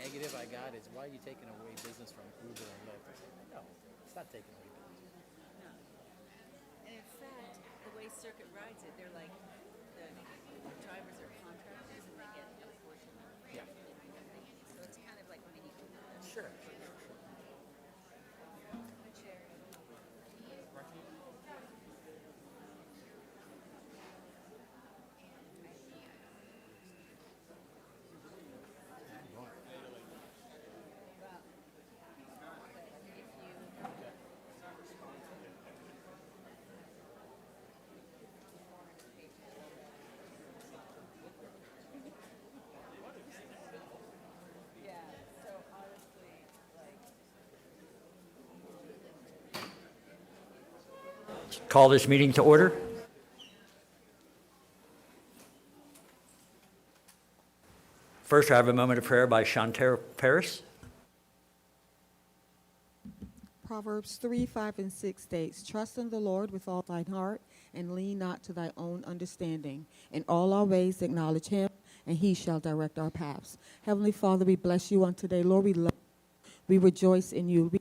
negative I got is, why are you taking away business from Uber and Lyft? I said, no, it's not taking away business. No. And in fact, the way Circuit rides it, they're like, the drivers are contractors and they get a portion of it. Yeah. So it's kind of like mini Uber. Sure. Yeah, so honestly, like. Call this meeting to order. First, I have a moment of prayer by Chantel Paris. Proverbs 3, 5, and 6 states, trust in the Lord with all thine heart, and lean not to thy own understanding. In all our ways acknowledge him, and he shall direct our paths. Heavenly Father, we bless you on today. Lord, we love you. We rejoice in you.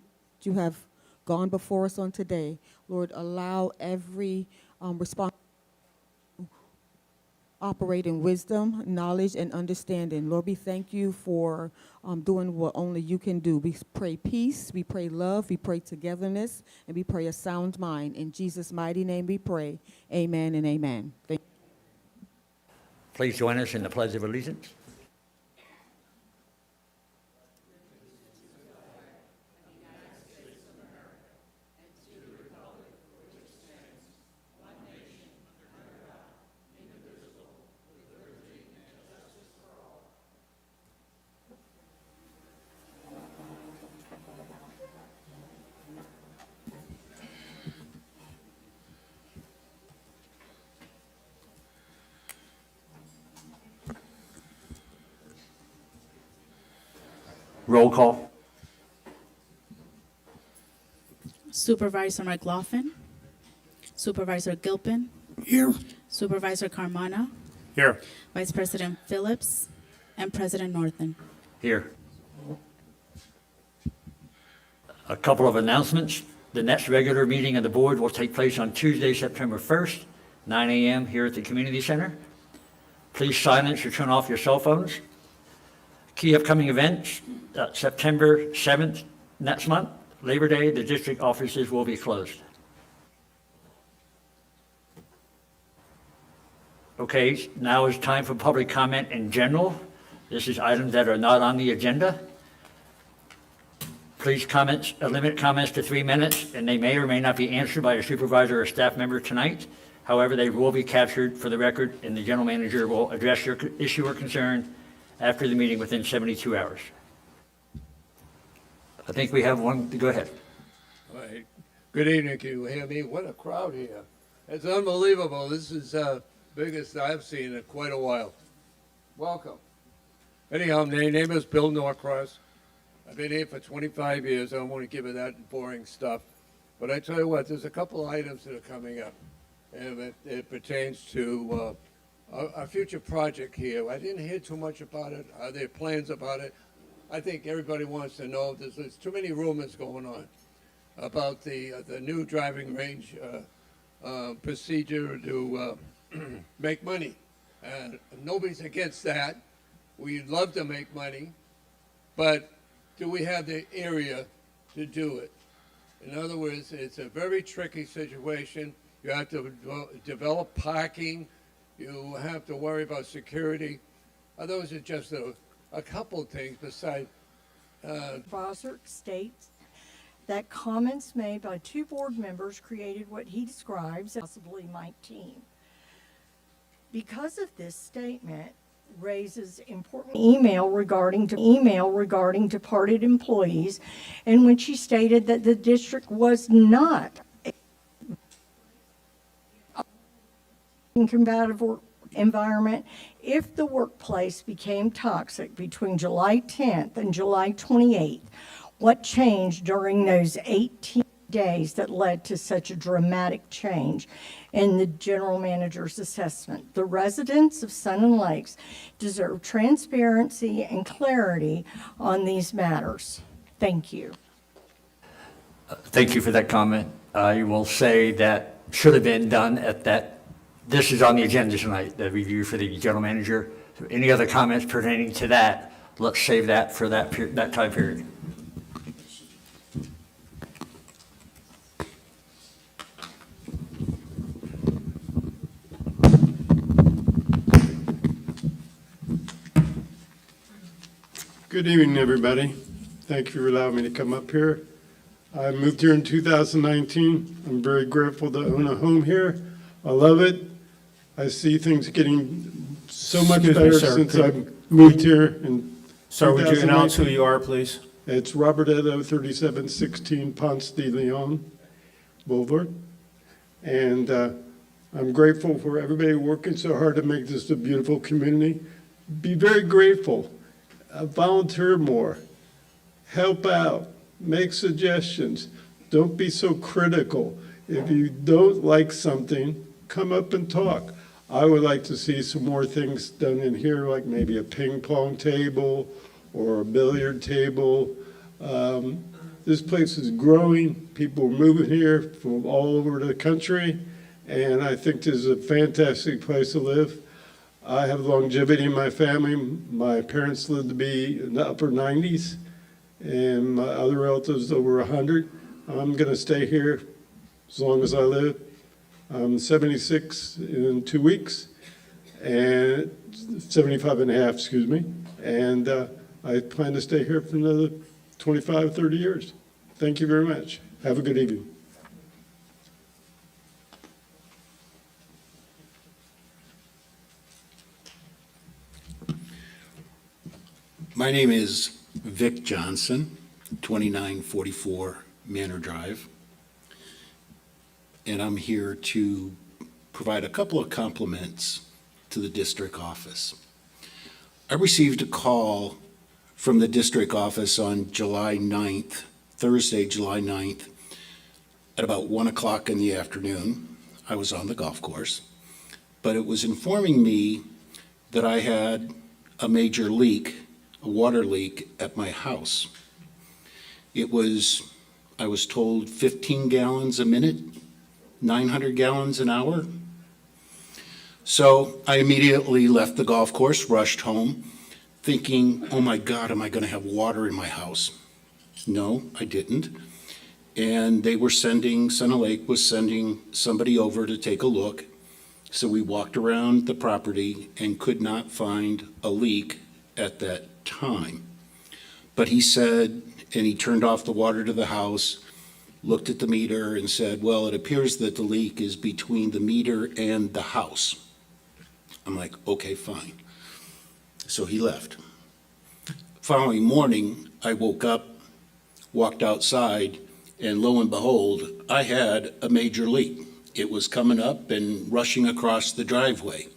You have gone before us on today. Lord, allow every response operate in wisdom, knowledge, and understanding. Lord, we thank you for doing what only you can do. We pray peace, we pray love, we pray togetherness, and we pray a sound mind. In Jesus' mighty name we pray. Amen and amen. Thank you. Please join us in the Pledge of Allegiance. Roll call. Supervisor McLaughlin. Supervisor Gilpin. Here. Supervisor Carmona. Here. Vice President Phillips. And President Northen. Here. A couple of announcements. The next regular meeting of the board will take place on Tuesday, September 1st, 9 a.m. here at the Community Center. Please silence or turn off your cell phones. Key upcoming events, September 7th, next month, Labor Day, the district offices will be closed. Okay, now is time for public comment in general. This is items that are not on the agenda. Please limit comments to 3 minutes, and they may or may not be answered by a supervisor or staff member tonight. However, they will be captured for the record, and the general manager will address your issue or concern after the meeting within 72 hours. I think we have one. Go ahead. All right. Good evening. Can you hear me? What a crowd here. It's unbelievable. This is the biggest I've seen in quite a while. Welcome. Anyhow, my name is Bill Norcross. I've been here for 25 years. I don't want to give you that boring stuff. But I tell you what, there's a couple items that are coming up. And it pertains to a future project here. I didn't hear too much about it. Are there plans about it? I think everybody wants to know. There's too many rumors going on about the new driving range procedure to make money. And nobody's against that. We'd love to make money, but do we have the area to do it? In other words, it's a very tricky situation. You have to develop parking. You have to worry about security. Those are just a couple things besides. Supervisor states that comments made by 2 board members created what he describes as possibly my team. Because of this statement raises important email regarding departed employees, in which he stated that the district was not a combative environment if the workplace became toxic between July 10th and July 28th. What changed during those 18 days that led to such a dramatic change in the general manager's assessment. The residents of Sun and Lakes deserve transparency and clarity on these matters. Thank you. Thank you for that comment. I will say that should have been done at that, this is on the agenda tonight, the review for the general manager. So any other comments pertaining to that, let's save that for that time period. Good evening, everybody. Thank you for allowing me to come up here. I moved here in 2019. I'm very grateful to own a home here. I love it. I see things getting so much Excuse me, better sir. since I moved here in Sir, would you announce who 2019. you are, please? It's Robert Edo, 3716 Ponce de Leon Boulevard. And I'm grateful for everybody working so hard to make this a beautiful community. Be very grateful. Volunteer more. Help out. Make suggestions. Don't be so critical. If you don't like something, come up and talk. I would like to see some more things done in here, like maybe a ping pong table or a billiard table. This place is growing. People are moving here from all over the country, and I think this is a fantastic place to live. I have longevity in my family. My parents lived to be in the upper 90s, and my other relatives over 100. I'm going to stay here as long as I live. I'm 76 in 2 weeks, and 75 and a half, excuse me. And I plan to stay here for another 25, 30 years. Thank you very much. Have a good evening. My name is Vic Johnson, 2944 Manor Drive, and I'm here to provide a couple of compliments to the district office. I received a call from the district office on July 9th, Thursday, July 9th, at about 1 o'clock in the afternoon. I was on the golf course, but it was informing me that I had a major leak, a water leak at my house. It was, I was told, 15 gallons a minute, 900 gallons an hour. So I immediately left the golf course, rushed home, thinking, oh my God, am I going to have water in my house? No, I didn't. And they were sending, Sun Lake was sending somebody over to take a look. So we walked around the property and could not find a leak at that time. But he said, and he turned off the water to the house, looked at the meter and said, well, it appears that the leak is between the meter and the house. I'm like, okay, fine. So he left. Following morning, I woke up, walked outside, and lo and behold, I had a major leak. It was coming up and rushing across the driveway.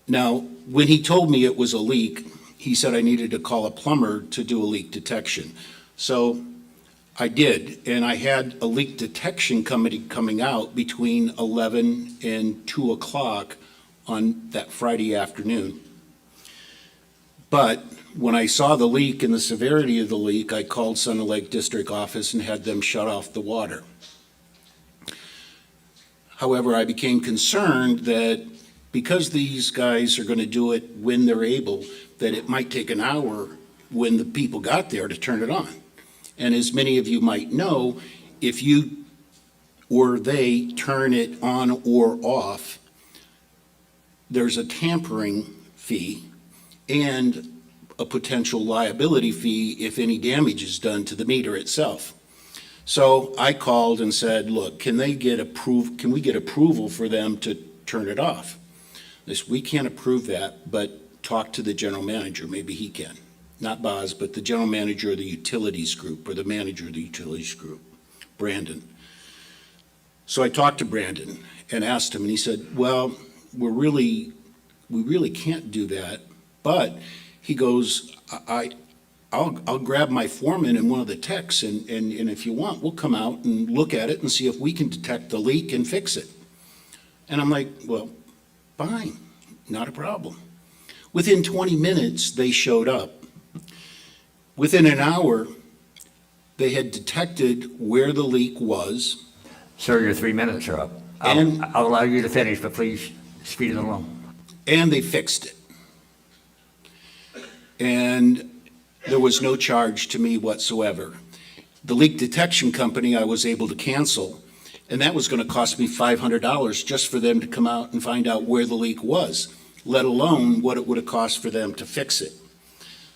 Now, when he told me it was a leak, he said I needed to call a plumber to do a leak detection. So I did, and I had a leak detection coming out between 11 and 2 o'clock on that Friday afternoon. But when I saw the leak and the severity of the leak, I called Sun Lake District Office and had them shut off the water. However, I became concerned that because these guys are going to do it when they're able, that it might take an hour when the people got there to turn it on. And as many of you might know, if you or they turn it on or off, there's a tampering fee and a potential liability fee if any damage is done to the meter itself. So I called and said, look, can we get approval for them to turn it off? We can't approve that, but talk to the general manager, maybe he can. Not Boz, but the general manager of the utilities group, or the manager of the utilities group, Brandon. So I talked to Brandon and asked him, and he said, well, we really can't do that, but he goes, I'll grab my foreman and one of the techs, and if you want, we'll come out and look at it and see if we can detect the leak and fix it. And I'm like, well, fine, not a problem. Within 20 minutes, they showed up. Within an hour, they had detected where the leak was. Sir, your 3 minutes are up. And- I'll allow you to finish, but please speed it along. And they fixed it. And there was no charge to me whatsoever. The leak detection company I was able to cancel, and that was going to cost me $500 just for them to come out and find out where the leak was, let alone what it would have cost for them to fix it.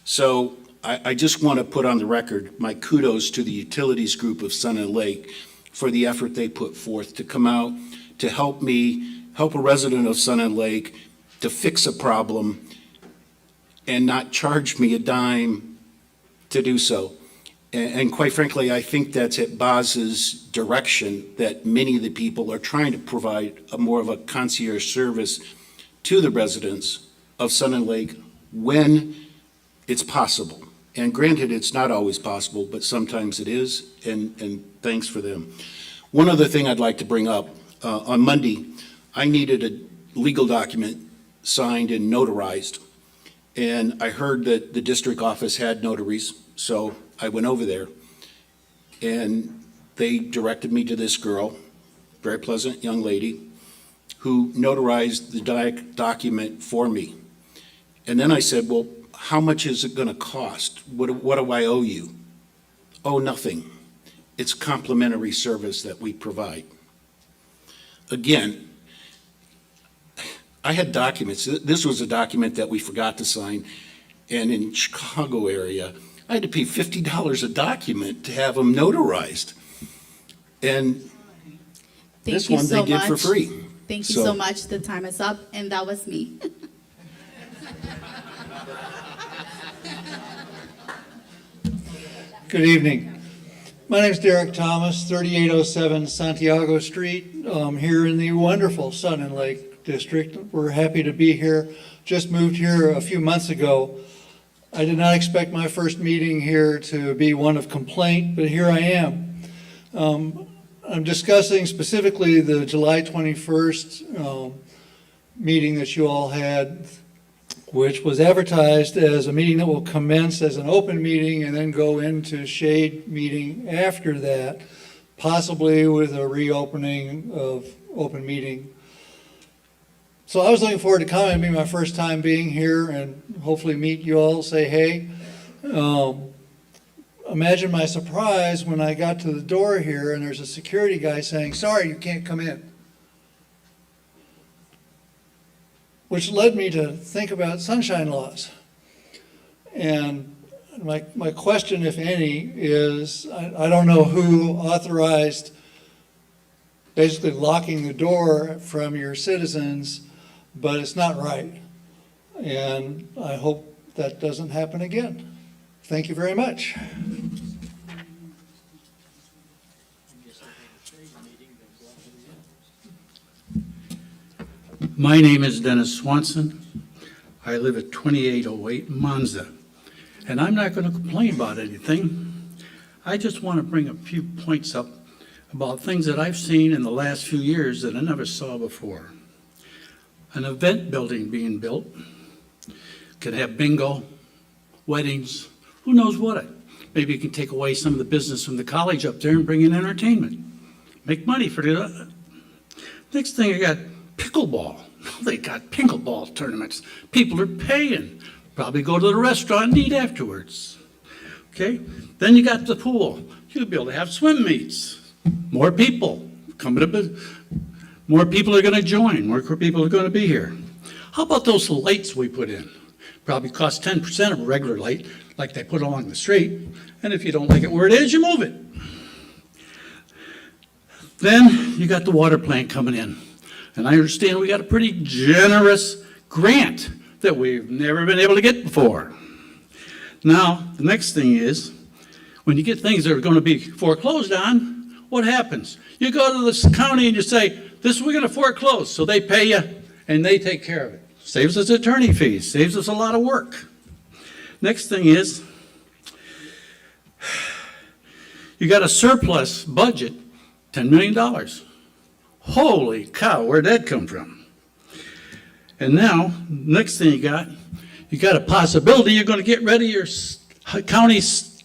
So I just want to put on the record my kudos to the utilities group of Sun and Lake for the effort they put forth to come out to help me, help a resident of Sun and Lake to fix a problem and not charge me a dime to do so. And quite frankly, I think that's at Boz's direction, that many of the people are trying to provide a more of a concierge service to the residents of Sun and Lake when it's possible. And granted, it's not always possible, but sometimes it is, and thanks for them. One other thing I'd like to bring up, on Monday, I needed a legal document signed and notarized. And I heard that the district office had notaries, so I went over there. And they directed me to this girl, very pleasant young lady, who notarized the document for me. And then I said, well, how much is it going to cost? What do I owe you? Oh, nothing. It's complimentary service that we provide. Again, I had documents. This was a document that we forgot to sign, and in Chicago area, I had to pay $50 a document to have them notarized. And this one they did for free. Thank you so much. The time is up, and that was me. Good evening. My name is Derek Thomas, 3807 Santiago Street, here in the wonderful Sun and Lake District. We're happy to be here. Just moved here a few months ago. I did not expect my first meeting here to be one of complaint, but here I am. I'm discussing specifically the July 21st meeting that you all had, which was advertised as a meeting that will commence as an open meeting and then go into shade meeting after that, possibly with a reopening of open meeting. So I was looking forward to coming. It'll be my first time being here and hopefully meet you all, say hey. Imagine my surprise when I got to the door here and there's a security guy saying, sorry, you can't come in. Which led me to think about sunshine laws. And my question, if any, is I don't know who authorized basically locking the door from your citizens, but it's not right. And I hope that doesn't happen again. Thank you very much. My name is Dennis Swanson. I live at 2808 Monza, and I'm not going to complain about anything. I just want to bring a few points up about things that I've seen in the last few years that I never saw before. An event building being built can have bingo, weddings, who knows what. Maybe you can take away some of the business from the college up there and bring in entertainment. Make money for the... Next thing, I got pickleball. They got pickleball tournaments. People are paying. Probably go to the restaurant and eat afterwards. Okay? Then you got the pool. You'll be able to have swim meets. More people coming to... More people are going to join. More people are going to be here. How about those lights we put in? Probably cost 10% of a regular light, like they put along the street. And if you don't like it where it is, you move it. Then you got the water plant coming in. And I understand we got a pretty generous grant that we've never been able to get before. Now, the next thing is, when you get things that are going to be foreclosed on, what happens? You go to the county and you say, this we're going to foreclose. So they pay you and they take care of it. Saves us attorney fees, saves us a lot of work. Next thing is, You got a surplus budget, $10 million. Holy cow, where'd that come from? And now, next thing you got a possibility you're going to get rid of your county's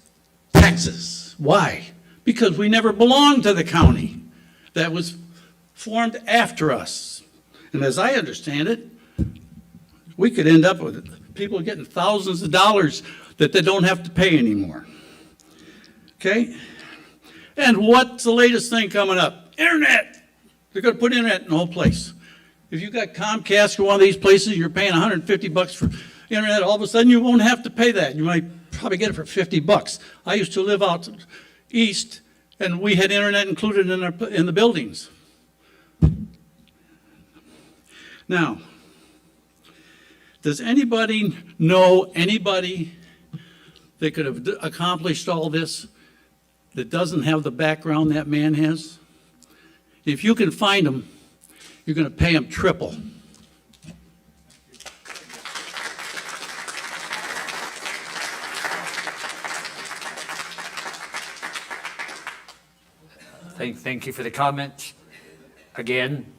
taxes. Why? Because we never belonged to the county. That was formed after us. And as I understand it, we could end up with people getting thousands of dollars that they don't have to pay anymore. Okay? And what's the latest thing coming up? Internet! They're going to put internet in the whole place. If you got Comcast or one of these places, you're paying $150 for internet, all of a sudden you won't have to pay that. You might probably get it for $50. I used to live out east, and we had internet included in the buildings. Now, does anybody know anybody that could have accomplished all this that doesn't have the background that man has? If you can find him, you're going to pay him triple. Thank you for the comments. Again,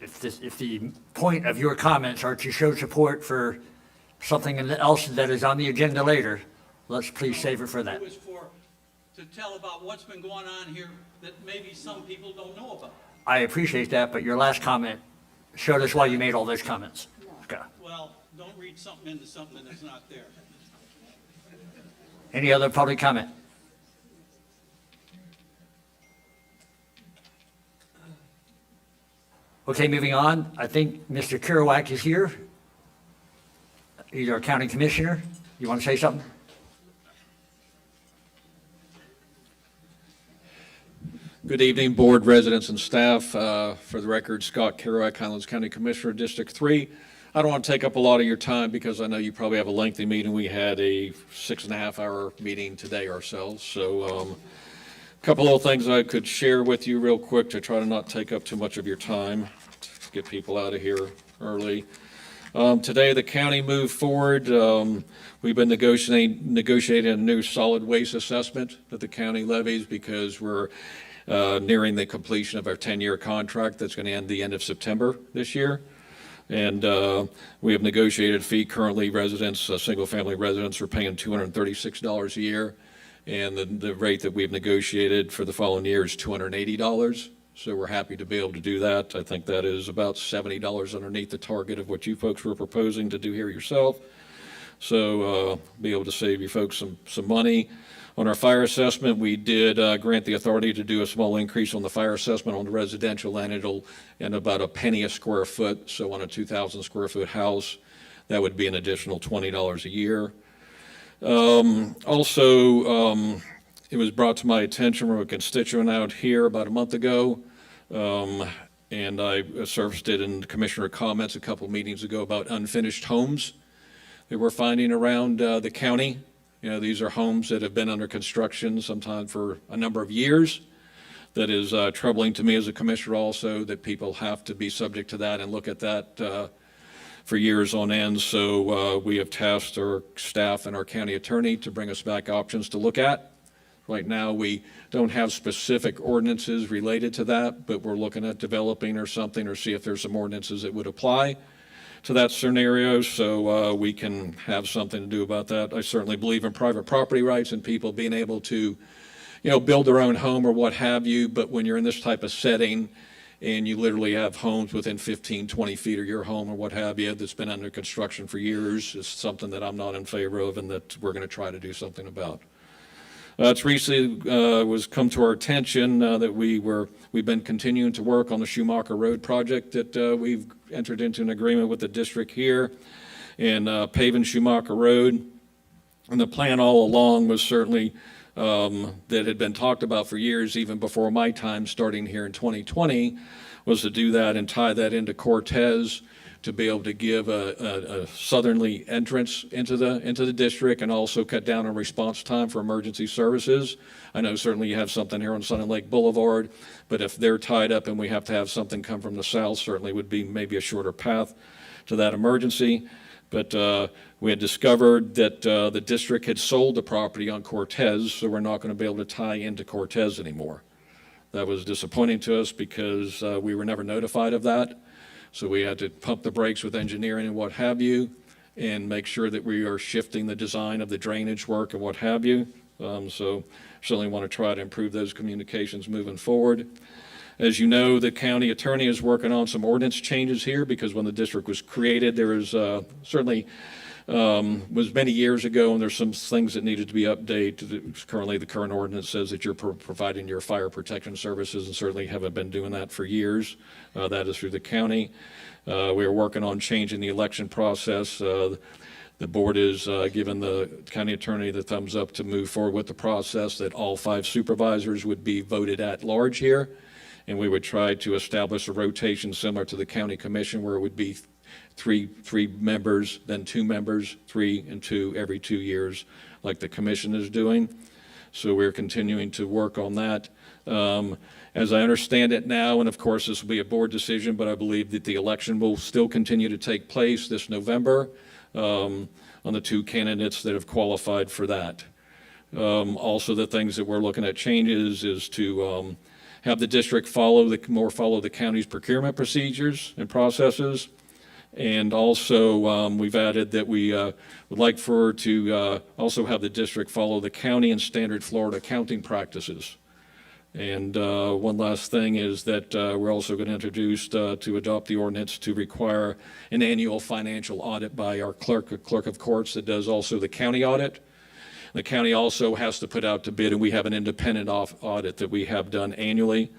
if the point of your comments are to show support for something else that is on the agenda later, let's please save it for that. It was to tell about what's been going on here that maybe some people don't know about. I appreciate that, but your last comment showed us why you made all those comments. Okay. Well, don't read something into something that's not there. Any other public comment? Okay, moving on. I think Mr. Kerouac is here. He's our county commissioner. You want to say something? Good evening, board, residents, and staff. For the record, Scott Kerouac, Highlands County Commissioner, District 3. I don't want to take up a lot of your time because I know you probably have a lengthy meeting. We had a 6.5-hour meeting today ourselves. So a couple little things I could share with you real quick to try to not take up too much of your time, to get people out of here early. Today, the county moved forward. We've been negotiating a new solid waste assessment that the county levies because we're nearing the completion of our 10-year contract that's going to end the end of September this year. And we have negotiated a fee. Currently, residents, single-family residents, are paying $236 a year. And the rate that we've negotiated for the following year is $280. So we're happy to be able to do that. I think that is about $70 underneath the target of what you folks were proposing to do here yourself. So be able to save you folks some money. On our fire assessment, we did grant the authority to do a small increase on the fire assessment on the residential end. It'll end about a penny a square foot. So on a 2,000 square foot house, that would be an additional $20 a year. Also, it was brought to my attention from a constituent out here about a month ago, and I surfaced it in commissioner comments a couple meetings ago about unfinished homes that we're finding around the county. You know, these are homes that have been under construction sometimes for a number of years. That is troubling to me as a commissioner also, that people have to be subject to that and look at that for years on end. So we have tasked our staff and our county attorney to bring us back options to look at. Right now, we don't have specific ordinances related to that, but we're looking at developing or something, or see if there's some ordinances that would apply to that scenario, so we can have something to do about that. I certainly believe in private property rights and people being able to, you know, build their own home or what have you, but when you're in this type of setting and you literally have homes within 15, 20 feet of your home or what have you that's been under construction for years, is something that I'm not in favor of and that we're going to try to do something about. It's recently was come to our attention that we've been continuing to work on the Schumacher Road project that we've entered into an agreement with the district here and paving Schumacher Road. And the plan all along was certainly that had been talked about for years, even before my time starting here in 2020, was to do that and tie that into Cortez to be able to give a southerly entrance into the district and also cut down on response time for emergency services. I know certainly you have something here on Sun and Lake Boulevard, but if they're tied up and we have to have something come from the south, certainly would be maybe a shorter path to that emergency. But we had discovered that the district had sold the property on Cortez, so we're not going to be able to tie into Cortez anymore. That was disappointing to us because we were never notified of that. So we had to pump the brakes with engineering and what have you, and make sure that we are shifting the design of the drainage work and what have you. So certainly want to try to improve those communications moving forward. As you know, the county attorney is working on some ordinance changes here because when the district was created, there was certainly was many years ago, and there's some things that needed to be updated. Currently, the current ordinance says that you're providing your fire protection services, and certainly haven't been doing that for years. That is through the county. We are working on changing the election process. The board is giving the county attorney the thumbs up to move forward with the process that all 5 supervisors would be voted at large here. And we would try to establish a rotation similar to the county commission where it would be three members, then 2 members, 3 and 2 every 2 years, like the commission is doing. So we're continuing to work on that. As I understand it now, and of course this will be a board decision, but I believe that the election will still continue to take place this November on the 2 candidates that have qualified for that. Also, the things that we're looking at changes is to have the district follow the county's procurement procedures and processes. And also, we've added that we would like to also have the district follow the county and standard Florida accounting practices. And one last thing is that we're also going to introduce to adopt the ordinance to require an annual financial audit by our clerk of courts that does also the county audit. The county also has to put out to bid, and we have an independent audit that we have done annually.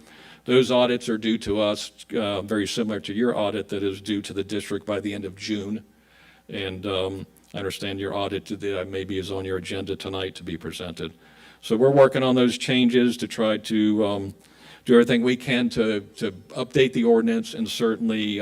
Those audits are due to us, very similar to your audit that is due to the district by the end of June. And I understand your audit maybe is on your agenda tonight to be presented. So we're working on those changes to try to do everything we can to update the ordinance and certainly,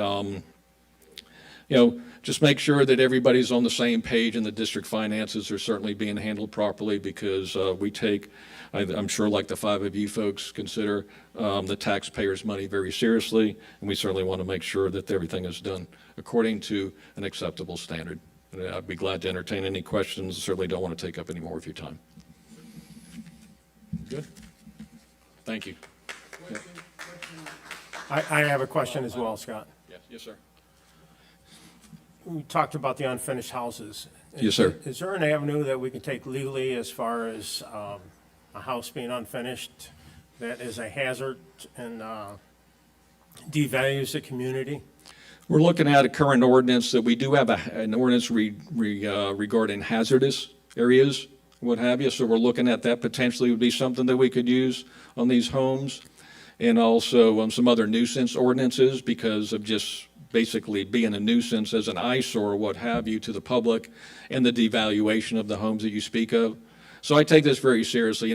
just make sure that everybody's on the same page and the district finances are certainly being handled properly because we take, I'm sure like the 5 of you folks consider the taxpayers' money very seriously, and we certainly want to make sure that everything is done according to an acceptable standard. And I'd be glad to entertain any questions. Certainly don't want to take up any more of your time. Good. Thank you. I have a question as well, Scott. Yes, sir. We talked about the unfinished houses. Yes, sir. Is there an avenue that we can take legally as far as a house being unfinished that is a hazard and devalues the community? We're looking at a current ordinance that we do have an ordinance regarding hazardous areas, what have you. So we're looking at that potentially would be something that we could use on these homes. And also some other nuisance ordinances because of just basically being a nuisance as an eyesore or what have you to the public and the devaluation of the homes that you speak of. So I take this very seriously.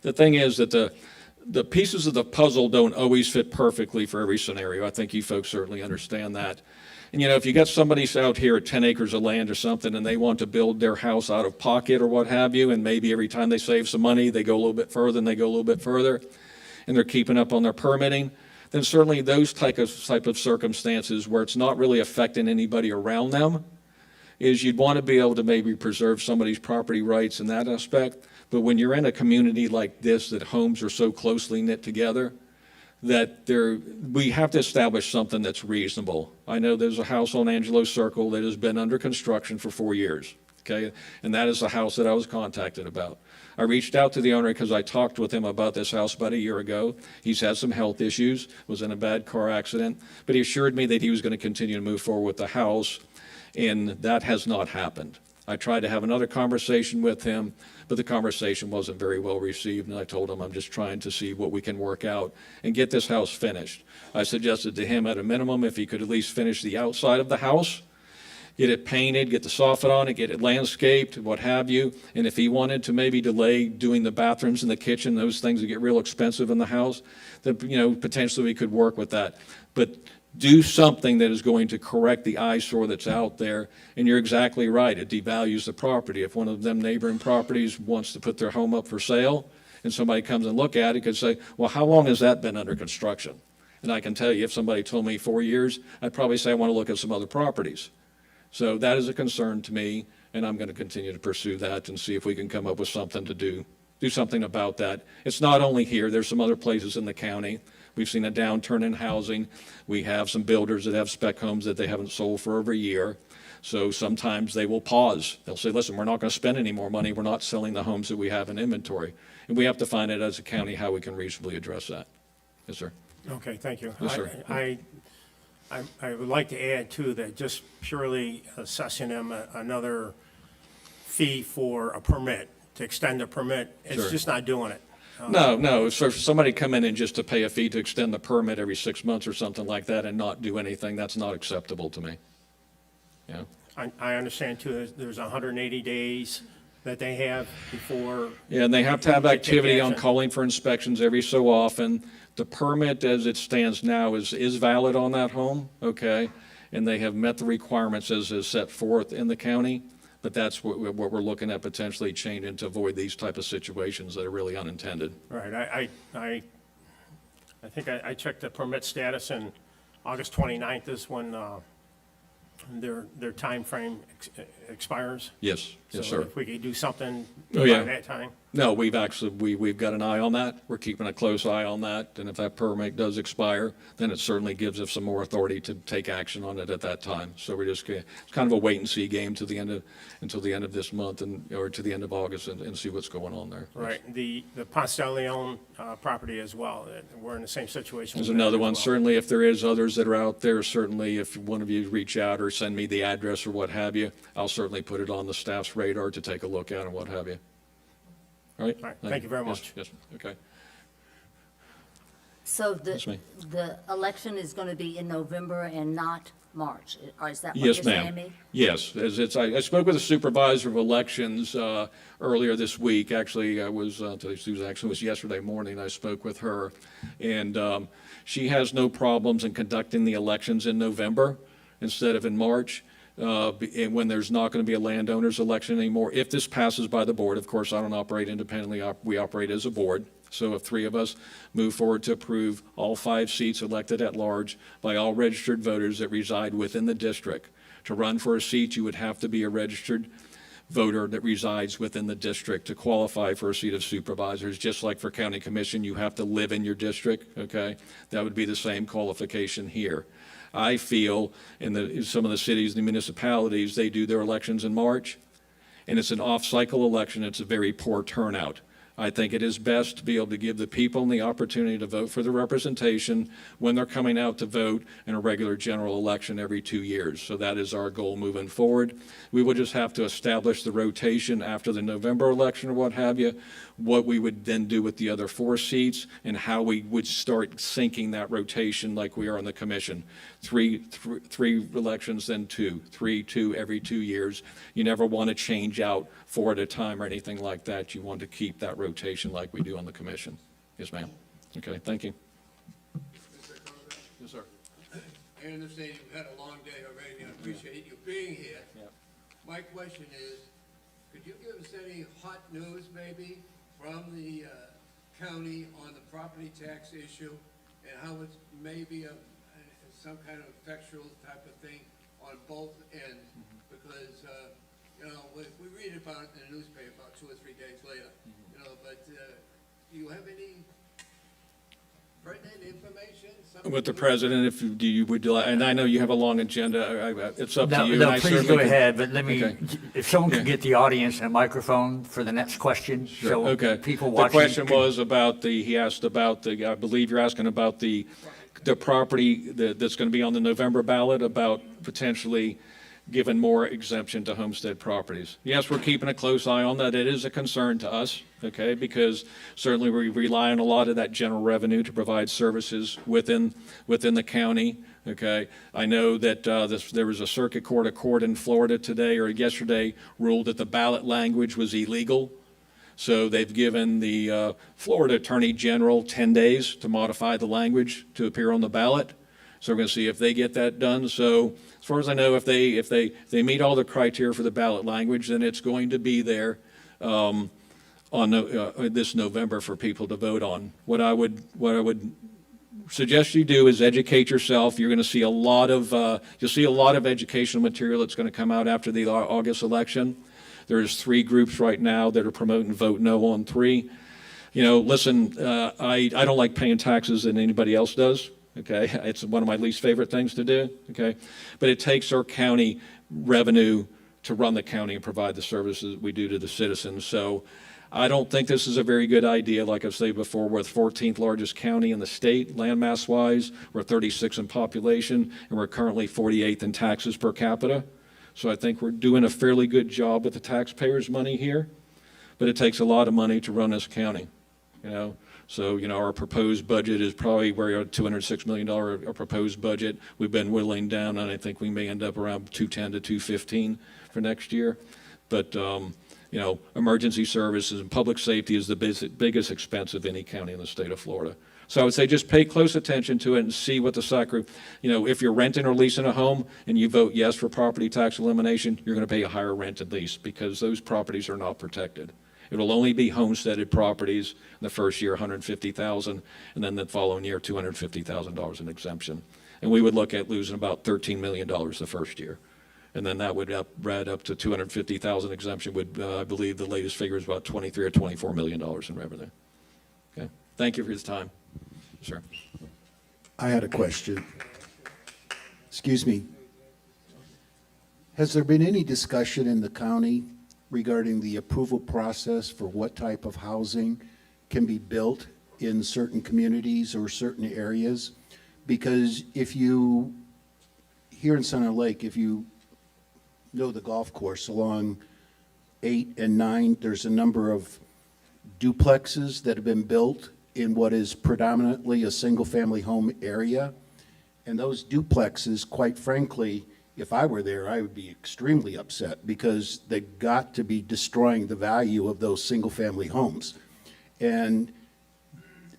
The thing is that the pieces of the puzzle don't always fit perfectly for every scenario. I think you folks certainly understand that. And if you got somebody out here at 10 acres of land or something and they want to build their house out of pocket or what have you, and maybe every time they save some money, they go a little bit further and they go a little bit further, and they're keeping up on their permitting, then certainly those type of circumstances where it's not really affecting anybody around them is you'd want to be able to maybe preserve somebody's property rights in that aspect. But when you're in a community like this that homes are so closely knit together, that we have to establish something that's reasonable. I know there's a house on Angelo Circle that has been under construction for 4 years, okay? And that is the house that I was contacted about. I reached out to the owner because I talked with him about this house about a year ago. He's had some health issues, was in a bad car accident, but he assured me that he was going to continue to move forward with the house, and that has not happened. I tried to have another conversation with him, but the conversation wasn't very well received, and I told him I'm just trying to see what we can work out and get this house finished. I suggested to him at a minimum if he could at least finish the outside of the house, get it painted, get the soffit on it, get it landscaped, what have you. And if he wanted to maybe delay doing the bathrooms and the kitchen, those things that get real expensive in the house, then, potentially we could work with that. But do something that is going to correct the eyesore that's out there. And you're exactly right, it devalues the property. If one of them neighboring properties wants to put their home up for sale and somebody comes and look at it, could say, well, how long has that been under construction? And I can tell you, if somebody told me 4 years, I'd probably say I want to look at some other properties. So that is a concern to me, and I'm going to continue to pursue that and see if we can come up with something to do something about that. It's not only here, there's some other places in the county. We've seen a downturn in housing. We have some builders that have spec homes that they haven't sold for over a year. So sometimes they will pause. They'll say, listen, we're not going to spend any more money. We're not selling the homes that we have in inventory. And we have to find out as a county how we can reasonably address that. Yes, sir. Okay, thank you. Yes, sir. I would like to add too that just purely assessing them another fee for a permit, to extend a permit, it's Sure. just not doing it. No. So for somebody come in and just to pay a fee to extend the permit every 6 months or something like that and not do anything, that's not acceptable to me. Yeah. I understand too, there's 180 days that they have before. Yeah, and they have to have you can take activity on action. calling for inspections every so often. The permit as it stands now is valid on that home, okay? And they have met the requirements as is set forth in the county, but that's what we're looking at potentially changing to avoid these type of situations that are really unintended. Right, I think I checked the permit status, and August 29th is when their timeframe expires. Yes, yes, So sir. if we could do something Oh, by yeah. that time. No, we've got an eye on that. We're keeping a close eye on that. And if that permit does expire, then it certainly gives us some more authority to take action on it at that time. So we're just, it's kind of a wait and see game until the end of this month or to the end of August and see what's going on there. Right, the Ponce de Leon property as well, we're in the same situation. There's with that another as one. well. Certainly, if there is others that are out there, certainly if one of you reach out or send me the address or what have you, I'll certainly put it on the staff's radar to take a look at and what have you. All right? All right, thank you very much. Yes, okay. So Yes, ma'am. the election is going to be in November and not March, or is that what Yes, you're saying, ma'am. me? Yes, I spoke with the supervisor of elections earlier this week. Actually, it was yesterday morning. I spoke with her, and she has no problems in conducting the elections in November instead of in March. And when there's not going to be a landowners election anymore, if this passes by the board, of course, I don't operate independently, we operate as a board. So if 3 of us move forward to approve all 5 seats elected at large by all registered voters that reside within the district, to run for a seat, you would have to be a registered voter that resides within the district to qualify for a seat of supervisors. Just like for county commission, you have to live in your district, okay? That would be the same qualification here. I feel in some of the cities and municipalities, they do their elections in March, and it's an off-cycle election. It's a very poor turnout. I think it is best to be able to give the people the opportunity to vote for the representation when they're coming out to vote in a regular general election every 2 years. So that is our goal moving forward. We will just have to establish the rotation after the November election or what have you, what we would then do with the other 4 seats, and how we would start syncing that rotation like we are on the commission. Three elections, then 2, 2 every 2 years. You never want to change out 4 at a time or anything like that. You want to keep that rotation like we do on the commission. Yes, ma'am. Okay, thank you. Yes, sir. I understand you've had a long day already, and I appreciate you being here. Yeah. My question is, could you give us any hot news maybe from the county on the property tax issue and how it's maybe some kind of effectual type of thing on both ends? Because, we read about it in the newspaper about 2 or 3 days later, but do you have any pertinent information? With the president, if you would, and I know you have a long agenda, it's up to you. and No, I please certainly go can- ahead, but let me, Okay. if someone could Yeah. get the audience a microphone for the next question, so Okay. people The watching. question can- was about he asked about I believe you're asking about the property that's going to be on the November ballot, about potentially giving more exemption to homestead properties. Yes, we're keeping a close eye on that. It is a concern to us, okay, because certainly we rely on a lot of that general revenue to provide services within the county, okay? I know that there was a circuit court in Florida today or yesterday ruled that the ballot language was illegal. So they've given the Florida Attorney General 10 days to modify the language to appear on the ballot. So we're going to see if they get that done. So as far as I know, if they meet all the criteria for the ballot language, then it's going to be there on this November for people to vote on. What I would suggest you do is educate yourself. You're going to see a lot of, you'll see a lot of educational material that's going to come out after the August election. There's 3 groups right now that are promoting vote no on 3. You know, listen, I don't like paying taxes than anybody else does, okay? It's one of my least favorite things to do, okay? But it takes our county revenue to run the county and provide the services we do to the citizens. So I don't think this is a very good idea. Like I've said before, we're the 14th largest county in the state, landmass-wise. We're 36 in population, and we're currently 48th in taxes per capita. So I think we're doing a fairly good job with the taxpayers' money here, but it takes a lot of money to run this county, you know. So, you know, our proposed budget is probably we're at $206 million our proposed budget. We've been whittling down, and I think we may end up around 210 to 215 for next year. But, you know, emergency services and public safety is the biggest expense of any county in the state of Florida. So I would say just pay close attention to it and see what the you know, if you're renting or leasing a home and you vote yes for property tax elimination, you're going to pay a higher rent and lease because those properties are not protected. It'll only be homesteaded properties in the first year, $150,000, and then the following year, $250,000 in exemption. And we would look at losing about $13 million the first year. And then that would add up to $250,000 exemption would, I believe the latest figure is about $23 or $24 million in revenue. Okay. Thank you for your time. Sir. I had a question. Excuse me. Has there been any discussion in the county regarding the approval process for what type of housing can be built in certain communities or certain areas? Because if you, here in Center Lake, if you know the golf course along 8 and 9, there's a number of duplexes that have been built in what is predominantly a single-family home area. And those duplexes, quite frankly, if I were there, I would be extremely upset because they've got to be destroying the value of those single-family homes. And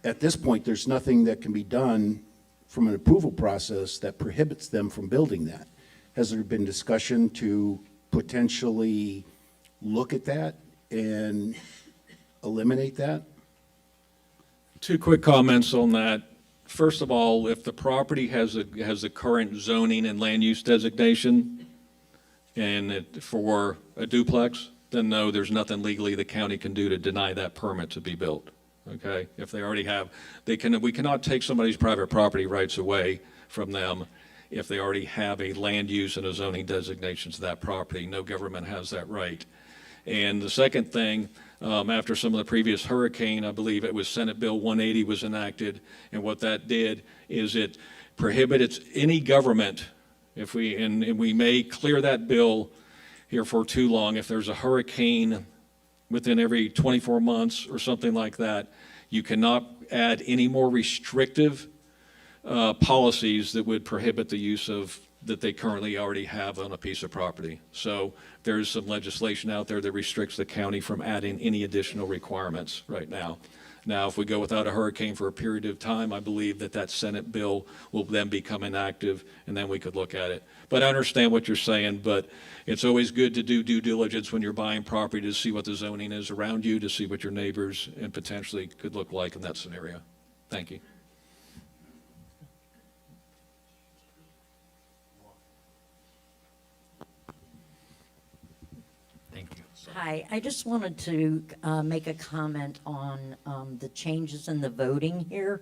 at this point, there's nothing that can be done from an approval process that prohibits them from building that. Has there been discussion to potentially look at that and eliminate that? 2 quick comments on that. First of all, if the property has a current zoning and land use designation and for a duplex, then no, there's nothing legally the county can do to deny that permit to be built. Okay? If they already have, we cannot take somebody's private property rights away from them if they already have a land use and a zoning designation to that property. No government has that right. And the second thing, after some of the previous hurricane, I believe it was Senate Bill 180 was enacted, and what that did is it prohibited any government, and we may clear that bill here for too long, if there's a hurricane within every 24 months or something like that, you cannot add any more restrictive policies that would prohibit the use of that they currently already have on a piece of property. So there's some legislation out there that restricts the county from adding any additional requirements right now. Now, if we go without a hurricane for a period of time, I believe that Senate bill will then become inactive, and then we could look at it. But I understand what you're saying, but it's always good to do due diligence when you're buying property to see what the zoning is around you, to see what your neighbors and potentially could look like in that scenario. Thank you. Hi, I just wanted to make a comment on the changes in the voting here.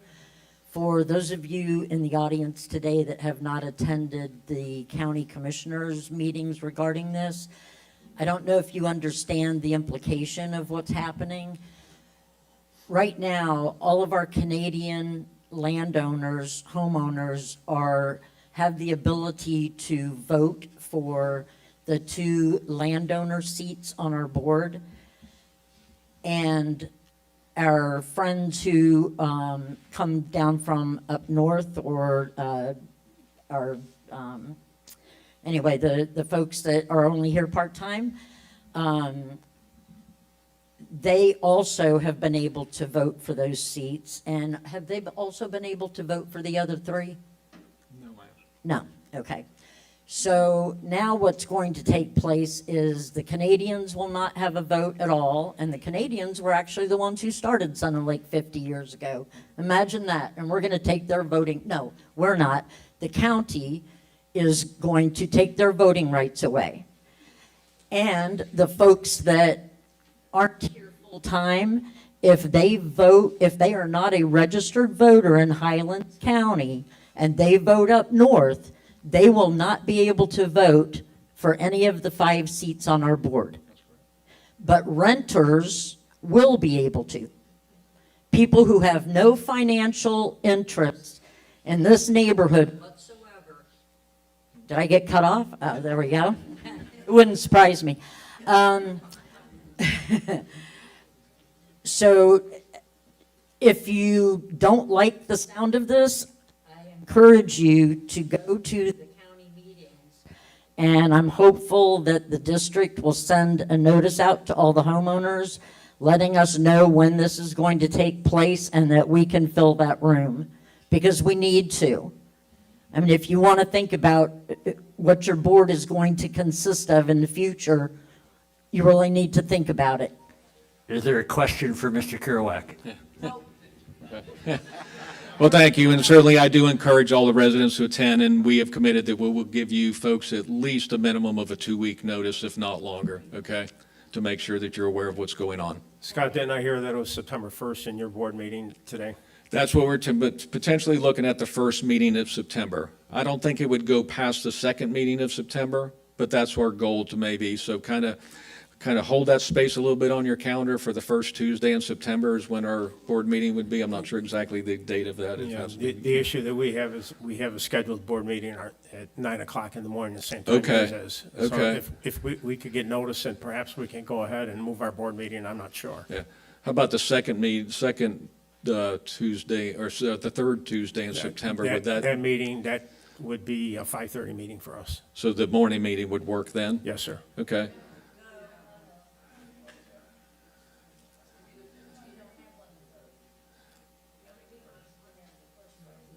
For those of you in the audience today that have not attended the county commissioners meetings regarding this, I don't know if you understand the implication of what's happening. Right now, all of our Canadian landowners, homeowners, have the ability to vote for the 2 landowner seats on our board. And our friends who come down from up north or anyway, the folks that are only here part-time, they also have been able to vote for those seats. And have they also been able to vote for the other 3? No, ma'am. No, okay. So now what's going to take place is the Canadians will not have a vote at all, and the Canadians were actually the ones who started Sun and Lake 50 years ago. Imagine that, and we're going to take their voting. No, we're not. The county is going to take their voting rights away. And the folks that aren't here full-time, if they vote, if they are not a registered voter in Highlands County and they vote up north, they will not be able to vote for any of the 5 seats on our board. But renters will be able to. People who have no financial interest in this neighborhood whatsoever. Did I get cut off? Oh, there we go. It wouldn't surprise me. So if you don't like the sound of this, I encourage you to go to the county meetings. And I'm hopeful that the district will send a notice out to all the homeowners, letting us know when this is going to take place and that we can fill that room, because we need to. I mean, if you want to think about what your board is going to consist of in the future, you really need to think about it. Is there a question for Mr. Kerouac? Well, thank you, and certainly I do encourage all the residents to attend, and we have committed that we will give you folks at least a minimum of a 2-week notice, if not longer, okay, to make sure that you're aware of what's going on. Scott, didn't I hear that it was September 1st in your board meeting today? That's what we're potentially looking at, the first meeting of September. I don't think it would go past the second meeting of September, but that's our goal to maybe, so kind of hold that space a little bit on your calendar for the first Tuesday in September is when our board meeting would be. I'm not sure exactly the date of that. Yeah, the issue that we have is we have a scheduled board meeting at 9 o'clock in the morning, the same time Okay. as. Okay. So if we could get notice, and perhaps we can go ahead and move our board meeting, I'm not sure. Yeah. How about the second Tuesday, or the third Tuesday in September? Would That meeting, that would be a 5:30 meeting for us. So the morning meeting would work then? Yes, sir. Okay.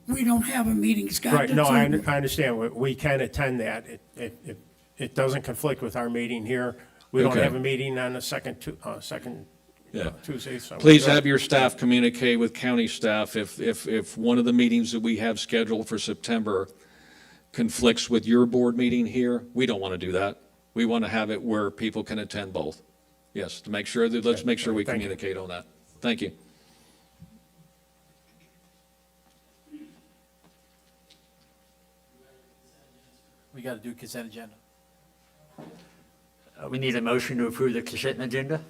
We don't have a meeting, Scott. Right, no, I understand. We can attend that. It doesn't conflict with our meeting here. We don't Okay. have a meeting on the second Yeah. Tuesday. So Please have your staff communicate with county staff if one of the meetings that we have scheduled for September conflicts with your board meeting here. We don't want to do that. We want to have it where people can attend both. Yes, to make sure that, let's make sure we Thank you. communicate on that. Thank you. We got to do consent agenda. We need a motion to approve the consent agenda.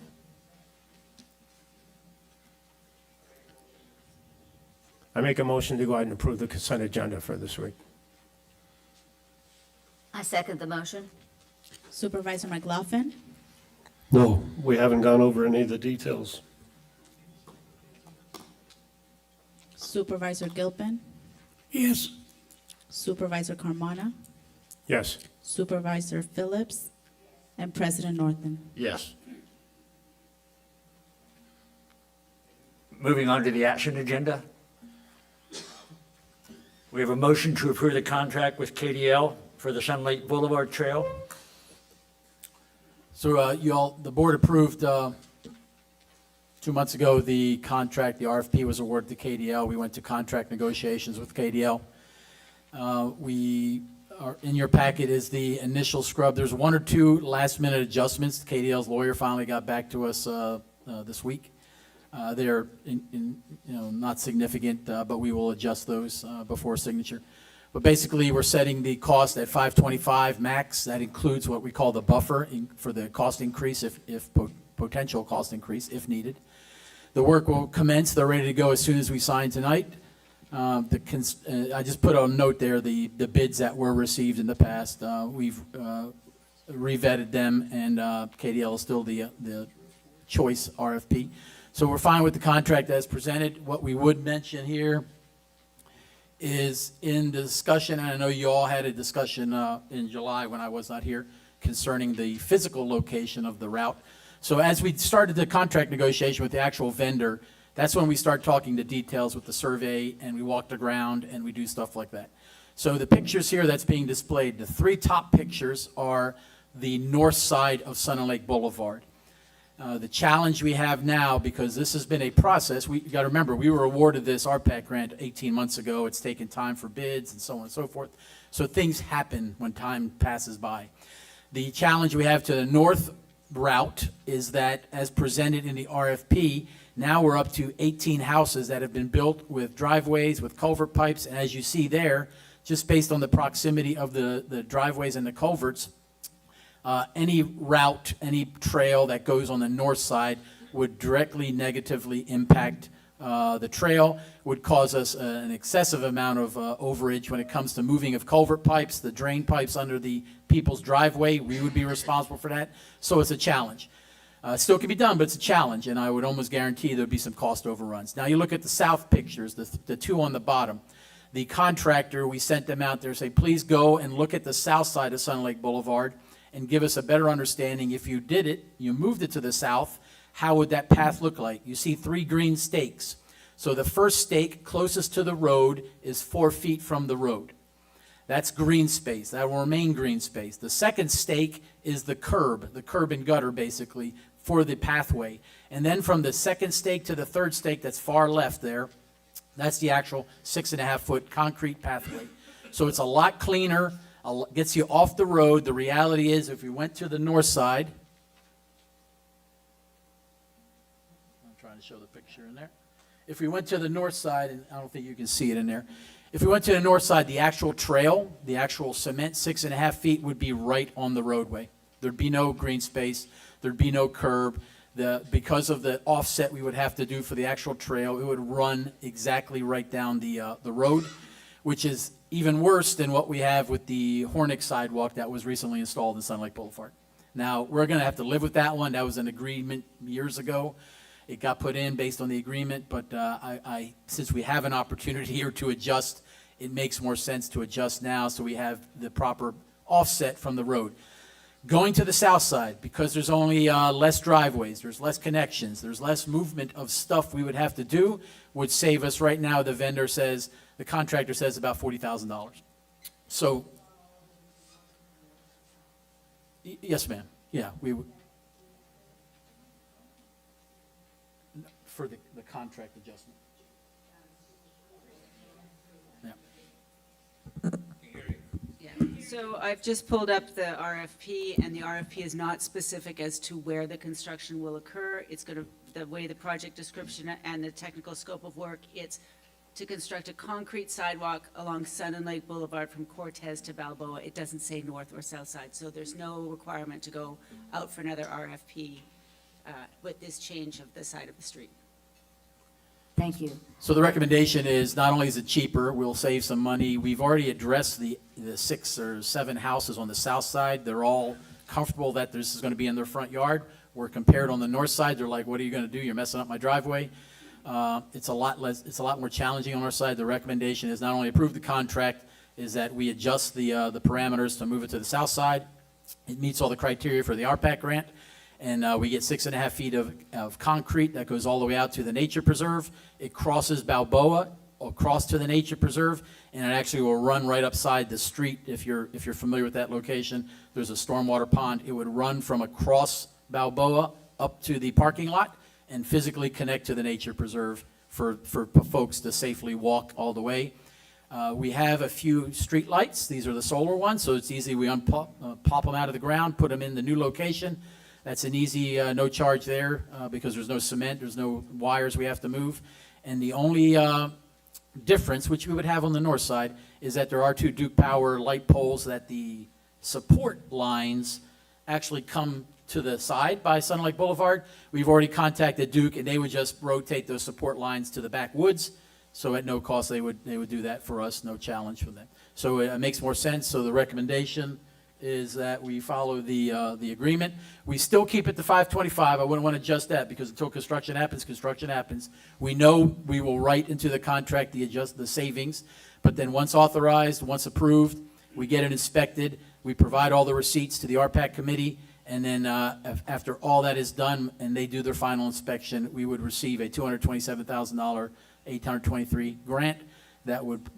I make a motion to go ahead and approve the consent agenda for this week. I second the motion. Supervisor McLaughlin, No, we haven't gone over any of the details. Supervisor Gilpin, Yes. Supervisor Carmona, Yes. Supervisor Phillips, and President Norton. Yes. Moving on to the action agenda. We have a motion to approve the contract with KDL for the Sun Lake Boulevard Trail. So the board approved 2 months ago the contract, the RFP was awarded to KDL. We went to contract negotiations with KDL. In your packet is the initial scrub. There's 1 or 2 last-minute adjustments. KDL's lawyer finally got back to us this week. They're not significant, but we will adjust those before signature. But basically, we're setting the cost at $525 max. That includes what we call the buffer for the cost increase, if potential cost increase, if needed. The work will commence. They're ready to go as soon as we sign tonight. I just put a note there, the bids that were received in the past. We've revetted them, and KDL is still the choice RFP. So we're fine with the contract as presented. What we would mention here is in the discussion, and I know you all had a discussion in July when I was not here, concerning the physical location of the route. So as we started the contract negotiation with the actual vendor, that's when we start talking the details with the survey, and we walk the ground, and we do stuff like that. So the pictures here that's being displayed, the three top pictures are the north side of Sun and Lake Boulevard. The challenge we have now, because this has been a process, you got to remember, we were awarded this RPAC grant 18 months ago. It's taken time for bids and so on and so forth. So things happen when time passes by. The challenge we have to the north route is that, as presented in the RFP, now we're up to 18 houses that have been built with driveways, with culvert pipes, and as you see there, just based on the proximity of the driveways and the culverts, any route, any trail that goes on the north side would directly negatively impact the trail, would cause us an excessive amount of overage when it comes to moving of culvert pipes, the drain pipes under the people's driveway. We would be responsible for that. So it's a challenge. Still can be done, but it's a challenge, and I would almost guarantee there'd be some cost overruns. Now you look at the south pictures, the two on the bottom. The contractor, we sent them out there, say, please go and look at the south side of Sun Lake Boulevard and give us a better understanding. If you did it, you moved it to the south, how would that path look like? You see 3 green stakes. So the first stake closest to the road is 4 feet from the road. That's green space. That will remain green space. The second stake is the curb and gutter, basically, for the pathway. And then from the second stake to the third stake that's far left there, that's the actual 6.5-foot concrete pathway. So it's a lot cleaner, gets you off the road. The reality is, if you went to the north side, I'm trying to show the picture in there. If we went to the north side, and I don't think you can see it in there. If we went to the north side, the actual trail, the actual cement 6.5 feet would be right on the roadway. There'd be no green space. There'd be no curb. Because of the offset we would have to do for the actual trail, it would run exactly right down the road, which is even worse than what we have with the Hornick sidewalk that was recently installed in Sun Lake Boulevard. Now, we're going to have to live with that one. That was an agreement years ago. It got put in based on the agreement, but since we have an opportunity here to adjust, it makes more sense to adjust now so we have the proper offset from the road. Going to the south side, because there's only less driveways, there's less connections, there's less movement of stuff we would have to do, would save us right now, the contractor says about $40,000. So, yes, ma'am. Yeah, we would. For the contract adjustment. Yeah, so I've just pulled up the RFP, and the RFP is not specific as to where the construction will occur. It's going to, the way the project description and the technical scope of work, it's to construct a concrete sidewalk along Sun and Lake Boulevard from Cortez to Balboa. It doesn't say north or south side, so there's no requirement to go out for another RFP with this change of the side of the street. Thank you. So the recommendation is, not only is it cheaper, we'll save some money. We've already addressed the 6 or 7 houses on the south side. They're all comfortable that this is going to be in their front yard. Where compared on the north side, they're like, what are you going to do? You're messing up my driveway. It's a lot more challenging on our side. The recommendation is not only approve the contract, is that we adjust the parameters to move it to the south side. It meets all the criteria for the RPAC grant. And we get 6.5 feet of concrete that goes all the way out to the nature preserve. It crosses Balboa across to the nature preserve, and it actually will run right upside the street. If you're familiar with that location, there's a stormwater pond. It would run from across Balboa up to the parking lot and physically connect to the nature preserve for folks to safely walk all the way. We have a few street lights. These are the solar ones, so it's easy. We pop them out of the ground, put them in the new location. That's an easy, no charge there because there's no cement, there's no wires we have to move. And the only difference, which we would have on the north side, is that there are 2 Duke Power light poles that the support lines actually come to the side by Sun Lake Boulevard. We've already contacted Duke, and they would just rotate those support lines to the backwoods. So at no cost, they would do that for us, no challenge for them. So it makes more sense. So the recommendation is that we follow the agreement. We still keep it to 525. I wouldn't want to adjust that because until construction happens. We know we will write into the contract the savings, but then once authorized, once approved, we get it inspected. We provide all the receipts to the RPAC committee, and then after all that is done and they do their final inspection, we would receive a $227,000 823 grant that would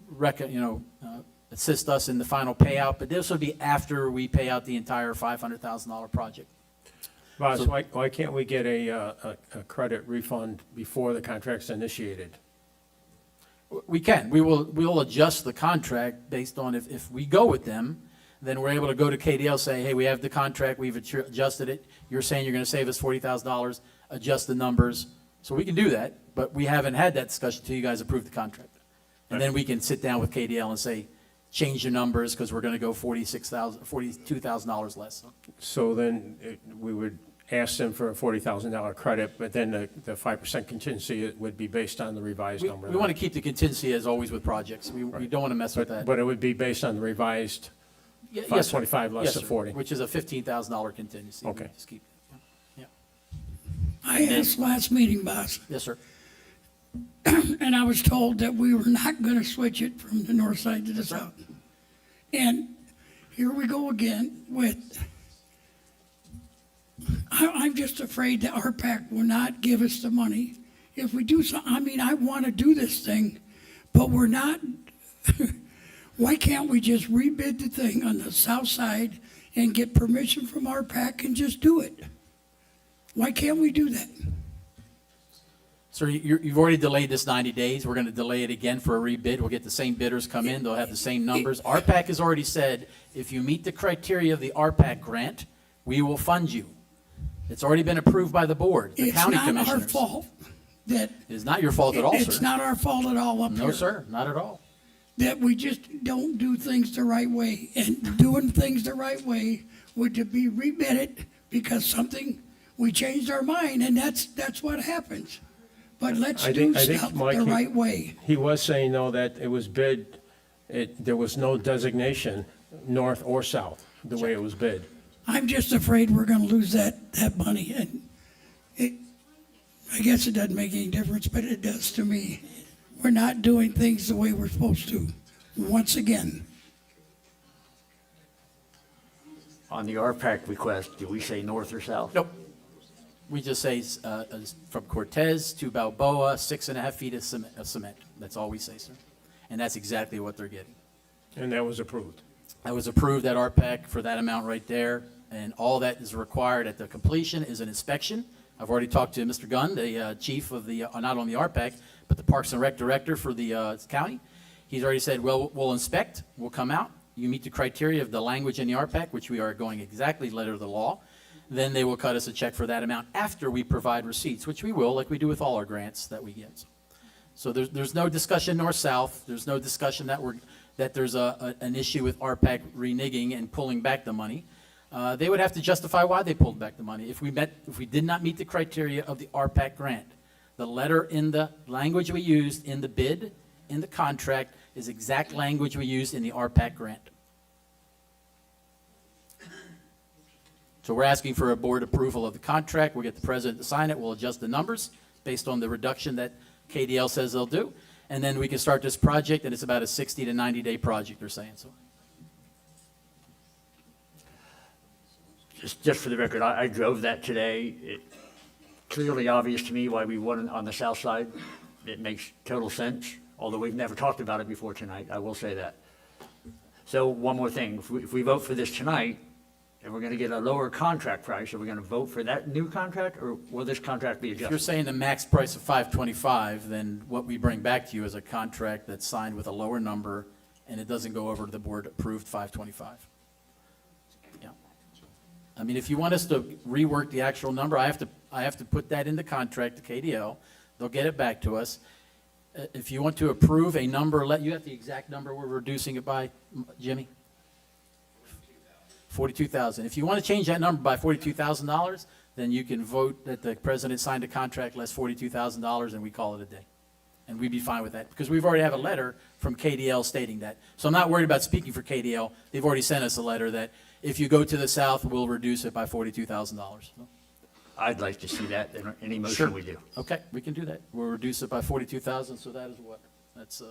assist us in the final payout, but this would be after we pay out the entire $500,000 project. Boss, why can't we get a credit refund before the contract's initiated? We can. We'll adjust the contract based on if we go with them, then we're able to go to KDL, say, hey, we have the contract, we've adjusted it. You're saying you're going to save us $40,000, adjust the numbers. So we can do that, but we haven't had that discussion until you guys approve the contract. And then we can sit down with KDL and say, change your numbers because we're going to go $42,000 less. So then we would ask them for a $40,000 credit, but then the 5% contingency would be based on the revised number. We want to keep the contingency as always with projects. We don't want to mess with that. But it would be based on the revised Yes, sir. 525 less Yes, the sir. 40. Which is a $15,000 contingency. We Okay. just keep- yeah. I asked last meeting, boss, Yes, sir. and I was told that we were not gonna switch it from the north side to the south. And here we go again with, I'm just afraid that RPAC will not give us the money. If we do so, I mean, I wanna do this thing, but we're not, why can't we just rebid the thing on the south side and get permission from RPAC and just do it? Why can't we do that? Sir, you've already delayed this 90 days. We're going to delay it again for a rebid. We'll get the same bidders come in. They'll have the same numbers. RPAC has already said, if you meet the criteria of the RPAC grant, we will fund you. It's already been approved by the board, the county It's not our commissioners. fault that. It is not your fault at all, sir. It's not our fault at all up here. No, sir, not at all. That we just don't do things the right way. And doing things the right way would to be rebid it because we changed our mind, and that's what happens. But let's do stuff Mike, the right way. He was saying, though, that it was bid, there was no designation, north or south, the way it was bid. I'm just afraid we're gonna lose that money, and I guess it doesn't make any difference, but it does to me. We're not doing things the way we're supposed to, once again. On the RPAC request, do we say north or south? Nope. We just say from Cortez to Balboa, 6.5 feet of cement. That's all we say, sir. And that's exactly what they're getting. And that was approved. That was approved at RPAC for that amount right there, and all that is required at the completion is an inspection. I've already talked to Mr. Gunn, the chief of the, not only RPAC, but the Parks and Rec director for the county. He's already said, well, we'll inspect, we'll come out, you meet the criteria of the language in the RPAC, which we are going exactly letter of the law, then they will cut us a check for that amount after we provide receipts, which we will, like we do with all our grants that we get. So there's no discussion north-south, there's no discussion that there's an issue with RPAC reneging and pulling back the money. They would have to justify why they pulled back the money. If we did not meet the criteria of the RPAC grant, the letter in the language we used in the bid, in the contract, is exact language we used in the RPAC grant. So we're asking for a board approval of the contract. We'll get the president to sign it. We'll adjust the numbers based on the reduction that KDL says they'll do. And then we can start this project, and it's about a 60 to 90-day project, they're saying. So Just for the record, I drove that today. It clearly obvious to me why we won on the south side. It makes total sense, although we've never talked about it before tonight, I will say that. So one more thing, if we vote for this tonight, and we're going to get a lower contract price, are we going to vote for that new contract, or will this contract be if you're adjusted? saying the max price of $525, then what we bring back to you is a contract that's signed with a lower number, and it doesn't go over to the board-approved $525. Yeah. I mean, if you want us to rework the actual number, I have to put that in the contract to KDL. They'll get it back to us. If you want to approve a number, you have the exact number we're reducing it by, Jimmy? 42,000. If you want to change that number by $42,000, then you can vote that the president signed a contract less $42,000, and we call it a day. And we'd be fine with that, because we've already have a letter from KDL stating that. So I'm not worried about speaking for KDL. They've already sent us a letter that if you go to the south, we'll reduce it by $42,000. I'd like to see that in any motion Sure. we do. Okay, we can do that. We'll reduce it by 42,000, so that is what? That's,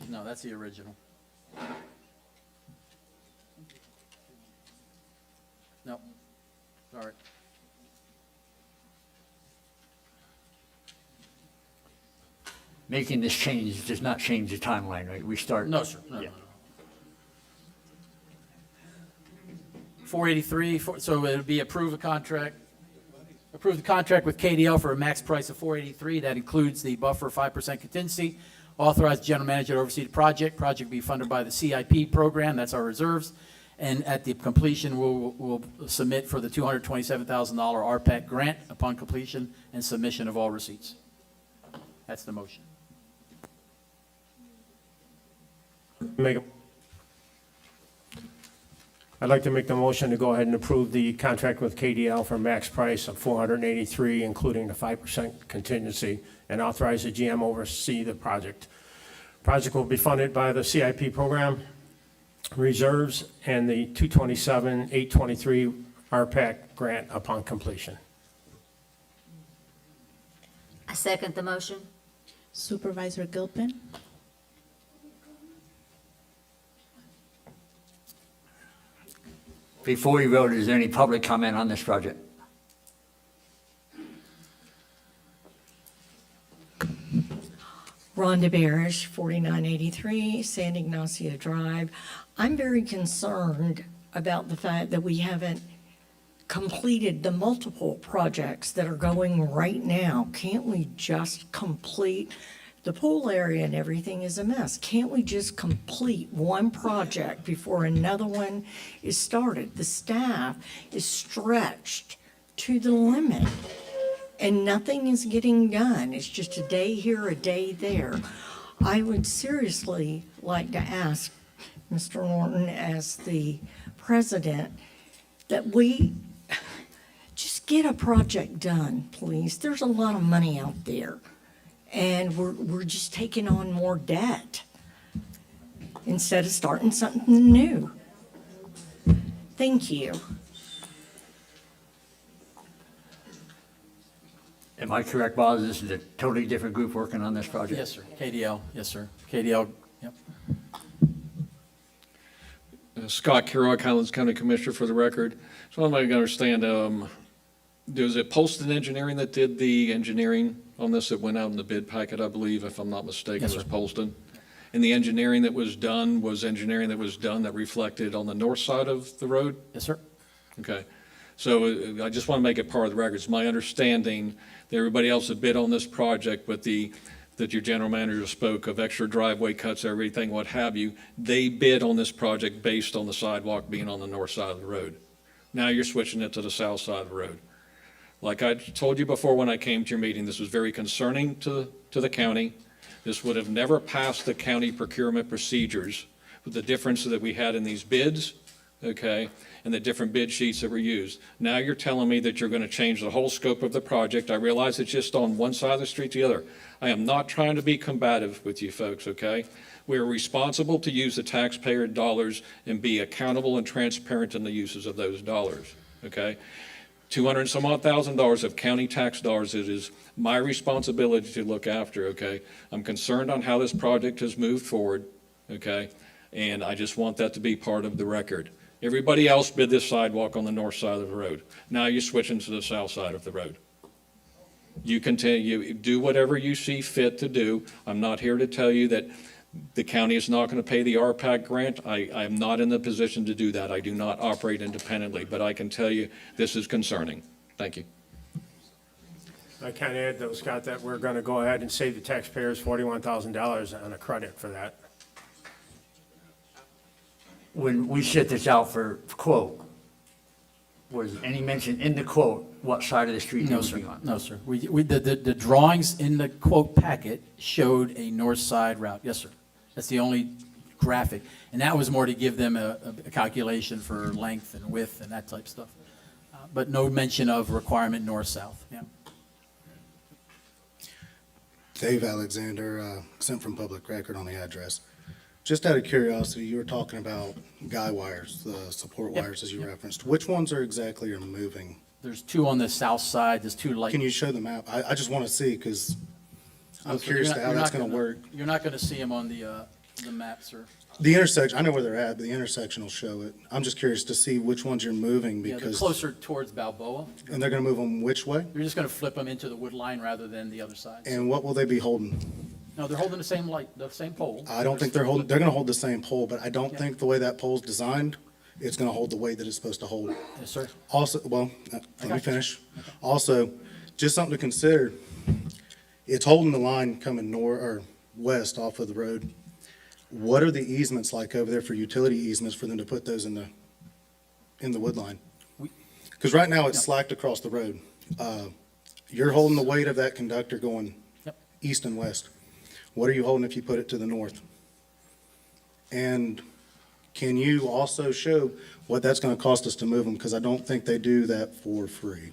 no, that's the original. No, sorry. making this change does not change the timeline, right? We start. No, sir. No, Yeah. no, no. 483, so it would be approve the contract with KDL for a max price of 483. That includes the buffer 5% contingency. Authorize the general manager to oversee the project. Project will be funded by the CIP program. That's our reserves. And at the completion, we'll submit for the $227,000 RPAC grant upon completion and submission of all receipts. That's the motion. I'd like to make the motion to go ahead and approve the contract with KDL for max price of $483, including the 5% contingency, and authorize the GM oversee the project. Project will be funded by the CIP program, reserves, and the 227-823 RPAC grant upon completion. I second the motion. Supervisor Gilpin. Before you vote, is there any public comment on this project? Rhonda Barish, 4983 San Ignacio Drive. I'm very concerned about the fact that we haven't completed the multiple projects that are going right now. Can't we just complete, the pool area and everything is a mess. Can't we just complete one project before another one is started? The staff is stretched to the limit and nothing is getting done. It's just a day here, a day there. I would seriously like to ask Mr. Norton, as the president, that we just get a project done, please. There's a lot of money out there, and we're just taking on more debt instead of starting something new. Thank you. Am I correct, Boz? This is a totally different group working on this project? Yes, sir. KDL, yes, sir. KDL, yep. Scott Kellogg, Highlands County Commissioner for the record. So I'm going to understand, was it Poston Engineering that did the engineering on this that went out in the bid packet, I believe, if I'm not mistaken, Yes, it was sir. Poston? And the engineering that was done was engineering that was done that reflected on the north side of the road? Yes, sir. Okay. So I just want to make it part of the record. It's my understanding that everybody else that bid on this project, but that your general manager spoke of extra driveway cuts, everything, what have you, they bid on this project based on the sidewalk being on the north side of the road. Now you're switching it to the south side of the road. Like I told you before when I came to your meeting, this was very concerning to the county. This would have never passed the county procurement procedures with the difference that we had in these bids, okay, and the different bid sheets that were used. Now you're telling me that you're going to change the whole scope of the project. I realize it's just on one side of the street to the other. I am not trying to be combative with you folks, okay? We are responsible to use the taxpayer dollars and be accountable and transparent in the uses of those dollars, okay? $200 and some odd thousand of county tax dollars, it is my responsibility to look after, okay? I'm concerned on how this project has moved forward, okay? And I just want that to be part of the record. Everybody else bid this sidewalk on the north side of the road. Now you're switching to the south side of the road. You continue, do whatever you see fit to do. I'm not here to tell you that the county is not going to pay the RPAC grant. I am not in the position to do that. I do not operate independently, but I can tell you this is concerning. Thank you. I can add, though, Scott, that we're going to go ahead and save the taxpayers $41,000 on a credit for that. When we set this out for quote, was any mention in the quote what side of the street it No, would sir. be on? No, sir. The drawings in the quote packet showed a north side route. Yes, sir. That's the only graphic. And that was more to give them a calculation for length and width and that type of stuff. But no mention of requirement north-south, yeah. Dave Alexander, sent from public record on the address. Just out of curiosity, you were talking about guy wires, the support Yep, wires as you yep. referenced. Which ones are exactly are moving? There's two on the south side, there's two light. Can you show the map? I just want to see because I'm So curious you're to not- how you're that's not going to gonna- work. You're not gonna see them on the map, sir. The intersection, I know where they're at, but the intersection will show it. I'm just curious to see which ones you're moving Yeah, they're because, closer towards Balboa. and they're going to move them which way? You're just gonna flip them into the wood line rather than the other side. And what will they be holding? No, they're holding the same light, the same pole. I don't think they're gonna hold the same pole, but I don't think the way that pole's designed, it's gonna hold the weight that it's supposed to hold. Yes, sir. Also, well, let me got you. finish. Also, just something to consider, it's holding the line coming north or west off of the road. What are the easements like over there for utility easements for them to put those in the wood line? Because right now it's slacked across the road. You're holding the weight of that conductor going Yep. east and west. What are you holding if you put it to the north? And can you also show what that's gonna cost us to move them? Because I don't think they do that for free.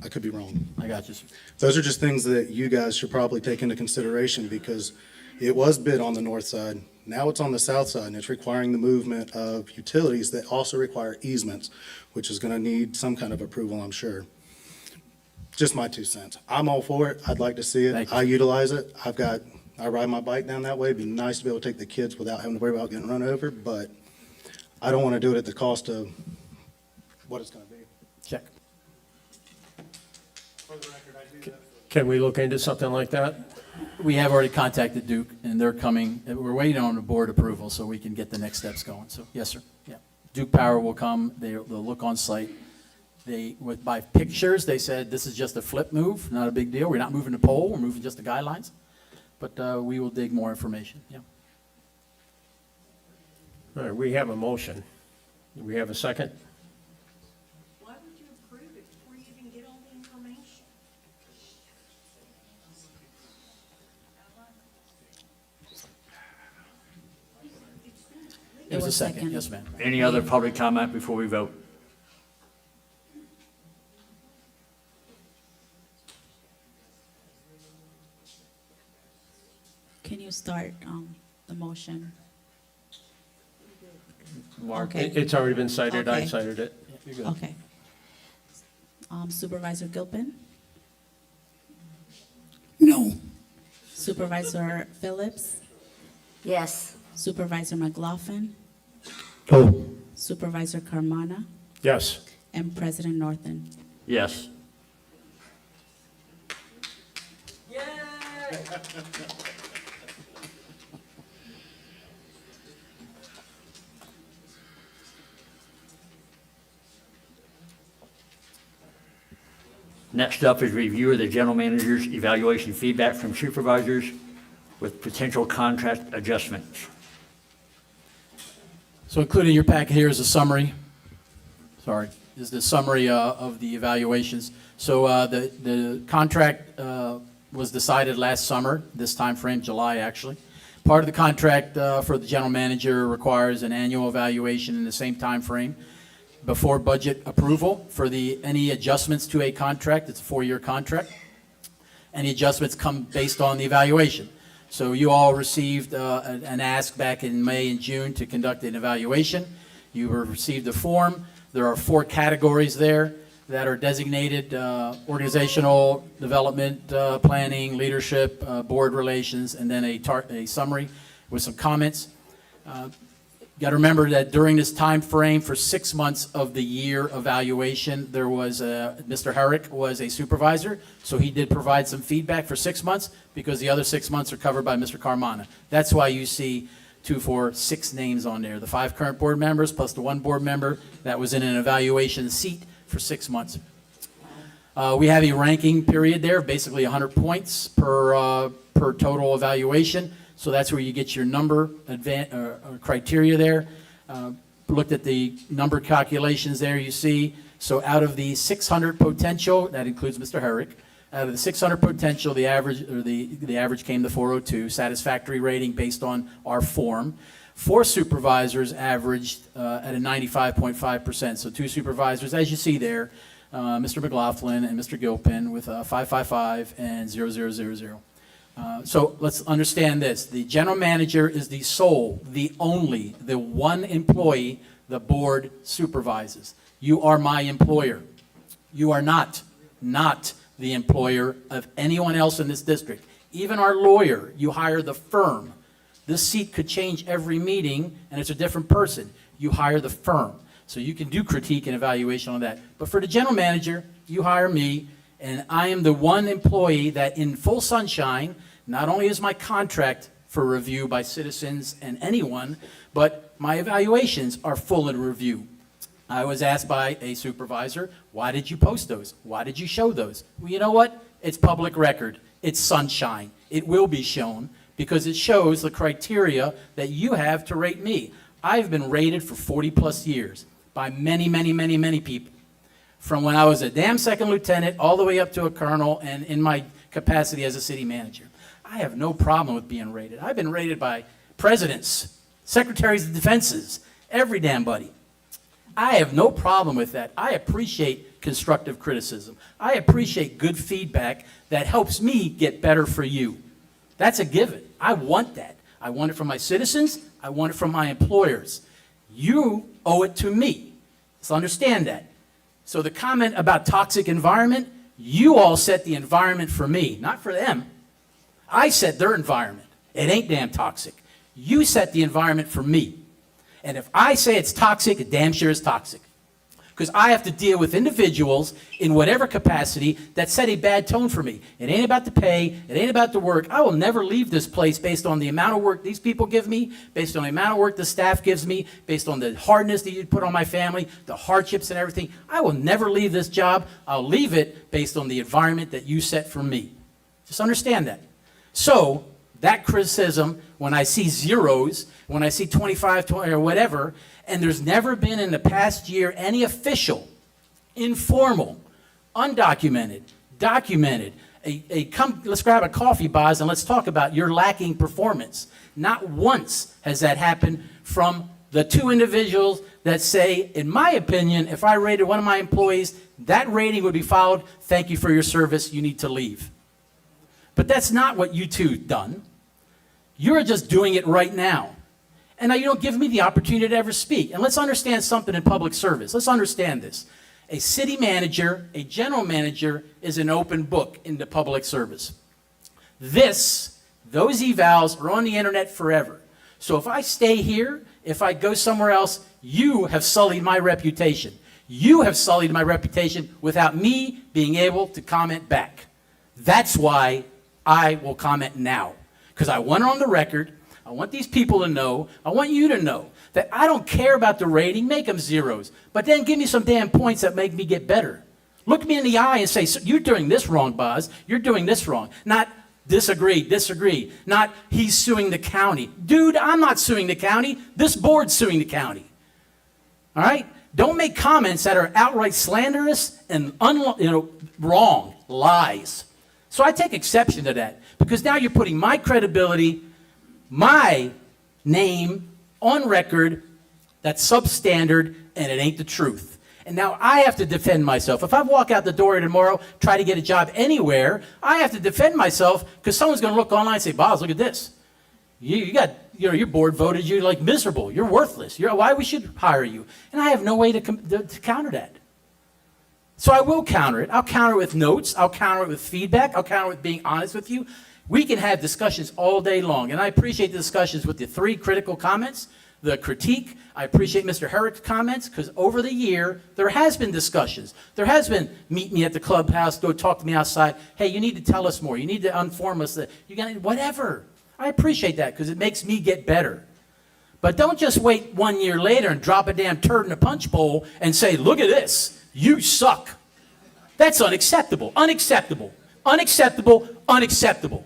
I could be wrong. I got you, sir. Those are just things that you guys should probably take into consideration because it was bid on the north side. Now it's on the south side and it's requiring the movement of utilities that also require easements, which is gonna need some kind of approval, I'm sure. Just my 2 cents. I'm all for it. I'd like to see Thank it. you. I utilize it. I ride my bike down that way. It'd be nice to be able to take the kids without having to worry about getting run over, but I don't want to do it at the cost of what it's going to be. Check. Can we look into something like that? We have already contacted Duke, and they're coming. We're waiting on the board approval so we can get the next steps going. So, yes, sir. Yeah. Duke Power will come. They'll look on site. By pictures, they said this is just a flip move, not a big deal. We're not moving the pole. We're moving just the guidelines. But we will dig more information. Yeah. All right, we have a motion. Do we have a second? Why would you approve it before you even get all the information? It was a second. Yes, ma'am. Any other public comment before we vote? Can you start the motion? Mark? Okay. It's already been cited. I Okay. cited it. You're good. Okay. Supervisor Gilpin? No. Supervisor Phillips? Yes. Supervisor McLaughlin? No. Supervisor Carmona? Yes. And President Norton? Yes. Next up is review of the general manager's evaluation feedback from supervisors with potential contract adjustments. So included in your packet here is a summary. Is the summary of the evaluations. So the contract was decided last summer, this time frame, July actually. Part of the contract for the general manager requires an annual evaluation in the same time frame before budget approval for any adjustments to a contract. It's a 4-year contract. Any adjustments come based on the evaluation. So you all received an ask back in May and June to conduct an evaluation. You received a form. There are 4 categories there that are designated: organizational development, planning, leadership, board relations, and then a summary with some comments. You got to remember that during this time frame for 6 months of the year evaluation, there was Mr. Herrick was a supervisor, so he did provide some feedback for 6 months because the other 6 months are covered by Mr. Carmona. That's why you see 2, 4, 6 names on there. The 5 current board members plus the 1 board member that was in an evaluation seat for 6 months. We have a ranking period there, basically 100 points per total evaluation. So that's where you get your number criteria there. Looked at the number calculations there, you see. So out of the 600 potential, that includes Mr. Herrick, out of the 600 potential, the average came to 402, satisfactory rating based on our form. 4 supervisors averaged at a 95.5%. So 2 supervisors, as you see there, Mr. McLaughlin and Mr. Gilpin with 555 and 0000. So let's understand this. The general manager is the sole, the only, the one employee the board supervises. You are my employer. You are not the employer of anyone else in this district. Even our lawyer, you hire the firm. This seat could change every meeting, and it's a different person. You hire the firm. So you can do critique and evaluation on that. But for the general manager, you hire me, and I am the one employee that in full sunshine, Not only is my contract for review by citizens and anyone, but my evaluations are full in review. I was asked by a supervisor, why did you post those? Why did you show those? Well, you know what? It's public record. It's sunshine. It will be shown because it shows the criteria that you have to rate me. I've been rated for 40-plus years by many, many, many, many people. From when I was a damn second lieutenant all the way up to a colonel and in my capacity as a city manager. I have no problem with being rated. I've been rated by presidents, secretaries of defenses, every damn buddy. I have no problem with that. I appreciate constructive criticism. I appreciate good feedback that helps me get better for you. That's a given. I want that. I want it from my citizens. I want it from my employers. You owe it to me. So understand that. So the comment about toxic environment, you all set the environment for me, not for them. I set their environment. It ain't damn toxic. You set the environment for me. And if I say it's toxic, it damn sure is toxic. Because I have to deal with individuals in whatever capacity that set a bad tone for me. It ain't about the pay. It ain't about the work. I will never leave this place based on the amount of work these people give me, based on the amount of work the staff gives me, based on the hardness that you put on my family, the hardships and everything. I will never leave this job. I'll leave it based on the environment that you set for me. Just understand that. So that criticism, when I see zeros, when I see 25, 20, or whatever, and there's never been in the past year any official, informal, undocumented, documented, come, let's grab a coffee, Boz, and let's talk about your lacking performance. Not once has that happened from the two individuals that say, in my opinion, if I rated one of my employees, that rating would be followed, thank you for your service, you need to leave. But that's not what you two done. You're just doing it right now. And now you don't give me the opportunity to ever speak. And let's understand something in public service. Let's understand this. A city manager, a general manager, is an open book into public service. Those evals are on the internet forever. So if I stay here, if I go somewhere else, you have sullied my reputation. You have sullied my reputation without me being able to comment back. That's why I will comment now. Because I want it on the record. I want these people to know, I want you to know, that I don't care about the rating, make them zeros, but then give me some damn points that make me get better. Look me in the eye and say, so you're doing this wrong, Boz, you're doing this wrong. Not disagree, not he's suing the county. Dude, I'm not suing the county, this board's suing the county. All right? Don't make comments that are outright slanderous and wrong, lies. So I take exception to that, because now you're putting my credibility, my name on record that's substandard, and it ain't the truth. And now I have to defend myself. If I walk out the door tomorrow, try to get a job anywhere, I have to defend myself because someone's going to look online and say, Boz, look at this. Your board voted you like miserable. You're worthless. Why we should hire you? And I have no way to counter that. So I will counter it. I'll counter it with notes. I'll counter it with feedback. I'll counter it with being honest with you. We can have discussions all day long, and I appreciate the discussions with the 3 critical comments, the critique. I appreciate Mr. Herrick's comments, because over the year, there has been discussions. There has been, meet me at the clubhouse, go talk to me outside. Hey, you need to tell us more. You need to inform us that you got whatever. I appreciate that, because it makes me get better. But don't just wait 1 year later and drop a damn turd in a punch bowl and say, look at this, you suck. That's unacceptable, unacceptable, unacceptable, unacceptable.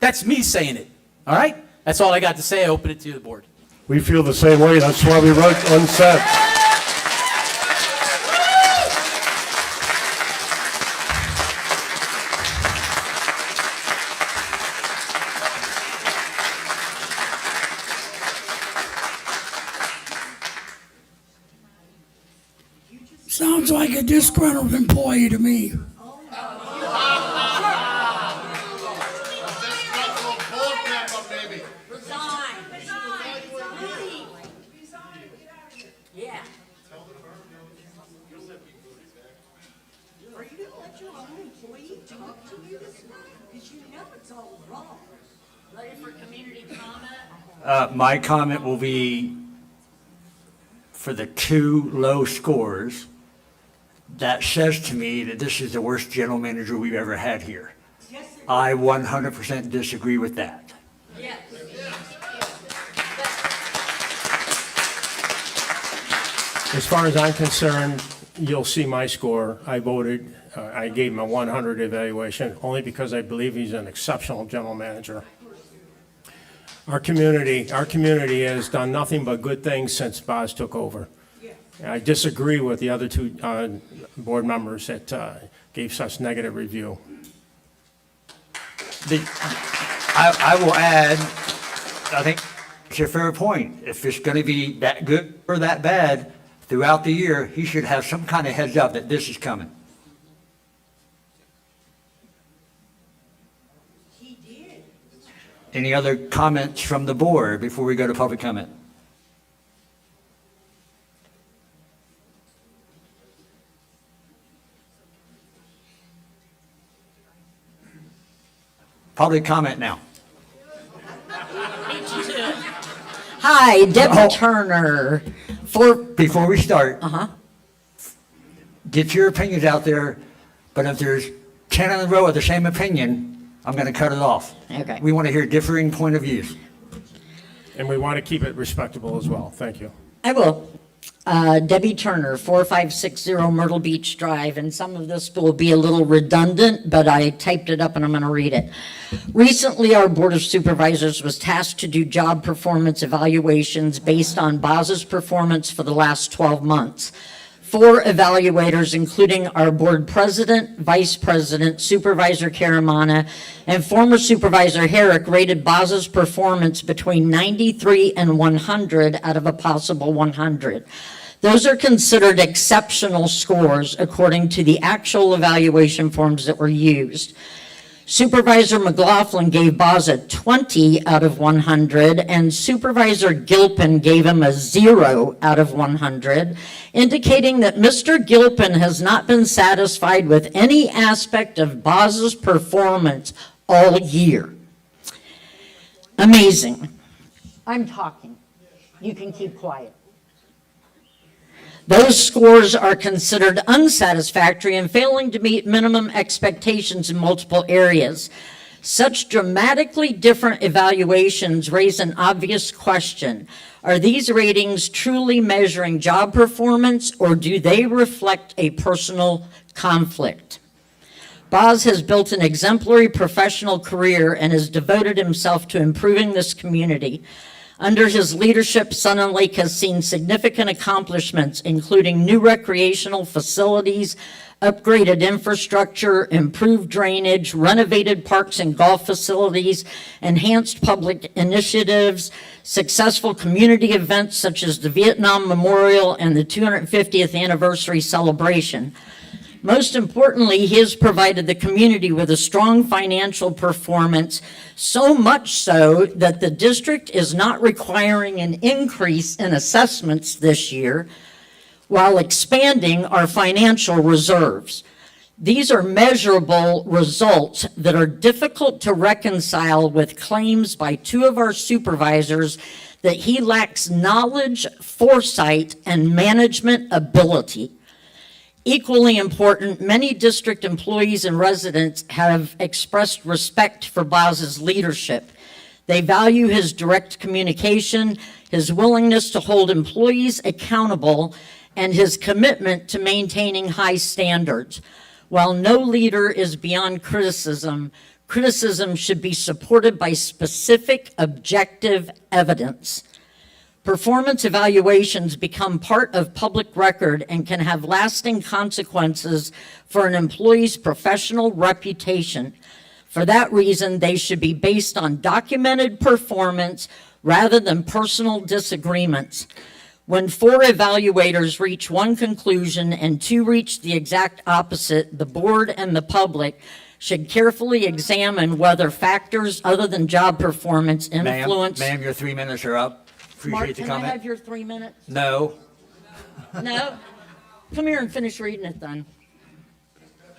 That's me saying it, all right? That's all I got to say. I open it to the board. We feel the same way. That's why we wrote unsent. Sounds like a disgruntled employee to me. My comment will be for the 2 low scores. That says to me that this is the worst general manager we've ever had here. Yes, it I 100% disagree with that. As far as I'm concerned, you'll see my score. I voted, I gave him a 100 evaluation, only because I believe he's an exceptional general manager. Our community has done nothing but good things since Boz took over. I disagree with the other two board members that gave such negative review. I will add, I think it's a fair point. If it's going to be that good or that bad throughout the year, he should have some kind of heads up that this is coming. He did. Any other comments from the board before we go to public comment? Public comment now. Hi, Debbie Oh. Turner. Before we start, Uh-huh. get your opinions out there, but if there's 10 in a row of the same opinion, I'm going to cut it off. Okay. We want to hear differing point of views. And we want to keep it respectable as well. Thank you. I will. Debbie Turner, 4560 Myrtle Beach Drive, and some of this will be a little redundant, but I typed it up and I'm going to read it. Recently, our Board of Supervisors was tasked to do job performance evaluations based on Boz's performance for the last 12 months. 4 evaluators, including our board president, vice president, Supervisor Karamana, and former Supervisor Herrick, rated Boz's performance between 93 and 100 out of a possible 100. Those are considered exceptional scores according to the actual evaluation forms that were used. Supervisor McLaughlin gave Boz a 20 out of 100, and Supervisor Gilpin gave him a 0 out of 100, indicating that Mr. Gilpin has not been satisfied with any aspect of Boz's performance all year. Amazing. I'm talking. You can keep quiet. Those scores are considered unsatisfactory and failing to meet minimum expectations in multiple areas. Such dramatically different evaluations raise an obvious question. Are these ratings truly measuring job performance, or do they reflect a personal conflict? Boz has built an exemplary professional career and has devoted himself to improving this community. Under his leadership, Sun and Lake has seen significant accomplishments, including new recreational facilities, upgraded infrastructure, improved drainage, renovated parks and golf facilities, enhanced public initiatives, successful community events such as the Vietnam Memorial and the 250th anniversary celebration. Most importantly, he has provided the community with a strong financial performance, so much so that the district is not requiring an increase in assessments this year while expanding our financial reserves. These are measurable results that are difficult to reconcile with claims by 2 of our supervisors that he lacks knowledge, foresight, and management ability. Equally important, many district employees and residents have expressed respect for Boz's leadership. They value his direct communication, his willingness to hold employees accountable, and his commitment to maintaining high standards. While no leader is beyond criticism, criticism should be supported by specific, objective evidence. Performance evaluations become part of public record and can have lasting consequences for an employee's professional reputation. For that reason, they should be based on documented performance rather than personal disagreements. When 4 evaluators reach one conclusion and 2 reach the exact opposite, the board and the public should carefully examine whether factors other than job performance influence. Ma'am, your 3 minutes are up. Mark, Appreciate the can I comment. have your 3 minutes? No. No? Come here and finish reading it then.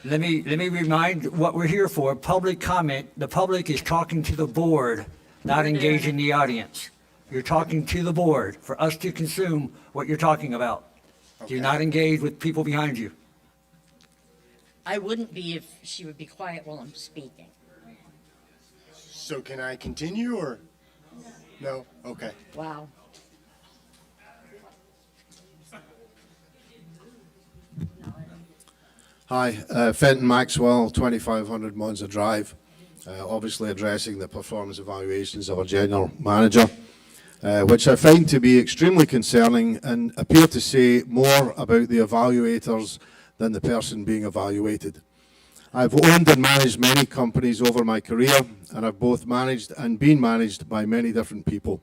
Let me remind what we're here for. Public comment. The public is talking to the board, not engaging the audience. You're talking to the board for us to consume what you're talking about. Do not engage with people behind you. I wouldn't be if she would be quiet while I'm speaking. So can I continue or? No? Okay. Wow. Hi, Fenton Maxwell, 2500 Monza Drive. Obviously addressing the performance evaluations of our general manager, which I find to be extremely concerning and appear to say more about the evaluators than the person being evaluated. I've owned and managed many companies over my career, and I've both managed and been managed by many different people.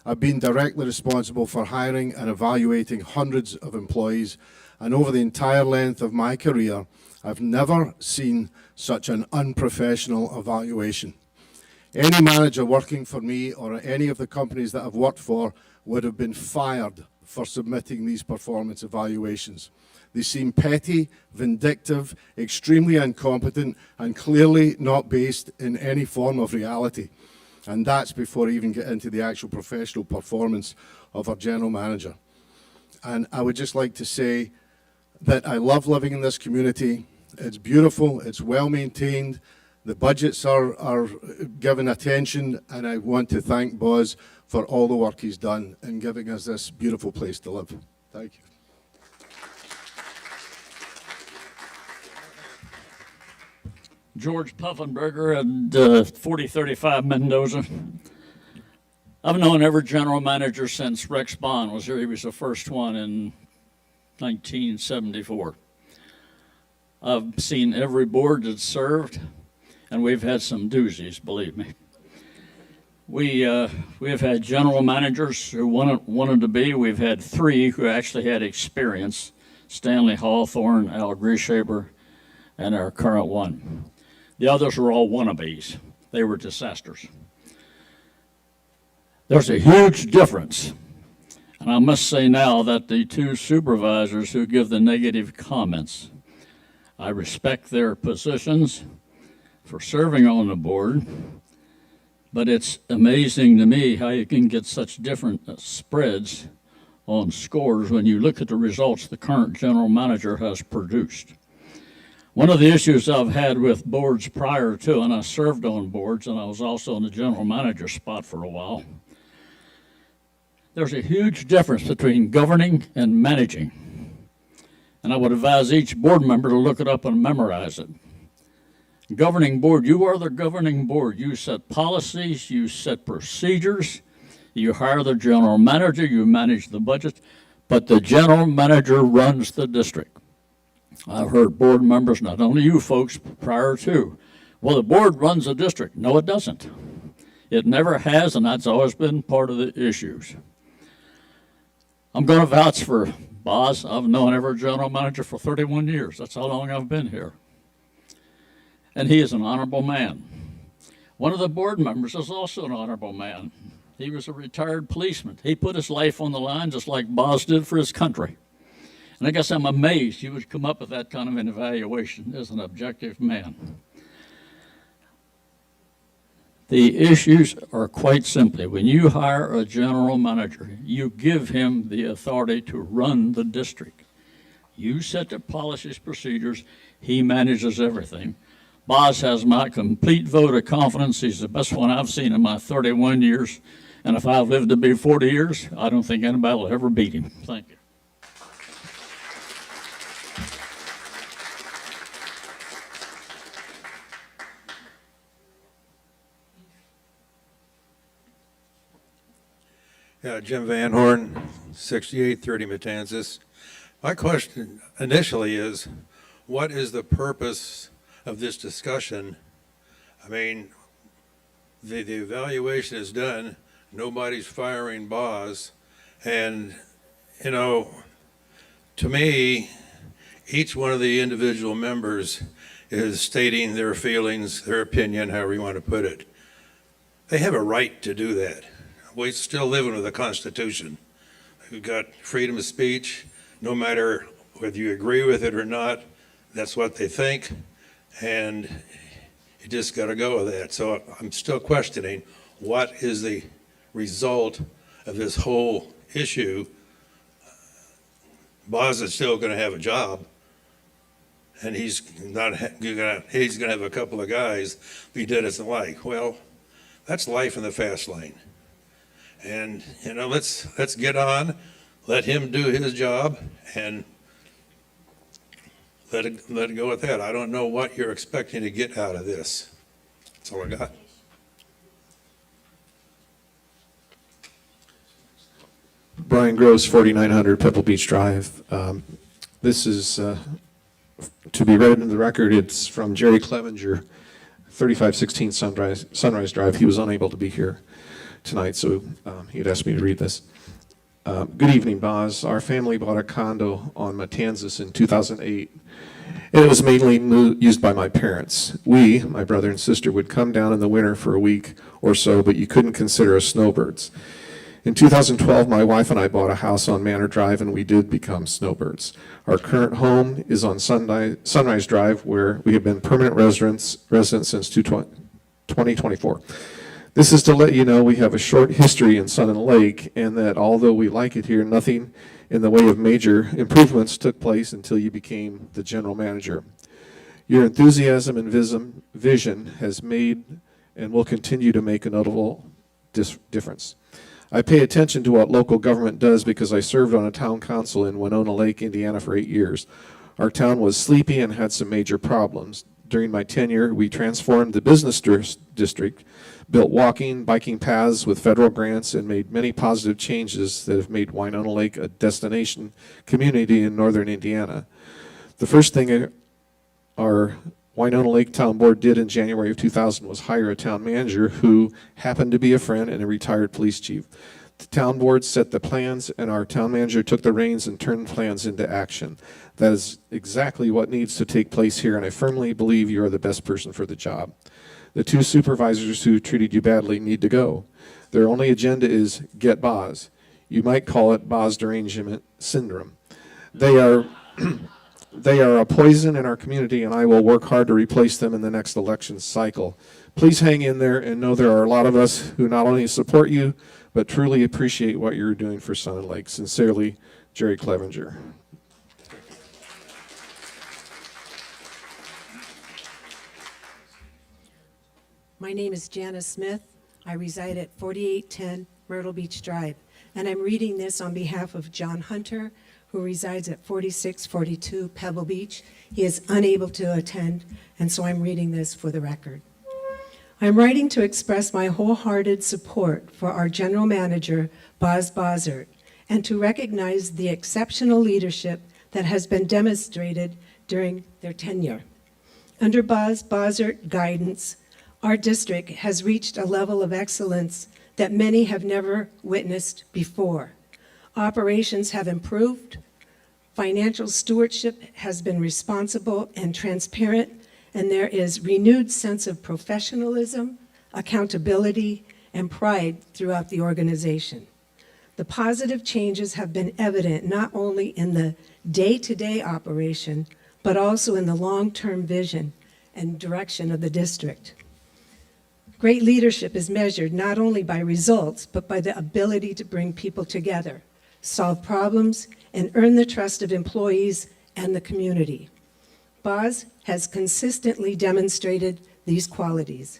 I've been directly responsible for hiring and evaluating hundreds of employees, and over the entire length of my career, I've never seen such an unprofessional evaluation. Any manager working for me or any of the companies that I've worked for would have been fired for submitting these performance evaluations. They seem petty, vindictive, extremely incompetent, and clearly not based in any form of reality. And that's before I even get into the actual professional performance of our general manager. And I would just like to say that I love living in this community. It's beautiful, it's well maintained, the budgets are given attention, and I want to thank Boz for all the work he's done in giving us this beautiful place to live. Thank you. George Puffenberger and 4035 Mendoza. I've known every general manager since Rex Bond was here. He was the first one in 1974. I've seen every board that's served, and we've had some doozies, believe me. We have had general managers who wanted to be. We've had 3 who actually had experience, Stanley Hawthorne, Al Grishaber, and our current one. The others were all wannabes. They were disasters. There's a huge difference. And I must say now that the 2 supervisors who give the negative comments, I respect their positions for serving on the board, but it's amazing to me how you can get such different spreads on scores when you look at the results the current general manager has produced. One of the issues I've had with boards prior to, and I served on boards, and I was also in the general manager spot for a while, there's a huge difference between governing and managing. And I would advise each board member to look it up and memorize it. Governing board, you are the governing board. You set policies, you set procedures, you hire the general manager, you manage the budget, but the general manager runs the district. I've heard board members, not only you folks, prior to, well, the board runs the district. No, it doesn't. It never has, and that's always been part of the issues. I'm going to vouch for Boz. I've known every general manager for 31 years. That's how long I've been here. And he is an honorable man. One of the board members is also an honorable man. He was a retired policeman. He put his life on the line just like Boz did for his country. And I guess I'm amazed you would come up with that kind of an evaluation as an objective man. The issues are quite simply, when you hire a general manager, you give him the authority to run the district. You set the policies, procedures, he manages everything. Boz has my complete vote of confidence. He's the best one I've seen in my 31 years. And if I've lived to be 40 years, I don't think anybody will ever beat him. Thank you. Jim Van Horn, 6830 Matanzas. My question initially is, what is the purpose of this discussion? I mean, the evaluation is done, nobody's firing Boz, and, you know, to me, each one of the individual members is stating their feelings, their opinion, however you want to put it. They have a right to do that. We're still living with the Constitution. We've got freedom of speech, no matter whether you agree with it or not, that's what they think, and you just got to go with that. So I'm still questioning, what is the result of this whole issue? Boz is still going to have a job, and he's going to have a couple of guys he did as like. Well, That's life in the fast lane. And, you know, let's get on, let him do his job, and let it go at that. I don't know what you're expecting to get out of this. That's all I got. Brian Gross, 4900 Pebble Beach Drive. This is, to be read into the record, it's from Jerry Clevenger, 3516 Sunrise Drive. He was unable to be here tonight, so he had asked me to read this. Good evening, Boz. Our family bought a condo on Matanzas in 2008, and it was mainly used by my parents. We, my brother and sister, would come down in the winter for a week or so, but you couldn't consider us snowbirds. In 2012, my wife and I bought a house on Manor Drive, and we did become snowbirds. Our current home is on Sunrise Drive, where we have been permanent residents since 2024. This is to let you know we have a short history in Sun and Lake, and that although we like it here, nothing in the way of major improvements took place until you became the general manager. Your enthusiasm and vision has made and will continue to make a notable difference. I pay attention to what local government does because I served on a town council in Winona Lake, Indiana for 8 years. Our town was sleepy and had some major problems. During my tenure, we transformed the business district, built walking, biking paths with federal grants, and made many positive changes that have made Winona Lake a destination community in northern Indiana. The first thing our Winona Lake Town Board did in January of 2000 was hire a town manager who happened to be a friend and a retired police chief. The town board set the plans, and our town manager took the reins and turned plans into action. That is exactly what needs to take place here, and I firmly believe you are the best person for the job. The 2 supervisors who treated you badly need to go. Their only agenda is get Boz. You might call it Boz derangement syndrome. They are a poison in our community, and I will work hard to replace them in the next election cycle. Please hang in there and know there are a lot of us who not only support you, but truly appreciate what you're doing for Sun and Lake. Sincerely, Jerry Clevenger. My name is Janice Smith. I reside at 4810 Myrtle Beach Drive, and I'm reading this on behalf of John Hunter, who resides at 4642 Pebble Beach. He is unable to attend, and so I'm reading this for the record. I'm writing to express my wholehearted support for our general manager, Boz Bozzert, and to recognize the exceptional leadership that has been demonstrated during their tenure. Under Boz Bozzert guidance, our district has reached a level of excellence that many have never witnessed before. Operations have improved, financial stewardship has been responsible and transparent, and there is renewed sense of professionalism, accountability, and pride throughout the organization. The positive changes have been evident not only in the day-to-day operation, but also in the long-term vision and direction of the district. Great leadership is measured not only by results, but by the ability to bring people together, solve problems, and earn the trust of employees and the community. Boz has consistently demonstrated these qualities.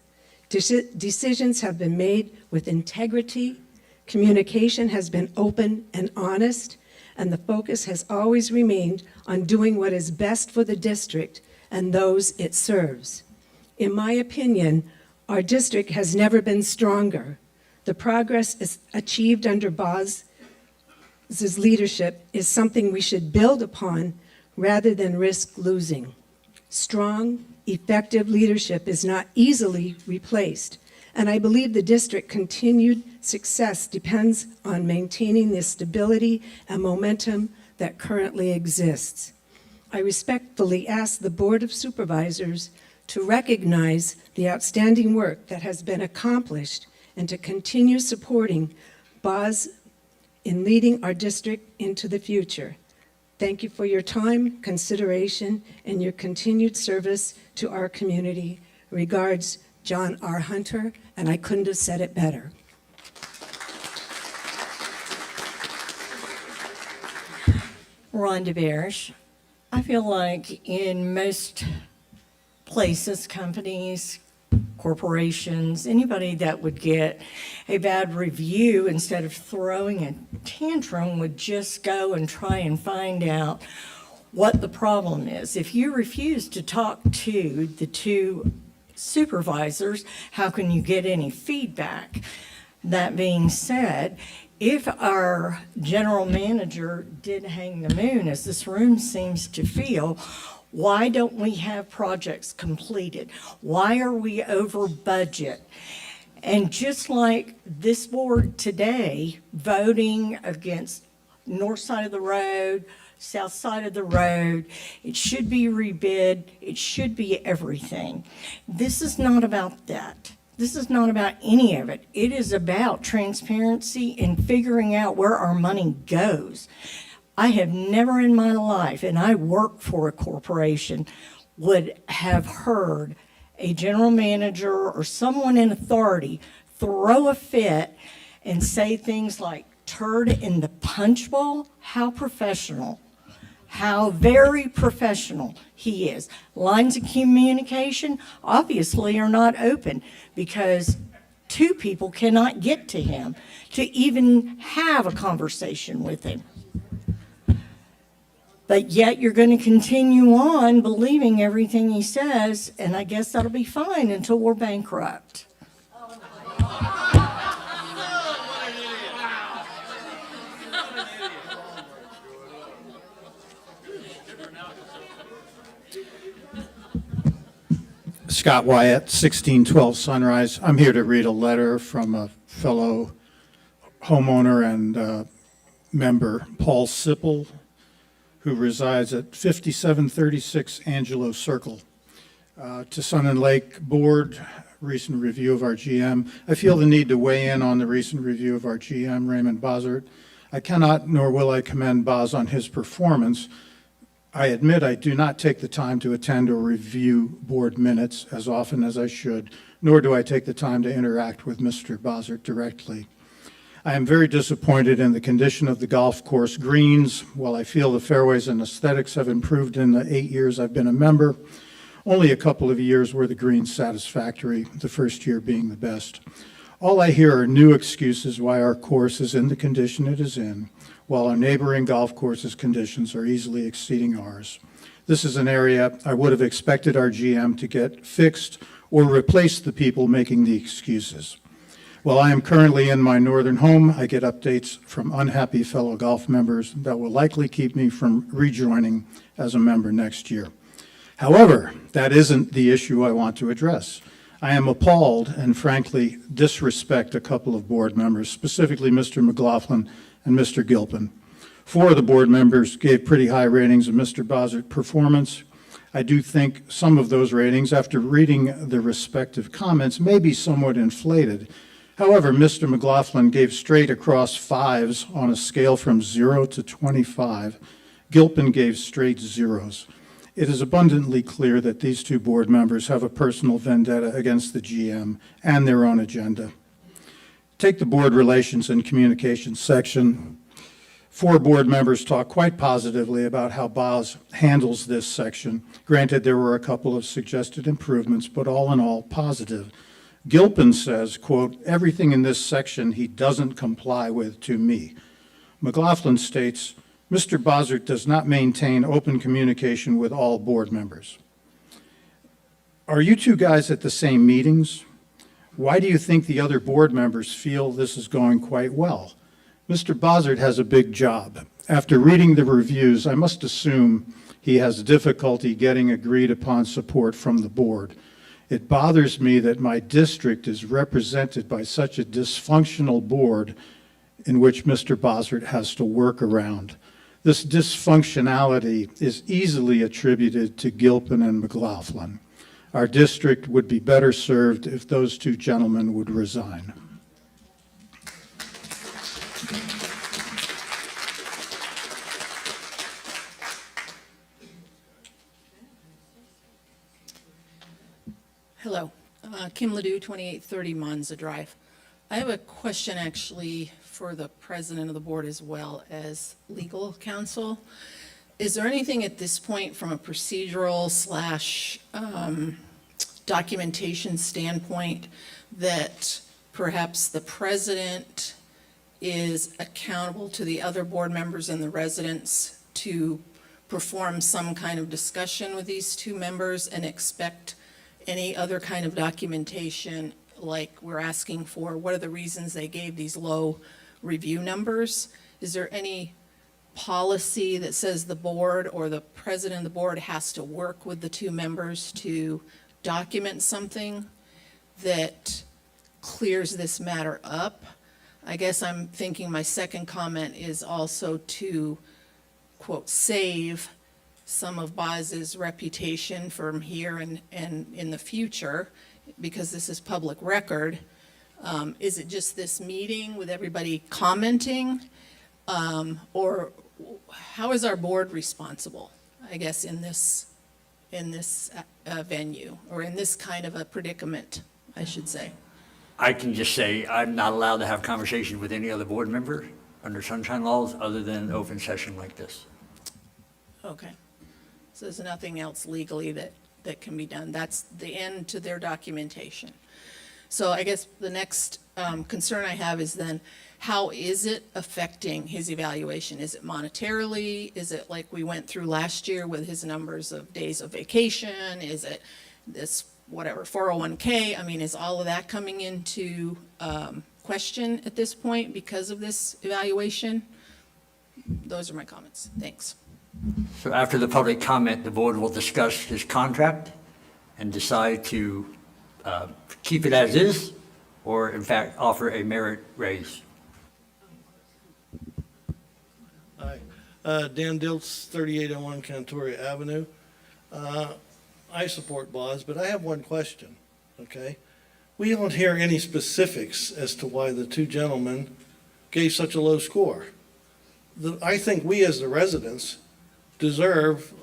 Decisions have been made with integrity, communication has been open and honest, and the focus has always remained on doing what is best for the district and those it serves. In my opinion, our district has never been stronger. The progress is achieved under Boz's leadership is something we should build upon rather than risk losing. Strong, effective leadership is not easily replaced, and I believe the district's continued success depends on maintaining the stability and momentum that currently exists. I respectfully ask the Board of Supervisors to recognize the outstanding work that has been accomplished and to continue supporting Boz in leading our district into the future. Thank you for your time, consideration, and your continued service to our community. Regards, John R. Hunter, and I couldn't have said it better. Rhonda Barish. I feel like in most places, companies, corporations, anybody that would get a bad review, instead of throwing a tantrum, would just go and try and find out what the problem is. If you refuse to talk to the two supervisors, how can you get any feedback? That being said, if our general manager did hang the moon, as this room seems to feel, why don't we have projects completed? Why are we over budget? And just like this board today, voting against north side of the road, south side of the road, it should be rebid, it should be everything. This is not about that. This is not about any of it. It is about transparency and figuring out where our money goes. I have never in my life, and I work for a corporation, would have heard a general manager or someone in authority throw a fit and say things like turd in the punch bowl. How professional. How very professional he is. Lines of communication obviously are not open because two people cannot get to him to even have a conversation with him. But yet you're going to continue on believing everything he says, and I guess that'll be fine until we're bankrupt. Scott Wyatt, 1612 Sunrise. I'm here to read a letter from a fellow homeowner and member, Paul Sipple, who resides at 5736 Angelo Circle. To Sun and Lake Board, recent review of our GM. I feel the need to weigh in on the recent review of our GM, Raymond Bossert. I cannot nor will I commend Boz on his performance. I admit I do not take the time to attend or review board minutes as often as I should, nor do I take the time to interact with Mr. Bossert directly. I am very disappointed in the condition of the golf course greens. While I feel the fairways and aesthetics have improved in the 8 years I've been a member, only a couple of years were the greens satisfactory, the first year being the best. All I hear are new excuses why our course is in the condition it is in, while our neighboring golf courses' conditions are easily exceeding ours. This is an area I would have expected our GM to get fixed or replace the people making the excuses. While I am currently in my northern home, I get updates from unhappy fellow golf members that will likely keep me from rejoining as a member next year. However, that isn't the issue I want to address. I am appalled and frankly disrespect a couple of board members, specifically Mr. McLaughlin and Mr. Gilpin. 4 of the board members gave pretty high ratings of Mr. Bossert's performance. I do think some of those ratings, after reading the respective comments, may be somewhat inflated. However, Mr. McLaughlin gave straight across 5s on a scale from 0 to 25. Gilpin gave straight 0s. It is abundantly clear that these 2 board members have a personal vendetta against the GM and their own agenda. Take the board relations and communications section. 4 board members talk quite positively about how Boz handles this section. Granted, there were a couple of suggested improvements, but all in all, positive. Gilpin says, quote, everything in this section he doesn't comply with to me. McLaughlin states, Mr. Bossert does not maintain open communication with all board members. Are you 2 guys at the same meetings? Why do you think the other board members feel this is going quite well? Mr. Bossert has a big job. After reading the reviews, I must assume he has difficulty getting agreed upon support from the board. It bothers me that my district is represented by such a dysfunctional board in which Mr. Bossert has to work around. This dysfunctionality is easily attributed to Gilpin and McLaughlin. Our district would be better served if those 2 gentlemen would resign. Hello, Kim Ledoux, 2830 Monza Drive. I have a question actually for the president of the board as well as legal counsel. Is there anything at this point from a procedural / documentation standpoint, that perhaps the president is accountable to the other board members and the residents to perform some kind of discussion with these two members and expect any other kind of documentation like we're asking for? What are the reasons they gave these low review numbers? Is there any policy that says the board or the president of the board has to work with the two members to document something that clears this matter up? I guess I'm thinking my second comment is also to, quote, save some of Boz's reputation from here and in the future, because this is public record. Is it just this meeting with everybody commenting? Or how is our board responsible, I guess, in this venue, or in this kind of a predicament, I should say? I can just say I'm not allowed to have conversations with any other board member under sunshine laws other than an open session like this. Okay. So there's nothing else legally that can be done. That's the end to their documentation. So I guess the next concern I have is then, how is it affecting his evaluation? Is it monetarily? Is it like we went through last year with his numbers of days of vacation? Is it this, whatever, 401k? I mean, is all of that coming into question at this point because of this evaluation? Those are my comments. Thanks. So after the public comment, the board will discuss his contract and decide to keep it as is, or in fact, offer a merit raise. Hi, Dan Diltz, 3801 Cantoria Avenue. I support Boz, but I have one question, okay? We don't hear any specifics as to why the two gentlemen gave such a low score. I think we as the residents deserve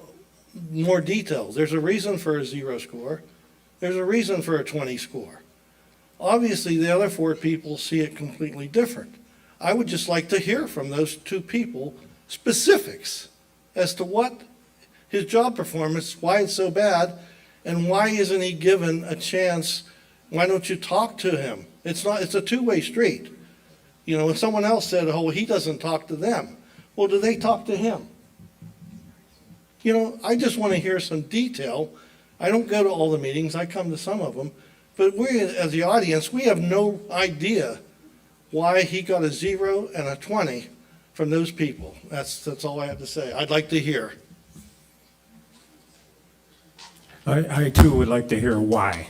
more details. There's a reason for a 0 score. There's a reason for a 20 score. Obviously, the other 4 people see it completely different. I would just like to hear from those 2 people specifics as to what his job performance, why it's so bad, and why isn't he given a chance? Why don't you talk to him? It's a two-way street. You know, if someone else said, oh, he doesn't talk to them. Well, do they talk to him? You know, I just want to hear some detail. I don't go to all the meetings, I come to some of them, but we, as the audience, we have no idea why he got a 0 and a 20 from those people. That's all I have to say. I'd like to hear. I too would like to hear why.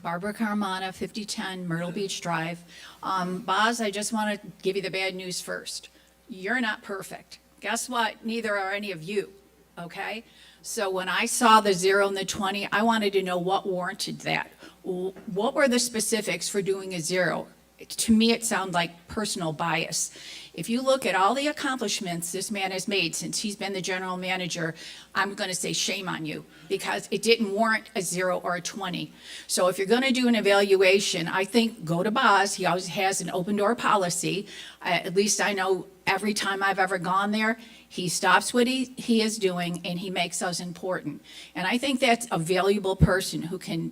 Barbara Carmona, 5010 Myrtle Beach Drive. Boz, I just want to give you the bad news first. You're not perfect. Guess what? Neither are any of you, okay? So when I saw the 0 and the 20, I wanted to know what warranted that. What were the specifics for doing a 0? To me, it sounded like personal bias. If you look at all the accomplishments this man has made since he's been the general manager, I'm going to say shame on you, because it didn't warrant a 0 or a 20. So if you're going to do an evaluation, I think go to Boz. He always has an open door policy. At least I know every time I've ever gone there, he stops what he is doing and he makes us important. And I think that's a valuable person who can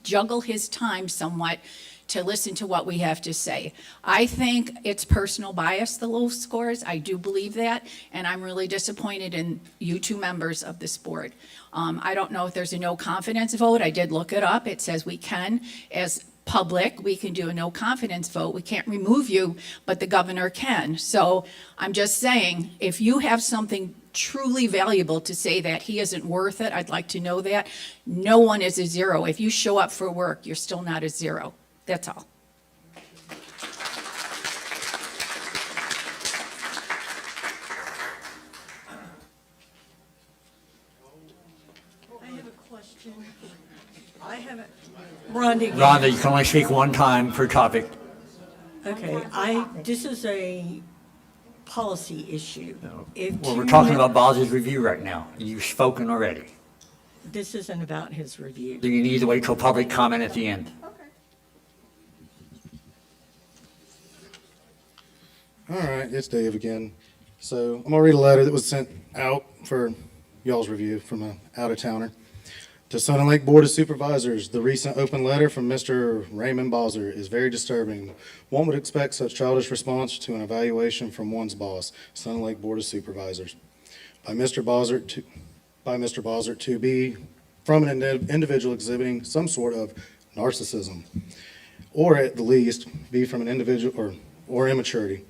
juggle his time somewhat to listen to what we have to say. I think it's personal bias, the low scores. I do believe that, and I'm really disappointed in you 2 members of this board. I don't know if there's a no confidence vote. I did look it up. It says we can, as public, we can do a no confidence vote. We can't remove you, but the governor can. So I'm just saying, if you have something truly valuable to say that he isn't worth it, I'd like to know that. No one is a 0. If you show up for work, you're still not a 0. That's all. I have a question. I have a, Rhonda. Rhonda, you can only speak one time per topic. Okay, this is a policy issue. If Well, we're two talking men- about Boz's review right now. You've spoken already. This isn't about his review. Do you need to wait till public comment at the end? All right, it's Dave again. So I'm gonna read a letter that was sent out for y'all's review from a out-of-towner. To Sun and Lake Board of Supervisors, the recent open letter from Mr. Raymond Bowser is very disturbing. One would expect such childish response to an evaluation from one's boss, Sun and Lake Board of Supervisors. By Mr. Bowser to be from an individual exhibiting some sort of narcissism, or at the least, be from an individual or immaturity.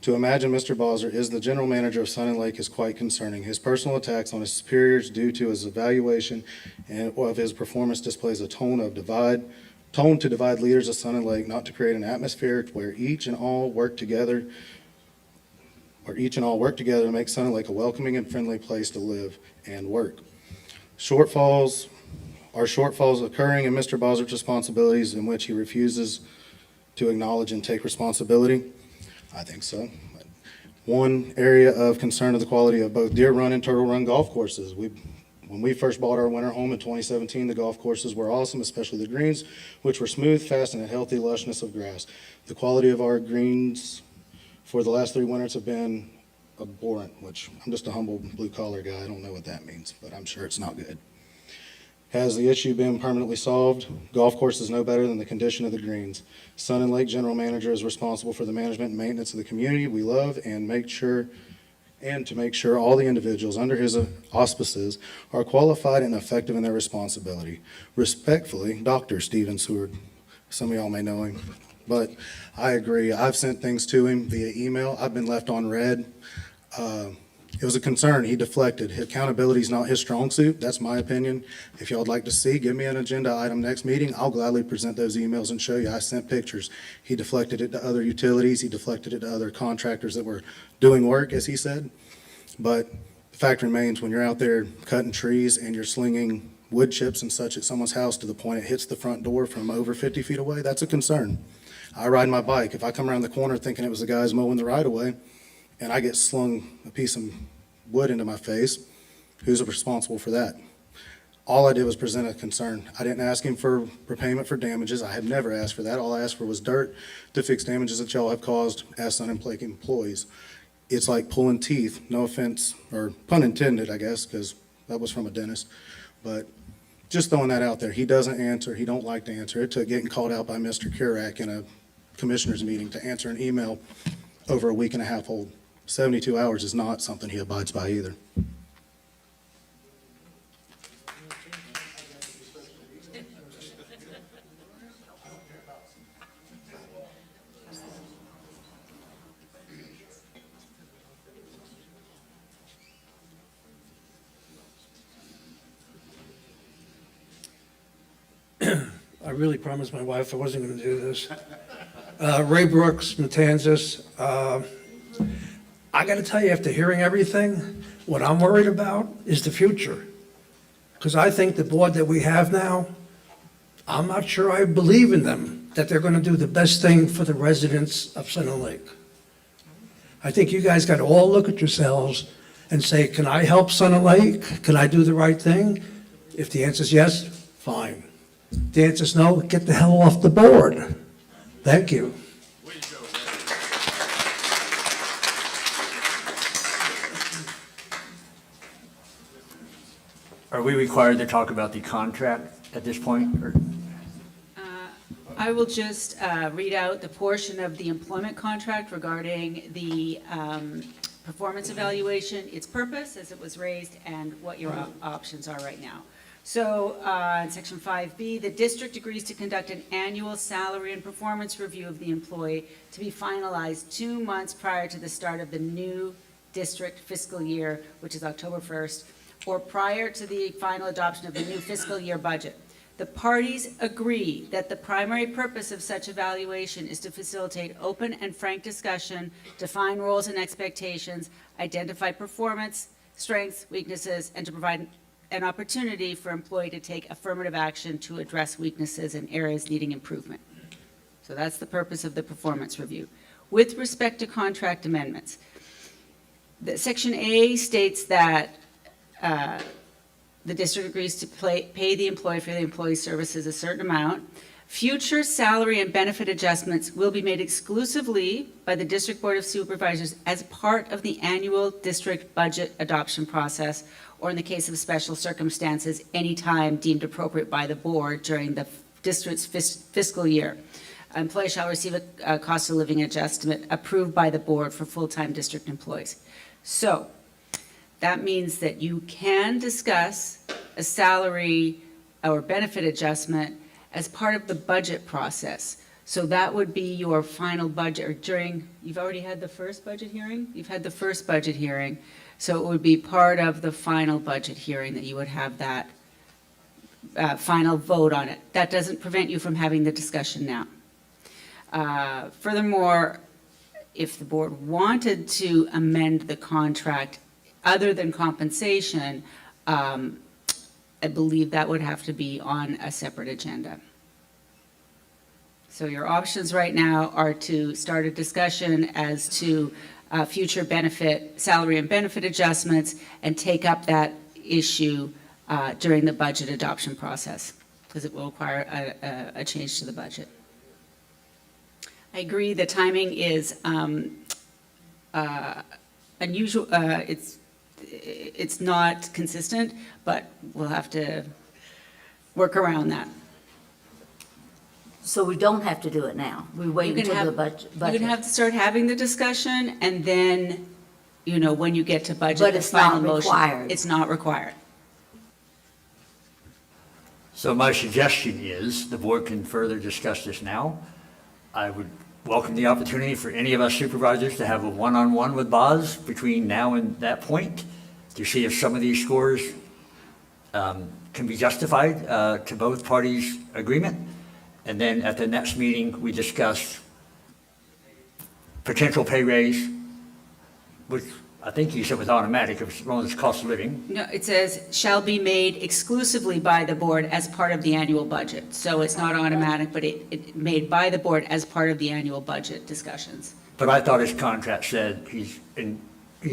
To imagine Mr. Bowser is the general manager of Sun and Lake is quite concerning. His personal attacks on his superiors due to his evaluation and of his performance displays a tone to divide leaders of Sun and Lake, not to create an atmosphere where each and all work together to make Sun and Lake a welcoming and friendly place to live and work. Shortfalls occurring in Mr. Bowser's responsibilities in which he refuses to acknowledge and take responsibility? I think so. One area of concern is the quality of both Deer Run and Turtle Run golf courses. When we first bought our winter home in 2017, the golf courses were awesome, especially the greens, which were smooth, fast, and a healthy lushness of grass. The quality of our greens for the last 3 winters have been abhorrent, which I'm just a humble blue-collar guy. I don't know what that means, but I'm sure it's not good. Has the issue been permanently solved? Golf course is no better than the condition of the greens. Sun and Lake General Manager is responsible for the management and maintenance of the community we love and to make sure all the individuals under his auspices are qualified and effective in their responsibility. Respectfully, Dr. Steven Seward. Some of y'all may know him, but I agree. I've sent things to him via email. I've been left on red. It was a concern. He deflected. Accountability is not his strong suit. That's my opinion. If y'all would like to see, give me an agenda item next meeting. I'll gladly present those emails and show you. I sent pictures. He deflected it to other utilities. He deflected it to other contractors that were doing work, as he said. But the fact remains, when you're out there cutting trees and you're slinging wood chips and such at someone's house to the point it hits the front door from over 50 feet away, that's a concern. I ride my bike. If I come around the corner thinking it was the guys mowing the right-of-way, and I get slung a piece of wood into my face, who's responsible for that? All I did was present a concern. I didn't ask him for repayment for damages. I have never asked for that. All I asked for was dirt to fix damages that y'all have caused as Sun and Lake employees. It's like pulling teeth, no offense, or pun intended, I guess, because that was from a dentist. But just throwing that out there. He doesn't answer. He don't like to answer. It took getting called out by Mr. Kurak in a commissioner's meeting to answer an email over a week and a half old. 72 hours is not something he abides by either. I really promised my wife I wasn't going to do this. Ray Brooks, Matanzas. I got to tell you, after hearing everything, what I'm worried about is the future. Because I think the board that we have now, I'm not sure I believe in them, that they're going to do the best thing for the residents of Sun and Lake. I think you guys got to all look at yourselves and say, can I help Sun and Lake? Can I do the right thing? If the answer is yes, fine. If the answer is no, get the hell off the board. Thank you. Are we required to talk about the contract at this point, or? I will just read out the portion of the employment contract regarding the performance evaluation, its purpose as it was raised, and what your options are right now. So in section 5B, the district agrees to conduct an annual salary and performance review of the employee to be finalized 2 months prior to the start of the new district fiscal year, which is October 1st, or prior to the final adoption of the new fiscal year budget. The parties agree that the primary purpose of such evaluation is to facilitate open and frank discussion, define roles and expectations, identify performance, strengths, weaknesses, and to provide an opportunity for employee to take affirmative action to address weaknesses in areas needing improvement. So that's the purpose of the performance review. With respect to contract amendments, Section A states that the district agrees to pay the employee for the employee services a certain amount. Future salary and benefit adjustments will be made exclusively by the District Board of Supervisors as part of the annual district budget adoption process, or in the case of special circumstances, any time deemed appropriate by the board during the district's fiscal year. Employees shall receive a cost of living adjustment approved by the board for full-time district employees. So that means that you can discuss a salary or benefit adjustment as part of the budget process. So that would be your final budget, or during, you've already had the first budget hearing? You've had the first budget hearing. So it would be part of the final budget hearing that you would have that final vote on it. That doesn't prevent you from having the discussion now. Furthermore, if the board wanted to amend the contract other than compensation, I believe that would have to be on a separate agenda. So your options right now are to start a discussion as to future benefit, salary and benefit adjustments, and take up that issue during the budget adoption process, because it will require a change to the budget. I agree the timing is unusual, it's not consistent, but we'll have to work around that. So we don't have to do it now. We wait You can until the have- budget. You can have to start having the discussion, and then, you know, when you get to budget, But the it's not final motion. required. It's not required. So my suggestion is the board can further discuss this now. I would welcome the opportunity for any of us supervisors to have a one-on-one with Boz between now and that point to see if some of these scores can be justified to both parties' agreement. And then at the next meeting, we discuss potential pay raise, which I think you said was automatic, as long as it's cost of living. No, it says shall be made exclusively by the board as part of the annual budget. So it's not automatic, but it made by the board as part of the annual budget discussions. But I thought his contract said he's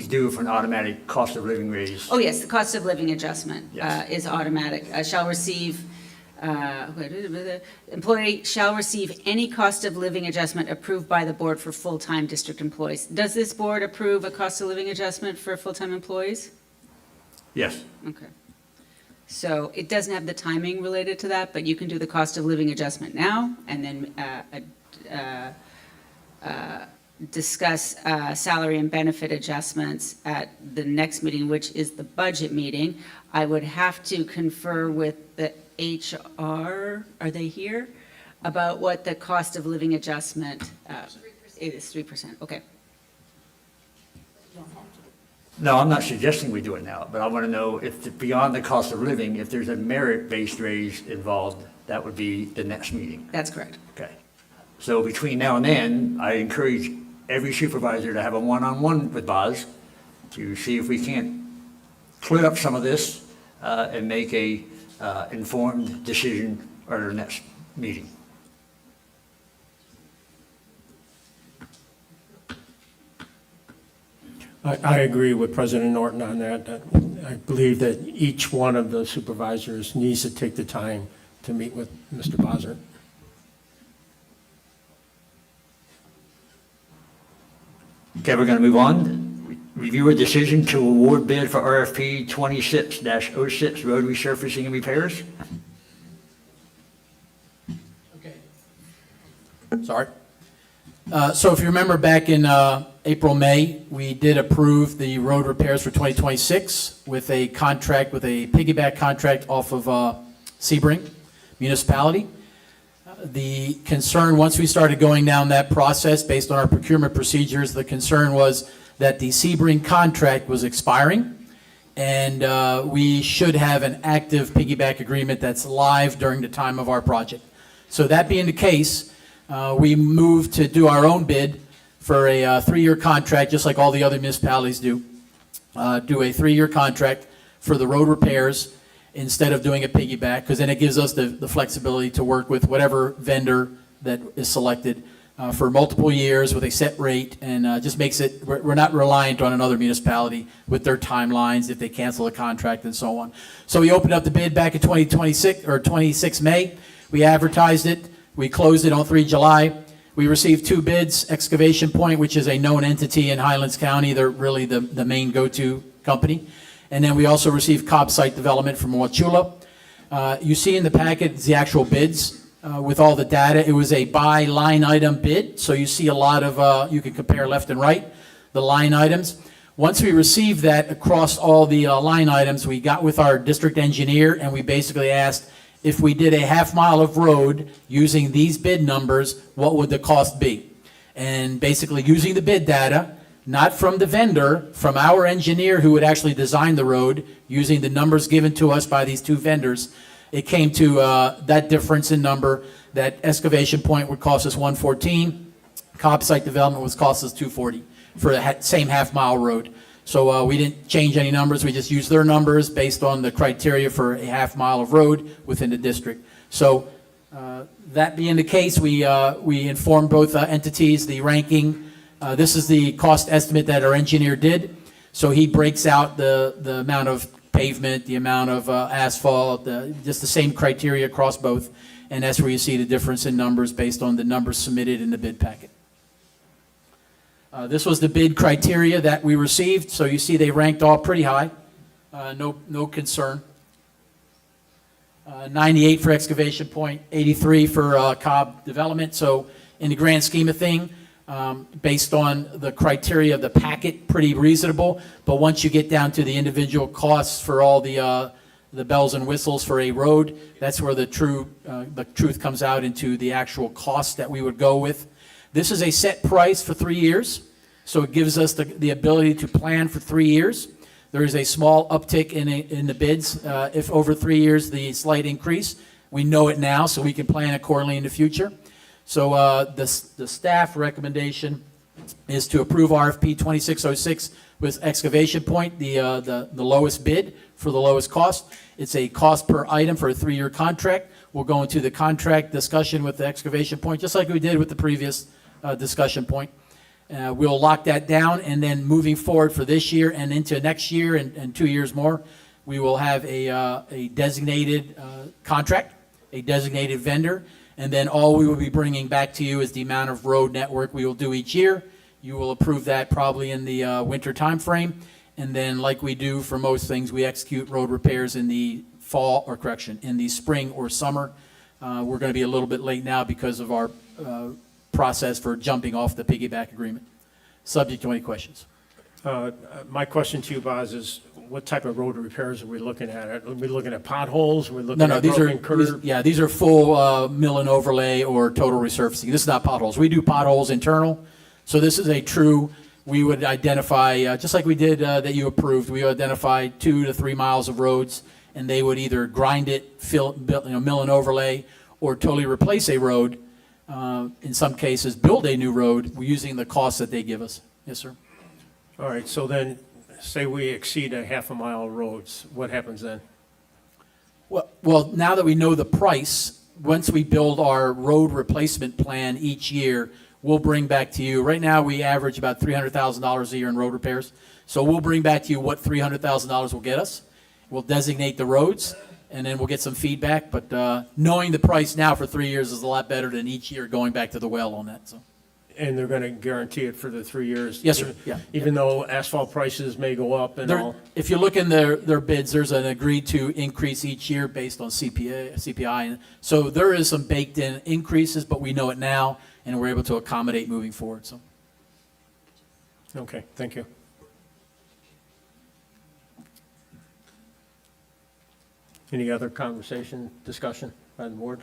due for an automatic cost of living raise. Oh, yes, the cost of living adjustment Yes. is automatic. Shall receive, employee shall receive any cost of living adjustment approved by the board for full-time district employees. Does this board approve a cost of living adjustment for full-time employees? Yes. Okay. So it doesn't have the timing related to that, but you can do the cost of living adjustment now, and then discuss salary and benefit adjustments at the next meeting, which is the budget meeting. I would have to confer with the HR, are they here? About what the cost of living adjustment, it is 3%, okay. No, I'm not suggesting we do it now, but I want to know if beyond the cost of living, if there's a merit-based raise involved, that would be the next meeting. That's correct. Okay. So between now and then, I encourage every supervisor to have a one-on-one with Boz to see if we can't clear up some of this and make a informed decision at our next meeting. I agree with President Norton on that. I believe that each one of the supervisors needs to take the time to meet with Mr. Bossert. Okay, we're going to move on. Review a decision to award bid for RFP 26-06 road resurfacing and repairs. Sorry. So if you remember back in April, May, we did approve the road repairs for 2026 with a contract, with a piggyback contract off of Sebring Municipality. The concern, once we started going down that process based on our procurement procedures, the concern was that the Sebring contract was expiring, and we should have an active piggyback agreement that's live during the time of our project. So that being the case, we moved to do our own bid for a 3-year contract, just like all the other municipalities do. Do a 3-year contract for the road repairs instead of doing a piggyback, because then it gives us the flexibility to work with whatever vendor that is selected for multiple years with a set rate, and just makes it, we're not reliant on another municipality with their timelines if they cancel a contract and so on. So we opened up the bid back in 2026 or 26 May. We advertised it. We closed it on 3 July. We received 2 bids, Excavation Point, which is a known entity in Highlands County. They're really the main go-to company. And then we also received Cobb Site Development from Wauchula. You see in the packet the actual bids with all the data. It was a by line item bid, so you see a lot of, you can compare left and right, the line items. Once we received that across all the line items, we got with our district engineer and we basically asked, if we did a half-mile of road using these bid numbers, what would the cost be? And basically using the bid data, not from the vendor, from our engineer who would actually design the road, using the numbers given to us by these 2 vendors, it came to that difference in number, that Excavation Point would cost us $114, Cobb Site Development would cost us $240 for the same half-mile road. So we didn't change any numbers, we just used their numbers based on the criteria for a half-mile of road within the district. So that being the case, we informed both entities, the ranking. This is the cost estimate that our engineer did. So he breaks out the amount of pavement, the amount of asphalt, just the same criteria across both. And that's where you see the difference in numbers based on the numbers submitted in the bid packet. This was the bid criteria that we received. So you see they ranked all pretty high. No concern. 98 for Excavation Point, 83 for Cobb Development. So in the grand scheme of thing, based on the criteria of the packet, pretty reasonable. But once you get down to the individual costs for all the bells and whistles for a road, that's where the truth comes out into the actual cost that we would go with. This is a set price for 3 years, so it gives us the ability to plan for 3 years. There is a small uptick in the bids. If over 3 years, the slight increase, we know it now, so we can plan accordingly in the future. So the staff recommendation is to approve RFP 2606 with Excavation Point, the lowest bid for the lowest cost. It's a cost per item for a 3-year contract. We'll go into the contract discussion with the Excavation Point, just like we did with the previous discussion point. We'll lock that down, and then moving forward for this year and into next year and 2 years more, we will have a designated contract, a designated vendor, and then all we will be bringing back to you is the amount of road network we will do each year. You will approve that probably in the winter time frame, and then like we do for most things, we execute road repairs in the fall, or correction, in the spring or summer. We're going to be a little bit late now because of our process for jumping off the piggyback agreement. Subject to any questions. My question to you, Boz, is what type of road repairs are we looking at? Are we looking at potholes? Are we looking at broken curb? These are full mill and overlay or total resurfacing. This is not potholes. We do potholes internal. So this is a true, we would identify, just like we did that you approved, we identify 2 to 3 miles of roads, and they would either grind it, mill and overlay, or totally replace a road. In some cases, build a new road using the costs that they give us. Yes, sir. All right, so then, say we exceed a half a mile of roads, what happens then? Well, now that we know the price, once we build our road replacement plan each year, we'll bring back to you. Right now, we average about $300,000 a year in road repairs. So we'll bring back to you what $300,000 will get us. We'll designate the roads, and then we'll get some feedback. But knowing the price now for 3 years is a lot better than each year going back to the well on that. So. And they're going to guarantee it for the 3 years? Yes, sir. Yeah. Even though asphalt prices may go up and all? If you look in their bids, there's an agreed to increase each year based on CPI. So there is some baked in increases, but we know it now, and we're able to accommodate moving forward. So. Okay, thank you. Any other conversation, discussion by the board?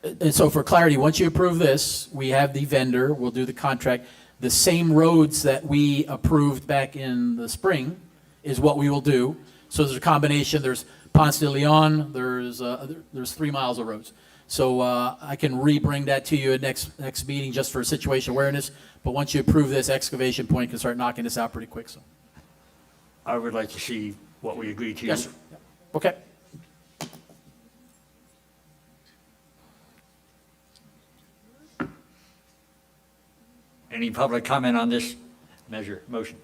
And so for clarity, once you approve this, we have the vendor, we'll do the contract. The same roads that we approved back in the spring is what we will do. So there's a combination, there's Ponce de Leon, there's 3 miles of roads. So I can re-bring that to you at next meeting just for situation awareness. But once you approve this, Excavation Point can start knocking this out pretty quick. So. I would like to see what we agreed to. Yes, sir. Yeah. Okay. Any public comment on this motion?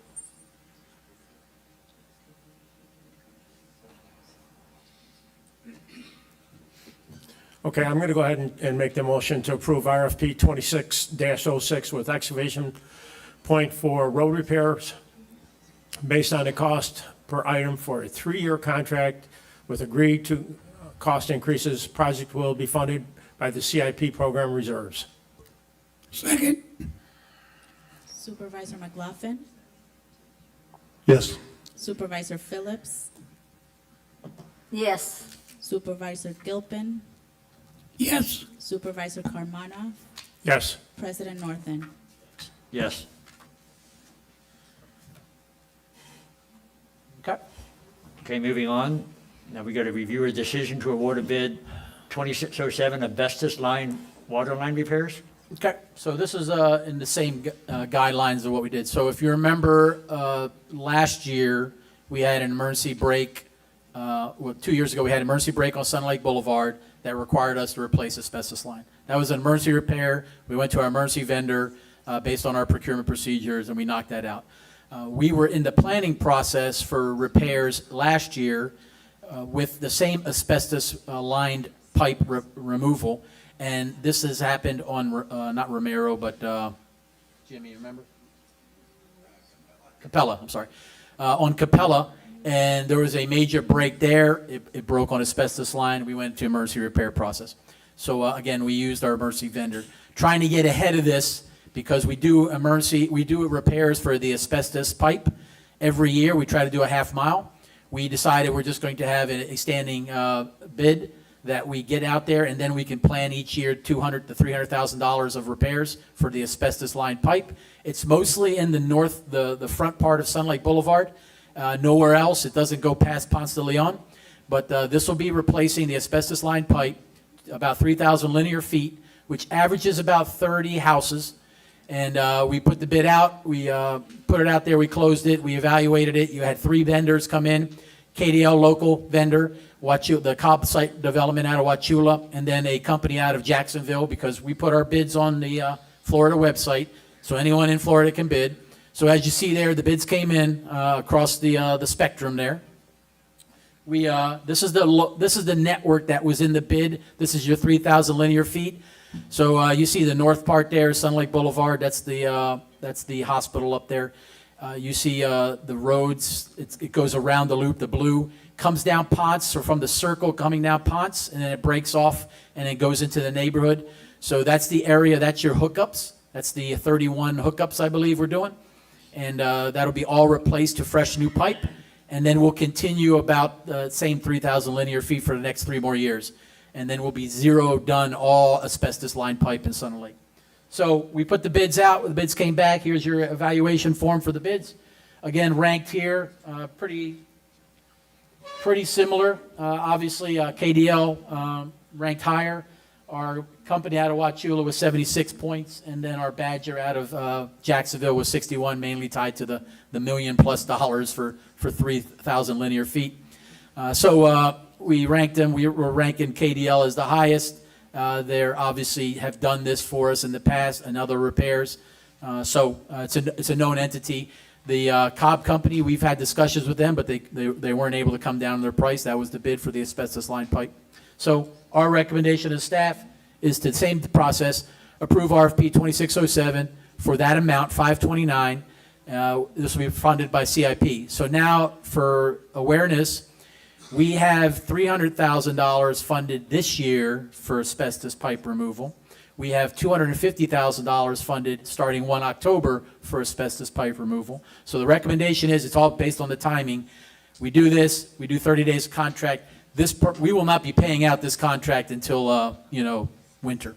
Okay, I'm going to go ahead and make the motion to approve RFP 26-06 with excavation point for road repairs based on the cost per item for a 3-year contract with agreed to cost increases. Project will be funded by the CIP program reserves. Second. Supervisor McLaughlin, Yes. Supervisor Phillips, Yes. Supervisor Gilpin, Yes. Supervisor Carmona, Yes. President Northen. Yes. Okay. Okay, moving on. Now we got to review a decision to award a bid 2607 asbestos line, water line repairs. Okay, so this is in the same guidelines of what we did. So if you remember, last year, we had an emergency break. 2 years ago, we had an emergency break on Sun Lake Boulevard that required us to replace asbestos line. That was an emergency repair. We went to our emergency vendor based on our procurement procedures, and we knocked that out. We were in the planning process for repairs last year with the same asbestos lined pipe removal. And this has happened on, not Romero, but Jimmy, you remember? Capella, I'm sorry. On Capella, and there was a major break there. It broke on asbestos line. We went to emergency repair process. So again, we used our emergency vendor. Trying to get ahead of this because we do repairs for the asbestos pipe every year. We try to do a half mile. We decided we're just going to have a standing bid that we get out there, and then we can plan each year $200,000 to $300,000 of repairs for the asbestos lined pipe. It's mostly in the north, the front part of Sun Lake Boulevard. Nowhere else. It doesn't go past Ponce de Leon. But this will be replacing the asbestos lined pipe, about 3,000 linear feet, which averages about 30 houses. And we put the bid out. We put it out there. We closed it. We evaluated it. You had 3 vendors come in. KDL local vendor, the Cobb site development out of Wauchula, and then a company out of Jacksonville, because we put our bids on the Florida website, so anyone in Florida can bid. So as you see there, the bids came in across the spectrum there. This is the network that was in the bid. This is your 3,000 linear feet. So you see the north part there, Sun Lake Boulevard. That's the hospital up there. You see the roads. It goes around the loop. The blue comes down Ponce, or from the circle coming down Ponce, and then it breaks off and it goes into the neighborhood. So that's the area. That's your hookups. That's the 31 hookups I believe we're doing, and that'll be all replaced to fresh new pipe. And then we'll continue about the same 3,000 linear feet for the next 3 more years, and then we'll be zero done all asbestos lined pipe in Sun Lake. So we put the bids out. The bids came back. Here's your evaluation form for the bids. Again, ranked here, pretty similar. Obviously, KDL ranked higher. Our company out of Wauchula was 76 points, and then our Badger out of Jacksonville was 61, mainly tied to the $1 million+ for 3,000 linear feet. So we ranked them. We're ranking KDL as the highest. They obviously have done this for us in the past and other repairs. So it's a known entity. The Cobb company, we've had discussions with them, but they weren't able to come down on their price. That was the bid for the asbestos line pipe. So our recommendation as staff is to same process, approve RFP 2607 for that amount, $529. This will be funded by CIP. So now for awareness, we have $300,000 funded this year for asbestos pipe removal. We have $250,000 funded starting 1 October for asbestos pipe removal. So the recommendation is, it's all based on the timing. We do this, we do 30 days of contract. We will not be paying out this contract until winter.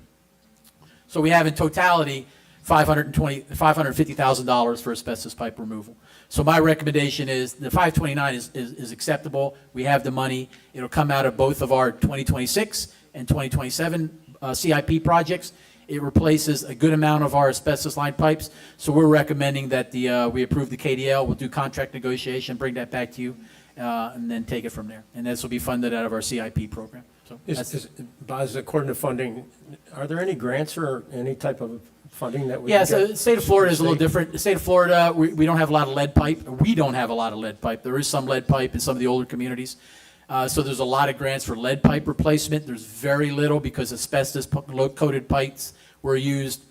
So we have in totality $550,000 for asbestos pipe removal. So my recommendation is the 529 is acceptable. We have the money. It'll come out of both of our 2026 and 2027 CIP projects. It replaces a good amount of our asbestos line pipes. So we're recommending that we approve the KDL. We'll do contract negotiation, bring that back to you, and then take it from there. And this will be funded out of our CIP program. So Boz, according to funding, are there any grants or any type of funding that we Yeah, can so get? the state of Florida is a little different. The state of Florida, we don't have a lot of lead pipe. We don't have a lot of lead pipe. There is some lead pipe in some of the older communities. So there's a lot of grants for lead pipe replacement. There's very little because asbestos-coated pipes were used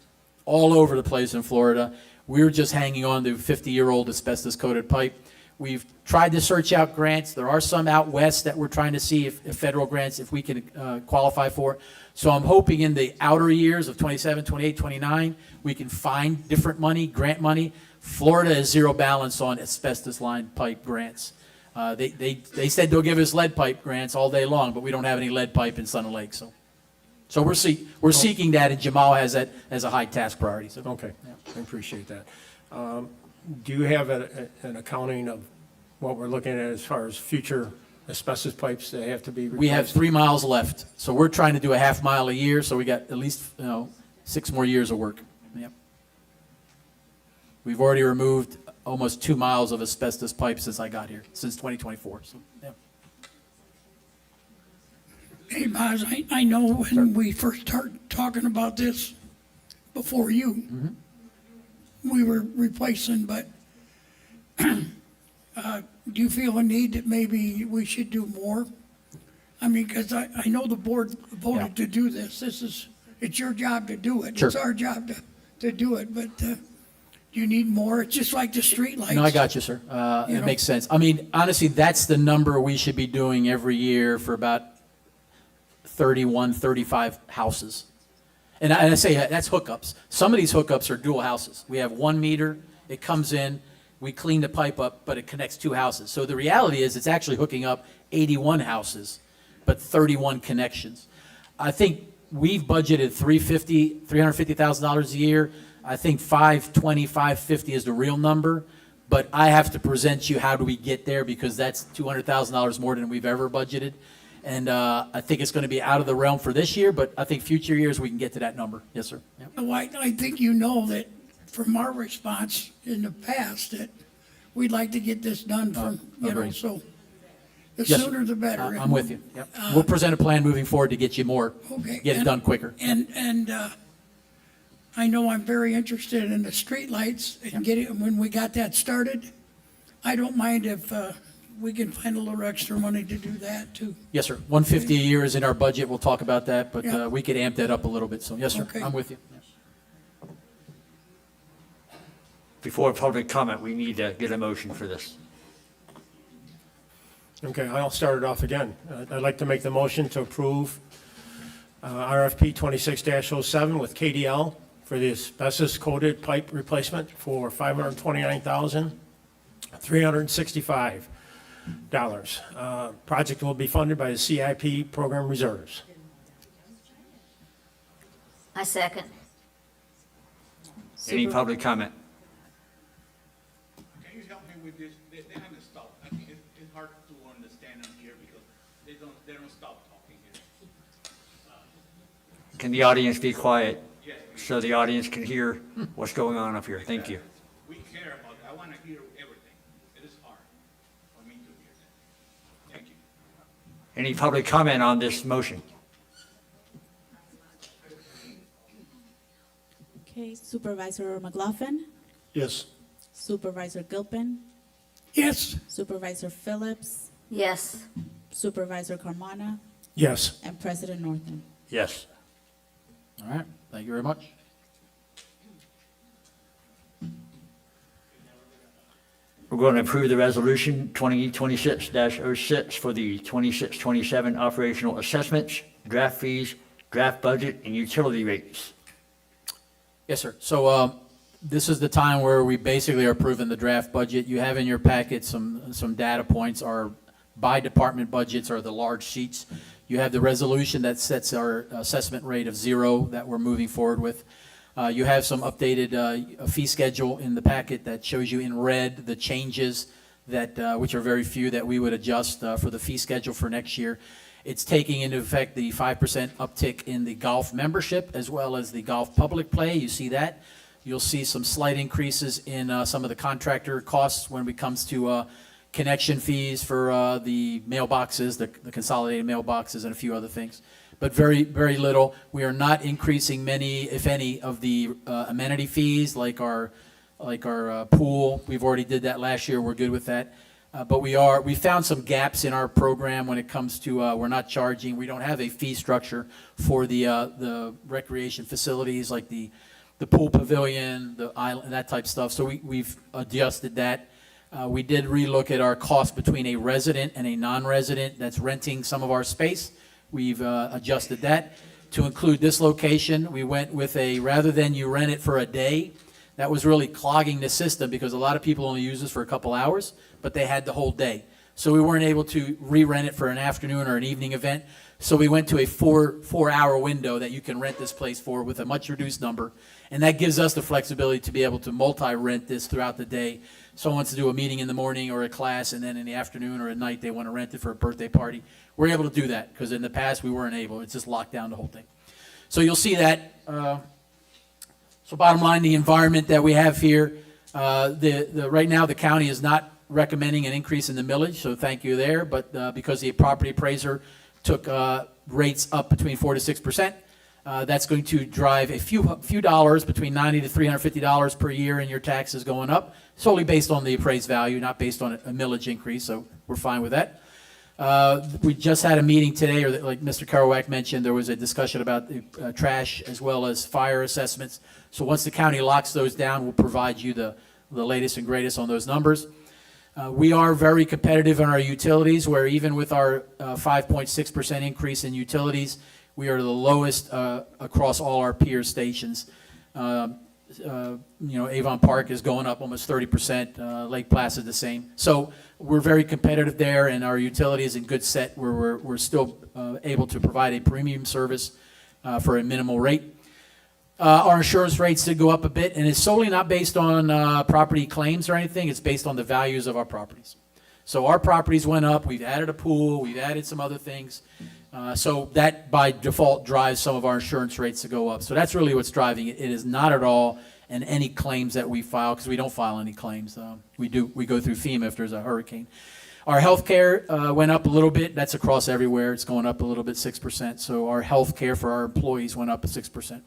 all over the place in Florida. We're just hanging on to 50-year-old asbestos-coated pipe. We've tried to search out grants. There are some out west that we're trying to see if federal grants, if we can qualify for. So I'm hoping in the outer years of 27, 28, 29, we can find different money, grant money. Florida is zero balance on asbestos-lined pipe grants. They said they'll give us lead pipe grants all day long, but we don't have any lead pipe in Sun Lake. So we're seeking that, and Jamal has that as a high task priority. So. Okay, I appreciate that. Do you have an accounting of what we're looking at as far as future asbestos pipes that have to be replaced? We have 3 miles left, so we're trying to do a half mile a year, so we got at least 6 more years of work. Yep. We've already removed almost 2 miles of asbestos pipe since I got here, since 2024. So, yeah. Hey, Boz, I know when we first started talking about this before you, we were replacing, but do you feel a need that maybe we should do more? I mean, because I know the board voted to do this. It's your job to do it. Sure. It's our job to do it, but you need more. It's just like the street lights. No, I got you, sir. It makes sense. I mean, honestly, that's the number we should be doing every year for about 31, 35 houses. And I say that's hookups. Some of these hookups are dual houses. We have 1 meter, it comes in, we clean the pipe up, but it connects 2 houses. So the reality is it's actually hooking up 81 houses, but 31 connections. I think we've budgeted $350,000 a year. I think 520, 550 is the real number, but I have to present you how do we get there, because that's $200,000 more than we've ever budgeted. And I think it's going to be out of the realm for this year, but I think future years we can get to that number. Yes, sir. Yep. Well, I think you know that from our response in the past that we'd like to get this done from, agreed. so the Yes, sir. sooner the better. I'm with you. Yep. We'll present a plan moving forward to get you more, Okay. get it done quicker. And I know I'm very interested in the streetlights and getting, when we got that started, I don't mind if we can find a little extra money to do that too. Yes, sir. 150 a year is in our budget. We'll talk about that, but Yeah. we could amp that up a little bit. So, yes, sir. Okay. I'm with you. Before public comment, we need to get a motion for this. Okay, I'll start it off again. I'd like to make the motion to approve RFP 26-07 with KDL for the asbestos-coated pipe replacement for $529,365. Project will be funded by the CIP program reserves. I second. Any public comment? Can you help me with this? They haven't stopped. I mean, it's hard to understand them here because they don't stop talking here. Can the audience be quiet so the audience can hear what's going on up here? Thank you. We care about that. I want to hear everything. It is hard for me to hear that. Thank you. Any public comment on this motion? Okay, Supervisor McLaughlin, Yes. Supervisor Gilpin, Yes, Supervisor Phillips, Yes. Supervisor Carmona, Yes. and President Norton. Yes. All right. Thank you very much. We're going to approve the resolution 2026-06 for the 26-27 operational assessments, draft fees, draft budget, and utility rates. Yes, sir. So this is the time where we basically are approving the draft budget. You have in your packet some data points. Our by-department budgets are the large sheets. You have the resolution that sets our assessment rate of 0 that we're moving forward with. You have some updated fee schedule in the packet that shows you in red the changes that, which are very few, that we would adjust for the fee schedule for next year. It's taking into effect the 5% uptick in the golf membership as well as the golf public play. You see that. You'll see some slight increases in some of the contractor costs when it comes to connection fees for the mailboxes, the consolidated mailboxes, and a few other things. But very, very little. We are not increasing many, if any, of the amenity fees like our pool. We've already did that last year. We're good with that. But we found some gaps in our program when it comes to, we're not charging, we don't have a fee structure for the recreation facilities like the pool pavilion, the island, that type of stuff. So we've adjusted that. We did relook at our cost between a resident and a non-resident that's renting some of our space. We've adjusted that. To include this location, we went with rather than you rent it for a day, that was really clogging the system because a lot of people only use this for a couple hours, but they had the whole day. So we weren't able to re-rent it for an afternoon or an evening event. So we went to a four-hour window that you can rent this place for with a much reduced number. And that gives us the flexibility to be able to multi-rent this throughout the day. Someone wants to do a meeting in the morning or a class, and then in the afternoon or at night they want to rent it for a birthday party. We're able to do that because in the past we weren't able. It's just locked down the whole thing. So you'll see that. So bottom line, the environment that we have here, right now the county is not recommending an increase in the millage, so thank you there. But because the property appraiser took rates up between 4 to 6%, that's going to drive a few dollars, between $90 to $350 per year in your taxes going up, solely based on the appraised value, not based on a millage increase, so we're fine with that. We just had a meeting today, or like Mr. Kerouac mentioned, there was a discussion about the trash as well as fire assessments. So once the county locks those down, we'll provide you the latest and greatest on those numbers. We are very competitive in our utilities, where even with our 5.6% increase in utilities, we are the lowest across all our peer stations. Avon Park is going up almost 30%, Lake Placid the same. So we're very competitive there, and our utility is in good set where we're still able to provide a premium service for a minimal rate. Our insurance rates did go up a bit, and it's solely not based on property claims or anything. It's based on the values of our properties. So our properties went up. We've added a pool. We've added some other things. So that, by default, drives some of our insurance rates to go up. So that's really what's driving it. It is not at all in any claims that we file, because we don't file any claims. We go through FEMA if there's a hurricane. Our health care went up a little bit. That's across everywhere. It's going up a little bit, 6%. So our health care for our employees went up at 6%.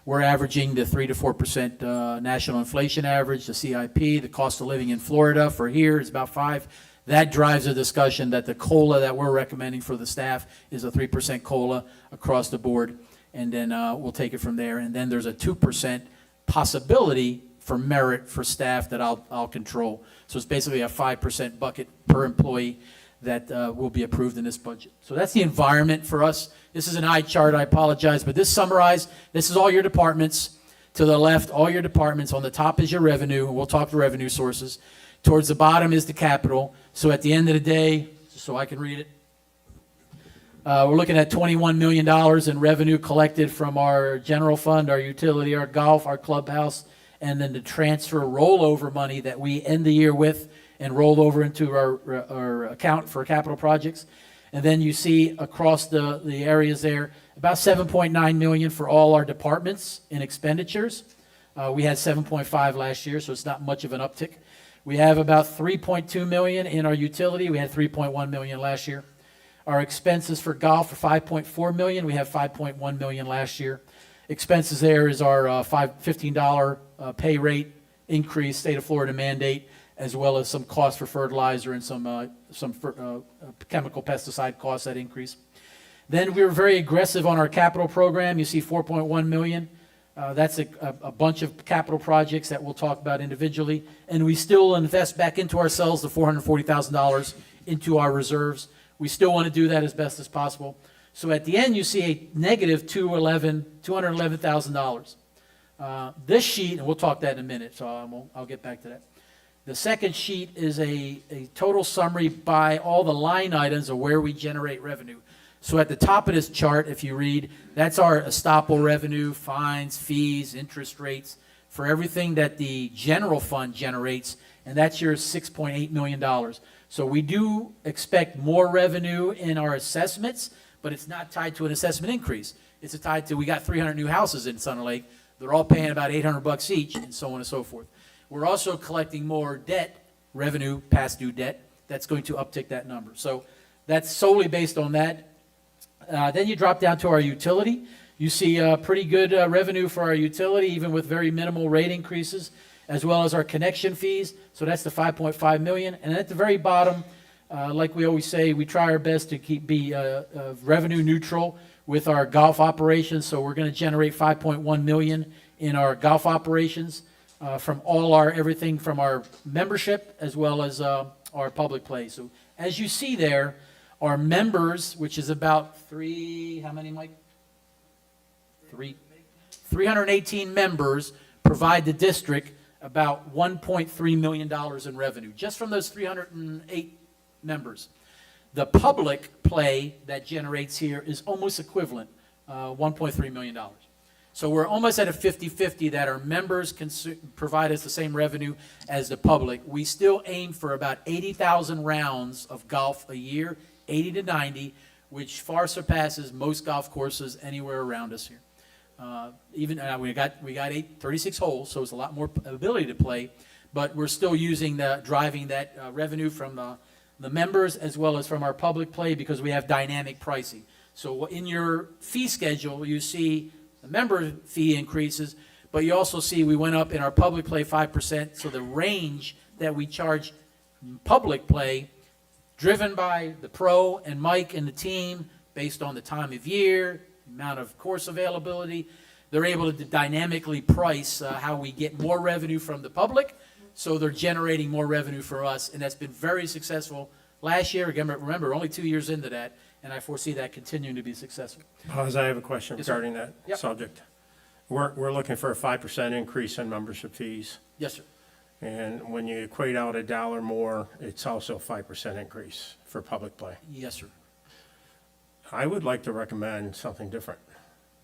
We're averaging the 3 to 4% national inflation average, the CIP. The cost of living in Florida for here is about 5%. That drives a discussion that the COLA that we're recommending for the staff is a 3% COLA across the board, and then we'll take it from there. And then there's a 2% possibility for merit for staff that I'll control. So it's basically a 5% bucket per employee that will be approved in this budget. So that's the environment for us. This is an eye chart, I apologize, but this summarized, this is all your departments. To the left, all your departments. On the top is your revenue, and we'll talk to revenue sources. Towards the bottom is the capital. So at the end of the day, just so I can read it, we're looking at $21 million in revenue collected from our general fund, our utility, our golf, our clubhouse, and then the transfer rollover money that we end the year with and roll over into our account for capital projects. And then you see across the areas there, about $7.9 million for all our departments in expenditures. We had 7.5 last year, so it's not much of an uptick. We have about $3.2 million in our utility. We had $3.1 million last year. Our expenses for golf are $5.4 million. We have $5.1 million last year. Expenses there is our $15 pay rate increase, state of Florida mandate, as well as some costs for fertilizer and some chemical pesticide costs that increase. Then we were very aggressive on our capital program. You see $4.1 million. That's a bunch of capital projects that we'll talk about individually. And we still invest back into ourselves the $440,000 into our reserves. We still want to do that as best as possible. So at the end, you see a negative $211,000. This sheet, and we'll talk that in a minute, so I'll get back to that. The second sheet is a total summary by all the line items of where we generate revenue. So at the top of this chart, if you read, that's our estoppel revenue, fines, fees, interest rates, for everything that the general fund generates, and that's your $6.8 million. So we do expect more revenue in our assessments, but it's not tied to an assessment increase. It's tied to, we got 300 new houses in Sun Lake. They're all paying about $800 each, and so on and so forth. We're also collecting more debt, revenue, past due debt. That's going to uptick that number. So that's solely based on that. Then you drop down to our utility. You see pretty good revenue for our utility, even with very minimal rate increases. as well as our connection fees. So that's the 5.5 million. And at the very bottom, like we always say, we try our best to be revenue neutral with our golf operations. So we're going to generate 5.1 million in our golf operations from everything from our membership as well as our public play. So as you see there, our members, which is about how many, Mike? 318 members, provide the district about $1.3 million in revenue, just from those 308 members. The public play that generates here is almost equivalent, $1.3 million. So we're almost at a 50-50 that our members can provide us the same revenue as the public. We still aim for about 80,000 rounds of golf a year, 80 to 90, which far surpasses most golf courses anywhere around us here. We got 36 holes, so it's a lot more ability to play, but we're still driving that revenue from the members as well as from our public play because we have dynamic pricing. So in your fee schedule, you see the member fee increases, but you also see we went up in our public play 5%, so the range that we charge public play, driven by the pro and Mike and the team, based on the time of year, amount of course availability, they're able to dynamically price how we get more revenue from the public, so they're generating more revenue for us, and that's been very successful. Last year, again, remember, only 2 years into that, and I foresee that continuing to be successful. Pause, I have a question Yes, sir. regarding that Yep. subject. We're looking for a 5% increase in membership fees, Yes, sir. and when you equate out $1 more, it's also a 5% increase for public play. Yes, sir. I would like to recommend something different,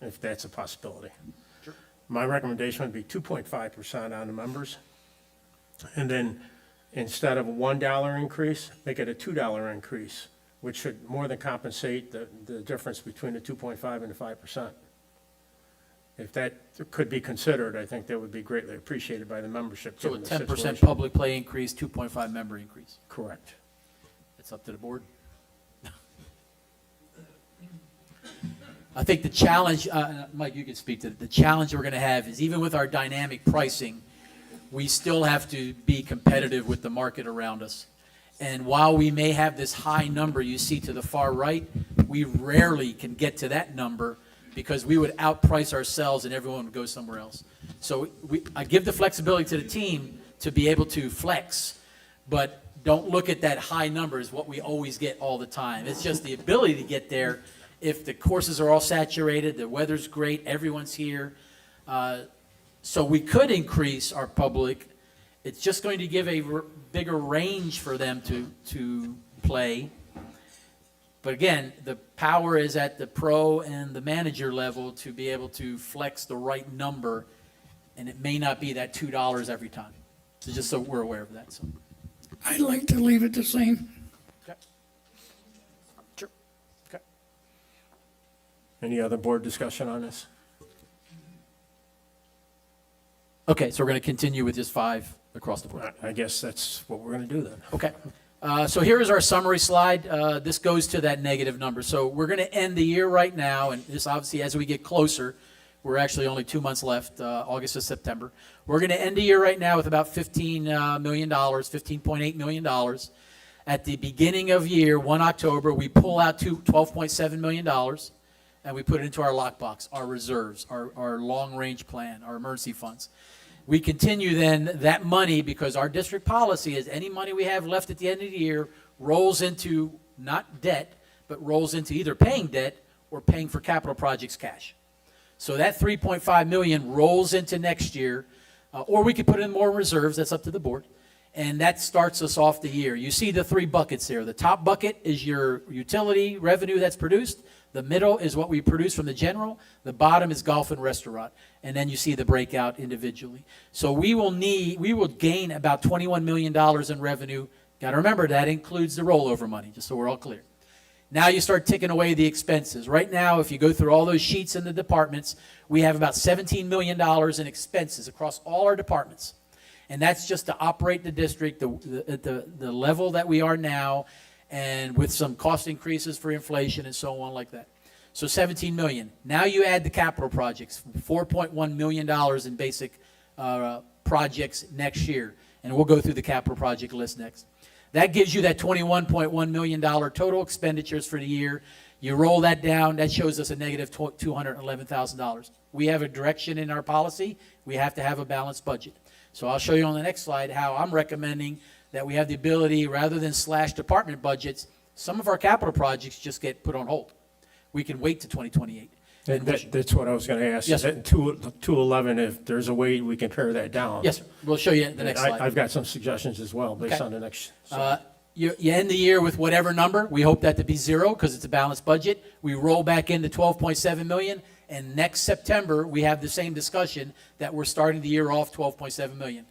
if that's a possibility. Sure. My recommendation would be 2.5% on the members, and then instead of a $1 increase, make it a $2 increase, which should more than compensate the difference between the 2.5 and the 5%. If that could be considered, I think that would be greatly appreciated by the membership. So a given the 10% situation. public play increase, 2.5 member increase. Correct. It's up to the board. I think the challenge, Mike, you can speak to it. The challenge we're going to have is even with our dynamic pricing, we still have to be competitive with the market around us. And while we may have this high number you see to the far right, we rarely can get to that number because we would outprice ourselves and everyone would go somewhere else. So I give the flexibility to the team to be able to flex, but don't look at that high number as what we always get all the time. It's just the ability to get there. If the courses are all saturated, the weather's great, everyone's here. So we could increase our public. It's just going to give a bigger range for them to play. But again, the power is at the pro and the manager level to be able to flex the right number, and it may not be that $2 every time. So just so we're aware of that. So. I'd like to leave it the same. Okay. Sure. Okay. Any other board discussion on this? Okay, so we're going to continue with just 5 across the board. I guess that's what we're going to do then. Okay. So here is our summary slide. This goes to that negative number. So we're going to end the year right now, and this obviously as we get closer, we're actually only 2 months left, August to September. We're going to end the year right now with about $15 million, $15.8 million. At the beginning of year, 1 October, we pull out $12.7 million, and we put it into our lockbox, our reserves, our long-range plan, our emergency funds. We continue then that money, because our district policy is any money we have left at the end of the year rolls into not debt, but rolls into either paying debt or paying for capital projects cash. So that $3.5 million rolls into next year, or we could put in more reserves. That's up to the board. And that starts us off the year. You see the 3 buckets there. The top bucket is your utility revenue that's produced. The middle is what we produce from the general. The bottom is golf and restaurant. And then you see the breakout individually. So we will gain about $21 million in revenue. Got to remember, that includes the rollover money, just so we're all clear. Now you start ticking away the expenses. Right now, if you go through all those sheets in the departments, we have about $17 million in expenses across all our departments. And that's just to operate the district at the level that we are now, and with some cost increases for inflation and so on like that. So $17 million. Now you add the capital projects, $4.1 million in basic projects next year. And we'll go through the capital project list next. That gives you that $21.1 million total expenditures for the year. You roll that down, that shows us a negative $211,000. We have a direction in our policy. We have to have a balanced budget. So I'll show you on the next slide how I'm recommending that we have the ability, rather than slash department budgets, some of our capital projects just get put on hold. We can wait to 2028. That's what I was going to ask. Yes, sir. That 211, if there's a way we can pare that down. Yes, sir. We'll show you the next slide. I've got some suggestions as well, based Okay. on the next slide. You end the year with whatever number. We hope that to be zero because it's a balanced budget. We roll back into 12.7 million, and next September we have the same discussion that we're starting the year off 12.7 million.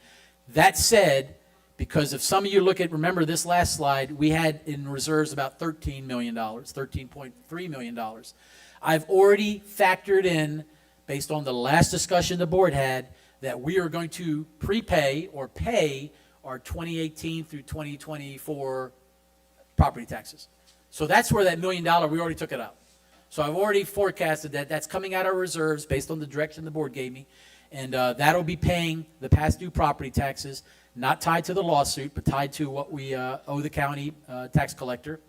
That said, because if some of you remember this last slide, we had in reserves about $13 million, $13.3 million. I've already factored in, based on the last discussion the board had, that we are going to prepay or pay our 2018 through 2024 property taxes. So that's where that $1 million, we already took it out. So I've already forecasted that that's coming out of reserves based on the direction the board gave me. And that'll be paying the past due property taxes, not tied to the lawsuit, but tied to what we owe the county tax collector.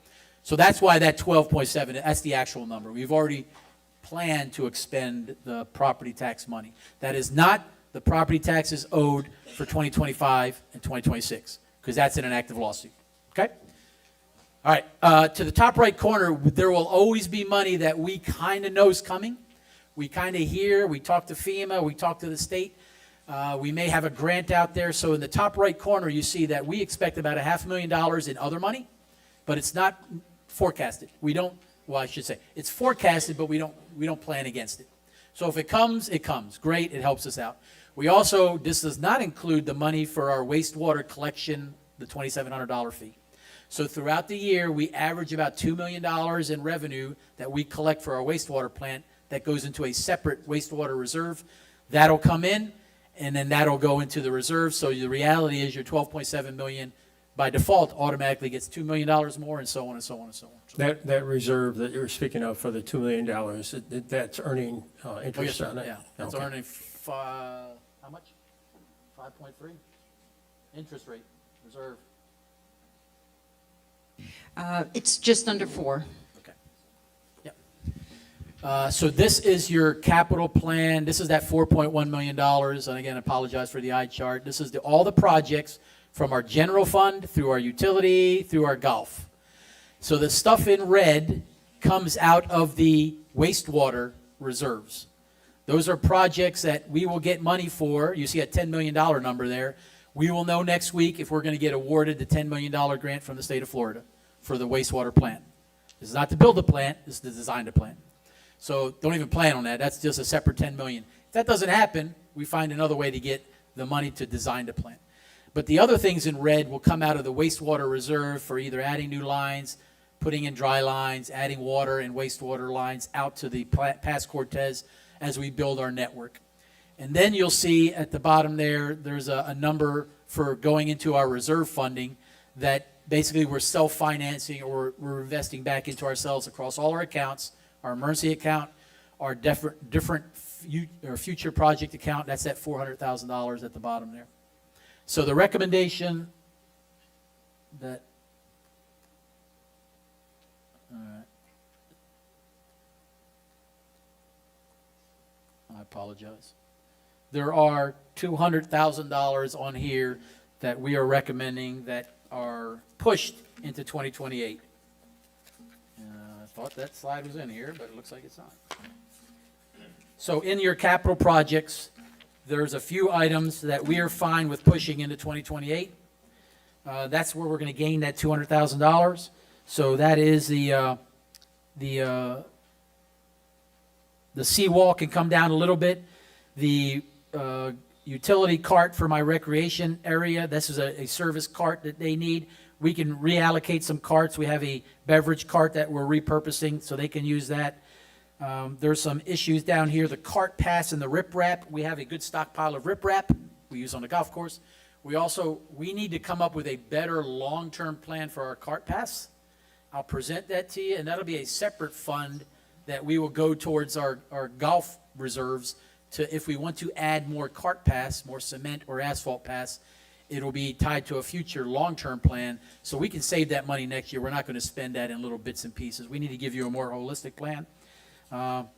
So that's why that 12.7, that's the actual number. We've already planned to expend the property tax money. That is not the property taxes owed for 2025 and 2026, because that's in an active lawsuit. Okay? All right. To the top right corner, there will always be money that we kind of know is coming. We kind of hear, we talk to FEMA, we talk to the state. We may have a grant out there. So in the top right corner, you see that we expect about $500,000 in other money, but it's not forecasted. We don't, well, I should say, it's forecasted, but we don't plan against it. So if it comes, it comes. Great, it helps us out. We also, this does not include the money for our wastewater collection, the $2,700 fee. So throughout the year, we average about $2 million in revenue that we collect for our wastewater plant that goes into a separate wastewater reserve. That'll come in, and then that'll go into the reserve. So the reality is your $12.7 million by default automatically gets $2 million more, and so on and so on and so on. That reserve that you were speaking of for the $2 million, that's earning Oh, yes, interest sir. on it? Yeah, that's Okay. earning how much? 5.3? Interest rate, reserve. It's just under 4. Okay. Yep. So this is your capital plan. This is that $4.1 million. And again, I apologize for the eye chart. This is all the projects from our general fund through our utility, through our golf. So the stuff in red comes out of the wastewater reserves. Those are projects that we will get money for. You see a $10 million number there. We will know next week if we're going to get awarded the $10 million grant from the state of Florida for the wastewater plant. This is not to build the plant, this is to design the plant. So don't even plan on that. That's just a separate $10 million. If that doesn't happen, we find another way to get the money to design the plant. But the other things in red will come out of the wastewater reserve for either adding new lines, putting in dry lines, adding water and wastewater lines out to the Pass Cortez as we build our network. And then you'll see at the bottom there, there's a number for going into our reserve funding that basically we're self-financing or we're investing back into ourselves across all our accounts, our emergency account, our different future project account. That's that $400,000 at the bottom there. So the recommendation that, all right. I apologize. There are $200,000 on here that we are recommending that are pushed into 2028. I thought that slide was in here, but it looks like it's not. So in your capital projects, there's a few items that we are fine with pushing into 2028. That's where we're going to gain that $200,000. So that is the seawall can come down a little bit. The utility cart for my recreation area, this is a service cart that they need. We can reallocate some carts. We have a beverage cart that we're repurposing so they can use that. There's some issues down here. The cart pass and the riprap. We have a good stockpile of riprap we use on the golf course. We need to come up with a better long-term plan for our cart pass. I'll present that to you, and that'll be a separate fund that we will go towards our golf reserves to, if we want to add more cart paths, more cement or asphalt paths, it'll be tied to a future long-term plan, so we can save that money next year. We're not going to spend that in little bits and pieces. We need to give you a more holistic plan. And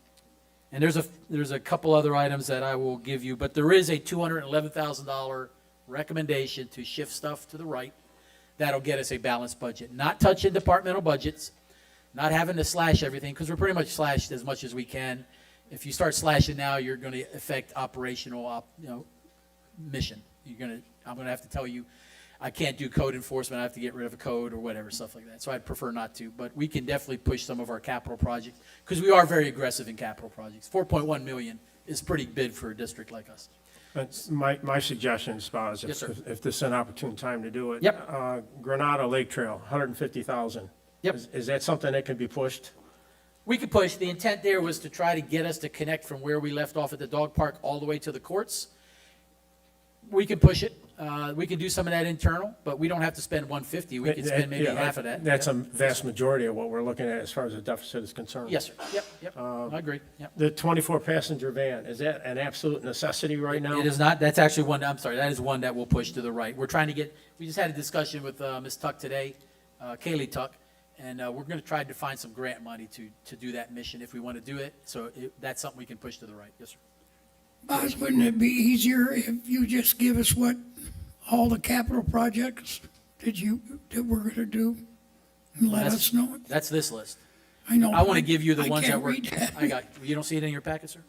there's a couple other items that I will give you, but there is a $211,000 recommendation to shift stuff to the right. That'll get us a balanced budget. Not touching departmental budgets, not having to slash everything, because we're pretty much slashed as much as we can. If you start slashing now, you're going to affect operational, mission. I'm going to have to tell you, I can't do code enforcement. I have to get rid of a code or whatever, stuff like that. So I'd prefer not to. But we can definitely push some of our capital projects, because we are very aggressive in capital projects. $4.1 million is pretty big for a district like us. That's my suggestion, Spaz, Yes, sir. if this is an opportune time to do it. Yep. Granada Lake Trail, $150,000. Yep. Is that something that can be pushed? We could push. The intent there was to try to get us to connect from where we left off at the dog park all the way to the courts. We can push it. We can do some of that internal, but we don't have to spend 150. We can spend maybe Yeah, half of that. That's Yep. a vast majority of what we're looking at as far as the deficit is concerned. Yes, sir. Yep. I agree. Yep. The 24-passenger van, is that an absolute necessity right now? It is not. That's actually one, I'm sorry, that is one that we'll push to the right. We're trying to get, we just had a discussion with Ms. Tuck today, Kaylee Tuck, and we're going to try to find some grant money to do that mission if we want to do it. So that's something we can push to the right. Yes, sir. Boss, wouldn't it be easier if you just give us what all the capital projects that we're gonna do and let us know it? That's this list. I know. I want to give you the I ones that can't were, read that. I got, you don't see it in your packet, sir?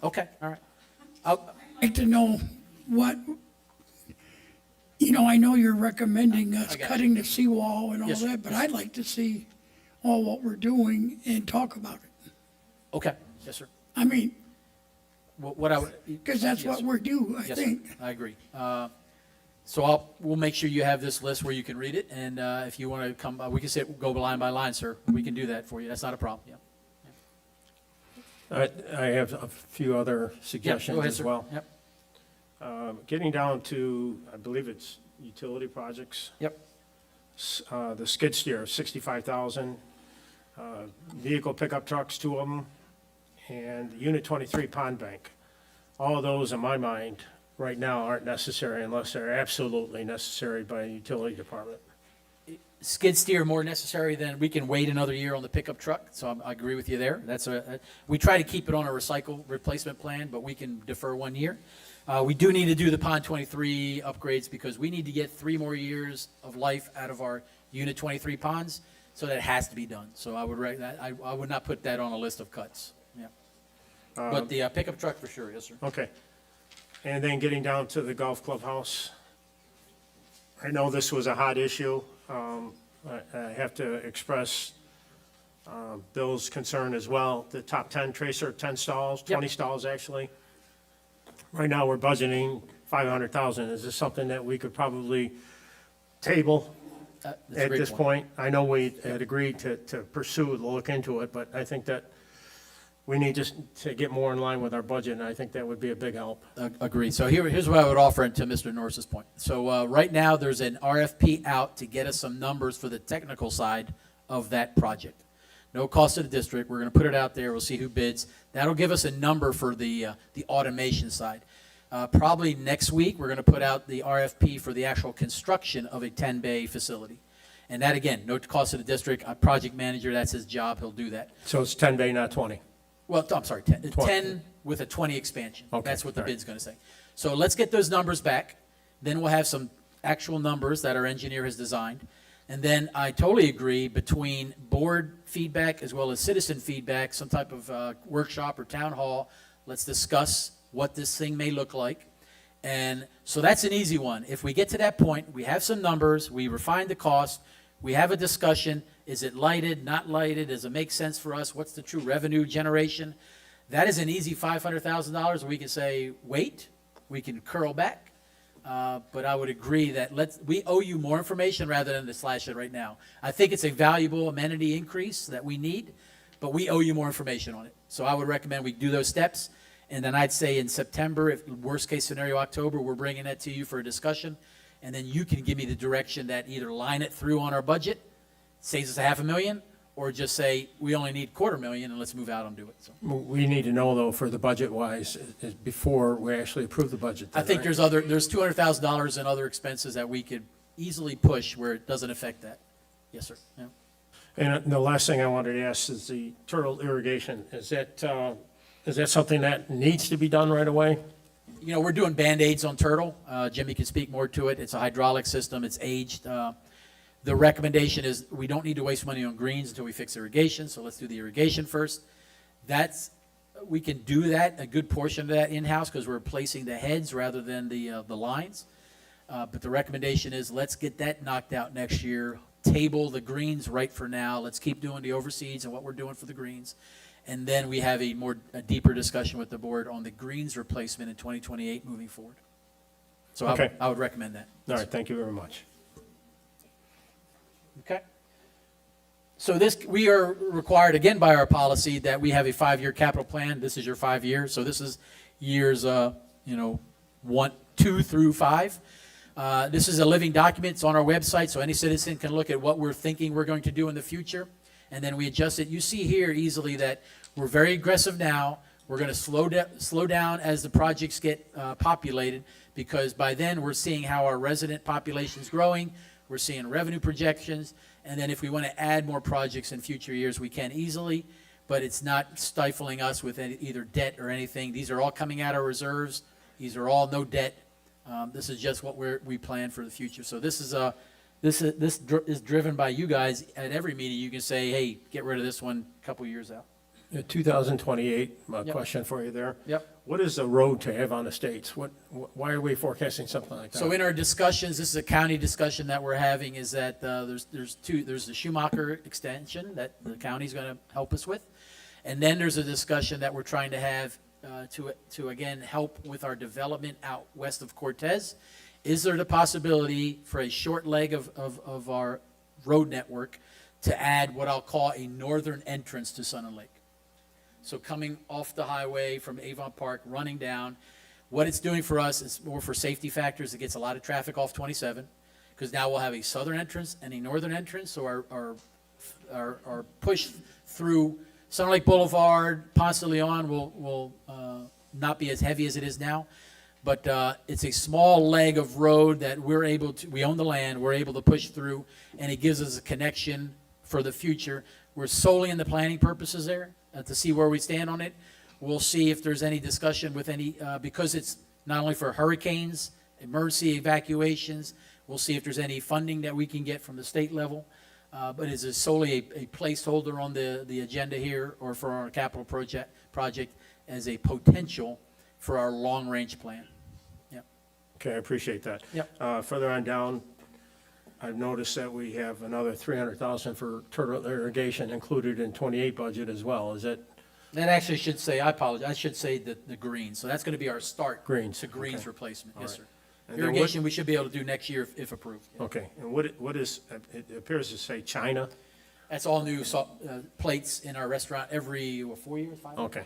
Okay, all right. I'd I'd like to know what, I know you're recommending us I got you. cutting the seawall and all Yes, sir. that, but I'd like to see all what we're doing and talk about it. Okay, yes, sir. I mean, What I would. because that's Yes, what sir. we're due, I Yes, sir. think. I agree. So we'll make sure you have this list where you can read it, and if you want to come, we can go line by line, sir. We can do that for you. That's not a problem, yeah. I have a few other Yeah, suggestions go ahead, as sir. well. Yep, Getting down to, I believe it's utility projects. yep. The skid steer, 65,000. Vehicle pickup trucks, 2 of them, and the Unit 23 pond bank. All of those, in my mind, right now aren't necessary unless they're absolutely necessary by a utility department. Skid steer more necessary than, we can wait another year on the pickup truck, so I agree with you there. We try to keep it on a recycle replacement plan, but we can defer 1 year. We do need to do the Pond 23 upgrades because we need to get 3 more years of life out of our Unit 23 ponds, so that has to be done. So I would not put that on a list of cuts, yeah. But the pickup truck for sure, yes, sir. Okay. And then getting down to the golf clubhouse. I know this was a hot issue. I have to express Bill's concern as well. The top 10 tracer, 10 stalls, 20 stalls actually. Right now, we're budgeting 500,000. Is this something that we could probably table That's a at great this point? I know we had agreed to pursue, to look into it, but I think that we need just to get more in line with our budget, and I think that would be a big help. Agreed. So here's what I would offer to Mr. Norris's point. So right now, there's an RFP out to get us some numbers for the technical side of that project. No cost to the district. We're going to put it out there. We'll see who bids. That'll give us a number for the automation side. Probably next week, we're going to put out the RFP for the actual construction of a 10-bay facility. And that, again, no cost to the district. A project manager, that's his job. He'll do that. So it's 10 bay, not 20? Well, I'm sorry, 10 20. with a 20 expansion. Okay, That's what the all right. bid's going to say. So let's get those numbers back. Then we'll have some actual numbers that our engineer has designed. And then I totally agree, between board feedback as well as citizen feedback, some type of workshop or town hall, let's discuss what this thing may look like. And so that's an easy one. If we get to that point, we have some numbers, we refine the cost, we have a discussion. Is it lighted, not lighted? Does it make sense for us? What's the true revenue generation? That is an easy $500,000. We can say, wait, we can curl back. But I would agree that we owe you more information rather than to slash it right now. I think it's a valuable amenity increase that we need, but we owe you more information on it. So I would recommend we do those steps. And then I'd say in September, if worst case scenario, October, we're bringing that to you for a discussion. And then you can give me the direction that either line it through on our budget, saves us $500,000, or just say, we only need $250,000 and let's move out and do it. So We need to know, though, for the budget-wise, before we actually approve the budget. I then, think right? there's $200,000 in other expenses that we could easily push where it doesn't affect that. Yes, sir. Yeah. And the last thing I wanted to ask is the turtle irrigation. Is that something that needs to be done right away? You know, we're doing Band-Aids on turtle. Jimmy can speak more to it. It's a hydraulic system. It's aged. The recommendation is we don't need to waste money on greens until we fix irrigation, so let's do the irrigation first. We can do that, a good portion of that in-house, because we're replacing the heads rather than the lines. But the recommendation is let's get that knocked out next year. Table the greens right for now. Let's keep doing the overseeds and what we're doing for the greens. And then we have a deeper discussion with the board on the greens replacement in 2028 moving forward. So Okay. I would recommend that. All right, thank you very much. Okay. So we are required, again, by our policy that we have a 5-year capital plan. This is your 5 years. So this is years, 1, 2 through 5. This is a living document. It's on our website, so any citizen can look at what we're thinking we're going to do in the future, and then we adjust it. You see here easily that we're very aggressive now. We're going to slow down as the projects get populated, because by then we're seeing how our resident population is growing. We're seeing revenue projections, and then if we want to add more projects in future years, we can easily, but it's not stifling us with either debt or anything. These are all coming out of reserves. These are all no debt. This is just what we plan for the future. So this is driven by you guys. At every meeting, you can say, hey, get rid of this one a couple years out. 2028, Yep. question for you there. Yep. What is the road to Avon Estates? Why are we forecasting something like that? So in our discussions, this is a county discussion that we're having, is that there's the Schumacher extension that the county's going to help us with. And then there's a discussion that we're trying to have to again help with our development out west of Cortez. Is there the possibility for a short leg of our road network to add what I'll call a northern entrance to Sun and Lake? So coming off the highway from Avon Park, running down. What it's doing for us is more for safety factors. It gets a lot of traffic off 27, because now we'll have a southern entrance and a northern entrance. So our push through Sun Lake Boulevard, Ponce de Leon will not be as heavy as it is now. But it's a small leg of road that we own the land, we're able to push through, and it gives us a connection for the future. We're solely in the planning purposes there to see where we stand on it. We'll see if there's any discussion with because it's not only for hurricanes, emergency evacuations, we'll see if there's any funding that we can get from the state level. But it's solely a placeholder on the agenda here, or for our capital project as a potential for our long-range plan. Yep. Okay, I appreciate that. Yep. Further on down, I've noticed that we have another $300,000 for turtle irrigation included in 28 budget as well. Is that? That actually should say, I apologize, I should say the greens. So that's going to be our start. Greens, To greens okay. replacement, All yes, right. sir. And then Irrigation, we should be able to do next year if approved. Yeah. Okay, and what is, it appears to say China? That's all new plates in our restaurant every 4 years, 5 years? Okay.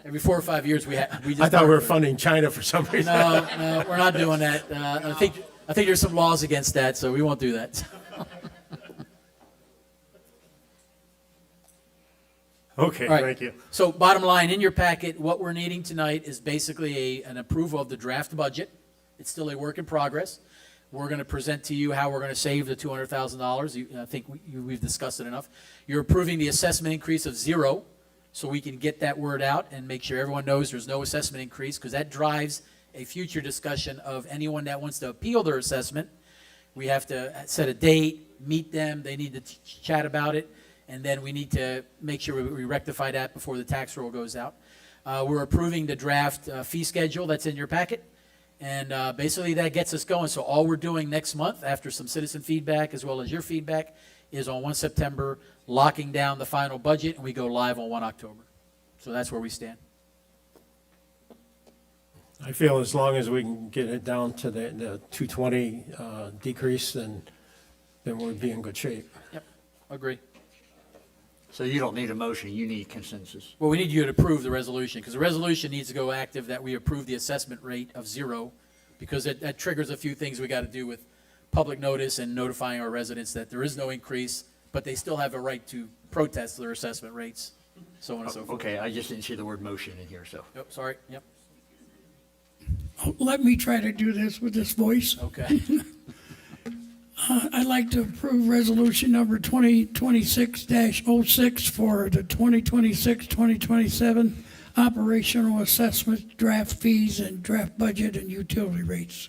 Every 4 or 5 years we just. I thought we were funding China for some reason. No, we're not doing that. I think there's some laws against that, so we won't do that. Okay, All right. thank you. So bottom line, in your packet, what we're needing tonight is basically an approval of the draft budget. It's still a work in progress. We're going to present to you how we're going to save the $200,000. I think we've discussed it enough. You're approving the assessment increase of 0, so we can get that word out and make sure everyone knows there's no assessment increase, because that drives a future discussion of anyone that wants to appeal their assessment. We have to set a date, meet them, they need to chat about it, and then we need to make sure we rectify that before the tax roll goes out. We're approving the draft fee schedule that's in your packet, and basically that gets us going. So all we're doing next month, after some citizen feedback as well as your feedback, is on 1 September, locking down the final budget, and we go live on 1 October. So that's where we stand. I feel as long as we can get it down to the 220 decrease, then we'll be in good shape. Yep, agree. So you don't need a motion, you need consensus. Well, we need you to approve the resolution, because the resolution needs to go active that we approve the assessment rate of 0, because that triggers a few things we got to do with public notice and notifying our residents that there is no increase, but they still have a right to protest their assessment rates, so on and so forth. Okay, I just didn't see the word motion in here, so. Yep, sorry, yep, Let me try to do this with this voice. okay. I'd like to approve resolution number 2026-06 for the 2026-2027 operational assessment, draft fees, and draft budget and utility rates.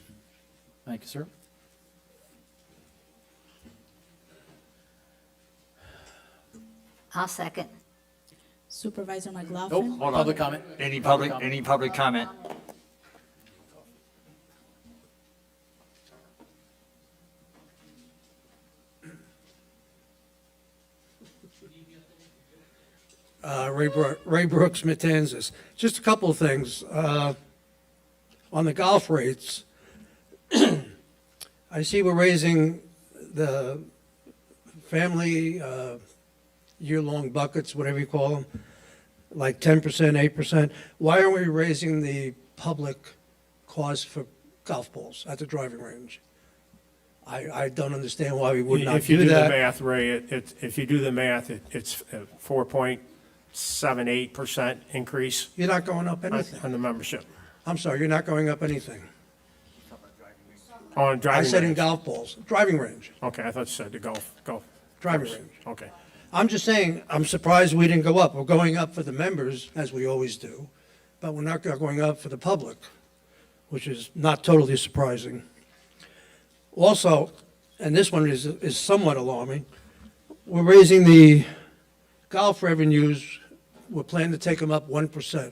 Thank you, sir. I'll second. Supervisor Nope, McLaughlin. Hold on. public comment. Any public comment? Ray Brooks, Matanzas. Just a couple of things. On the golf rates, I see we're raising the family year-long buckets, whatever you call them, like 10%, 8%. Why aren't we raising the public cost for golf balls at the driving range? I don't understand why we would not If you do do the that. math, Ray, if you do the math, it's a 4.78% increase You're not going up anything. on the membership. I'm sorry, you're not going up anything. On driving I said in range. golf balls, driving range, Okay, I thought you said the golf. driving course. range. Okay. I'm just saying, I'm surprised we didn't go up. We're going up for the members, as we always do, but we're not going up for the public, which is not totally surprising. Also, and this one is somewhat alarming, we're raising the golf revenues, we're planning to take them up 1%.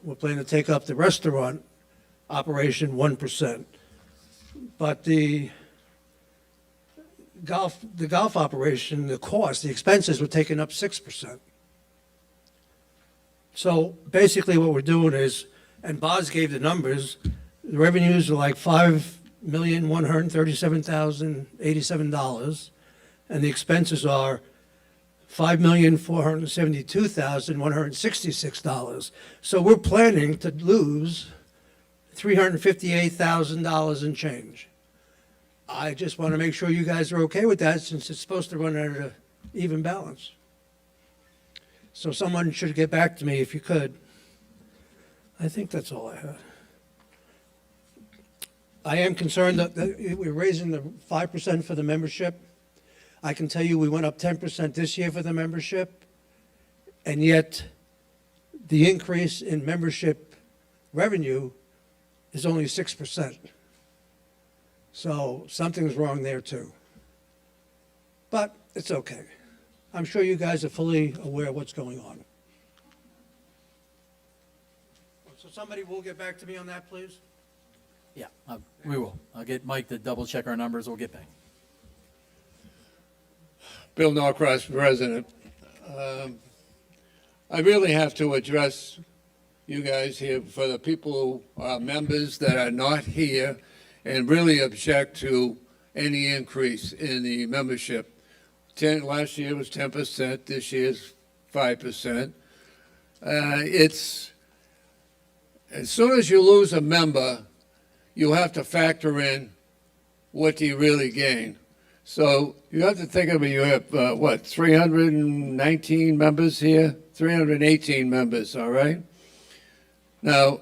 We're planning to take up the restaurant operation 1%. But the golf operation, the cost, the expenses were taken up 6%. So basically what we're doing is, and Boz gave the numbers, the revenues are like $5,137,087, and the expenses are $5,472,166. So we're planning to lose $358,000 in change. I just want to make sure you guys are okay with that, since it's supposed to run at an even balance. So someone should get back to me if you could. I think that's all I had. I am concerned that we're raising the 5% for the membership. I can tell you we went up 10% this year for the membership, and yet the increase in membership revenue is only 6%. So something's wrong there too. But it's okay. I'm sure you guys are fully aware of what's going on. So somebody will get back to me on that, please? Yeah, we will. I'll get Mike to double check our numbers, we'll get back. Bill Norcross, President. I really have to address you guys here for the people who are members that are not here and really object to any increase in the membership. Last year was 10%, this year's 5%. It's, as soon as you lose a member, you have to factor in what do you really gain. So you have to think of it, you have, 319 members here? 318 members, all right? Now,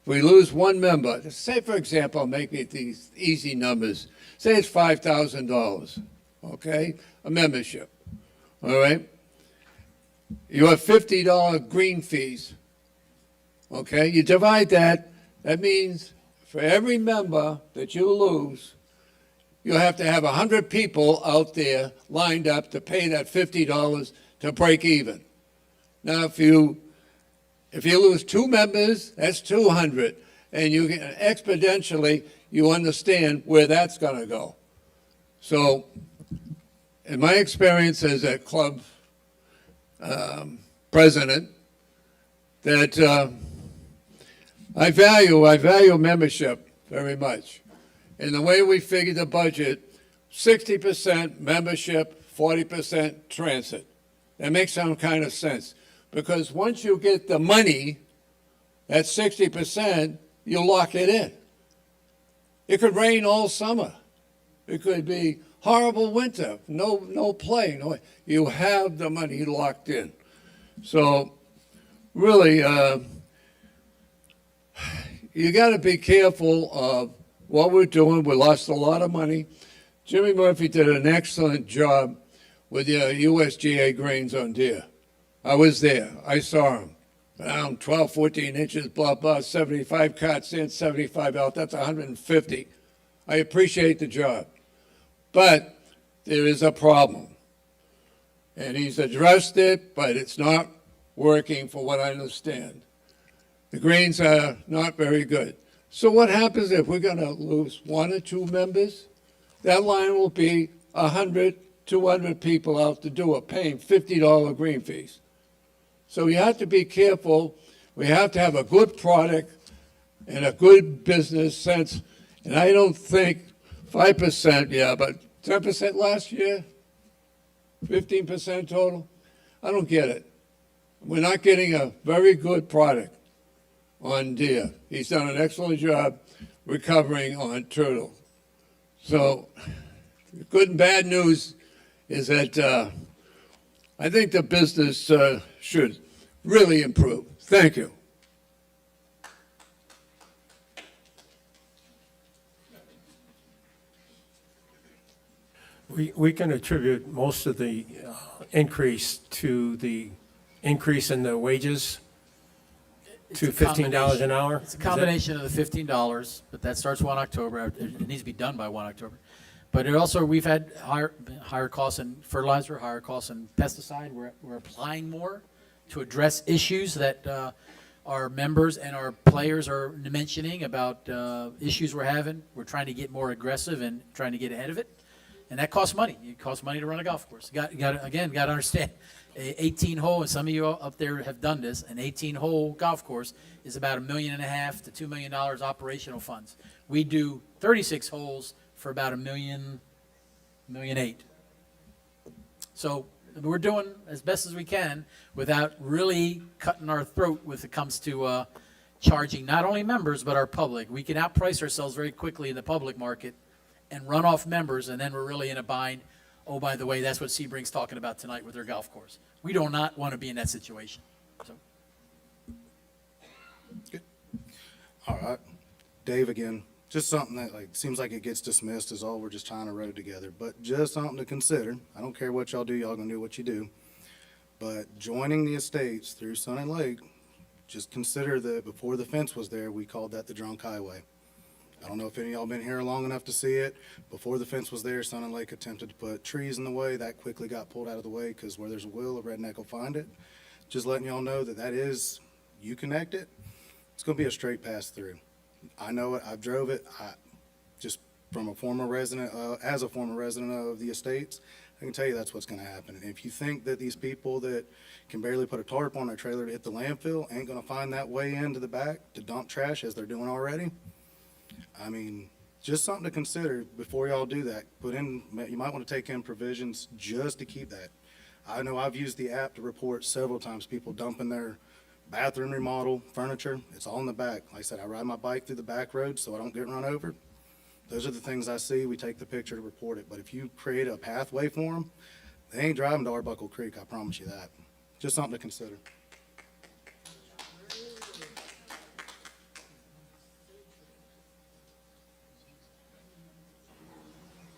if we lose one member, say, for example, make it these easy numbers. Say it's $5,000, okay? A membership, all right? You have $50 green fees, okay? You divide that, that means for every member that you lose, you have to have 100 people out there lined up to pay that $50 to break even. Now, if you lose two members, that's 200, and you get exponentially, you understand where that's going to go. So, in my experience as a club president, that I value membership very much. And the way we figured the budget, 60% membership, 40% transit. That makes some kind of sense. Because once you get the money, that 60%, you lock it in. It could rain all summer. It could be horrible winter, no play, you have the money locked in. So really, you got to be careful of what we're doing. We lost a lot of money. Jimmy Murphy did an excellent job with the USGA grains on deer. I was there. I saw him. Around 12, 14 inches, blah, blah, 75 cuts in, 75 out. That's 150. I appreciate the job. But there is a problem. And he's addressed it, but it's not working for what I understand. The grains are not very good. So what happens if we're going to lose 1 or 2 members? That line will be 100, 200 people out to do it, paying $50 green fees. So you have to be careful. We have to have a good product and a good business sense. And I don't think 5%, yeah, but 10% last year, 15% total. I don't get it. We're not getting a very good product on deer. He's done an excellent job recovering on turtle. So good and bad news is that I think the business should really improve. Thank you. We can attribute most of the increase to the increase in the wages to It's a $15 an hour. It's a combination of the $15, but that starts 1 October. It needs to be done by 1 October. But it also, we've had higher costs in fertilizer, higher costs in pesticide. We're applying more to address issues that our members and our players are mentioning about issues we're having. We're trying to get more aggressive and trying to get ahead of it. And that costs money. It costs money to run a golf course. You got to understand, a 18-hole, and some of you up there have done this, an 18-hole golf course is about $1.5 million to $2 million operational funds. We do 36 holes for about $1 million, $1.8 million. So we're doing as best as we can without really cutting our throat when it comes to charging not only members but our public. We can outprice ourselves very quickly in the public market and run off members, and then we're really in a bind. Oh, by the way, that's what Sebring's talking about tonight with their golf course. We do not want to be in that situation. So. Good. All right. Dave, again, just something that seems like it gets dismissed as, oh, we're just tying a road together, but just something to consider. I don't care what y'all do, y'all gonna do what you do. But joining the estates through Sun and Lake, just consider that before the fence was there, we called that the Drunk Highway. I don't know if any of y'all been here long enough to see it. Before the fence was there, Sun and Lake attempted to put trees in the way. That quickly got pulled out of the way because where there's a will, a redneck will find it. Just letting y'all know that is, you connect it, it's going to be a straight pass through. I know it. I've drove it. Just from a former resident, as a former resident of the estates, I can tell you that's what's going to happen. And if you think that these people that can barely put a tarp on their trailer to hit the landfill ain't going to find that way into the back to dump trash as they're doing already, I mean, just something to consider before y'all do that. You might want to take in provisions just to keep that. I know I've used the app to report several times people dumping their bathroom remodel furniture. It's all in the back. Like I said, I ride my bike through the back road so I don't get run over. Those are the things I see. We take the picture to report it. But if you create a pathway for them, they ain't driving to Arbuckle Creek, I promise you that. Just something to consider.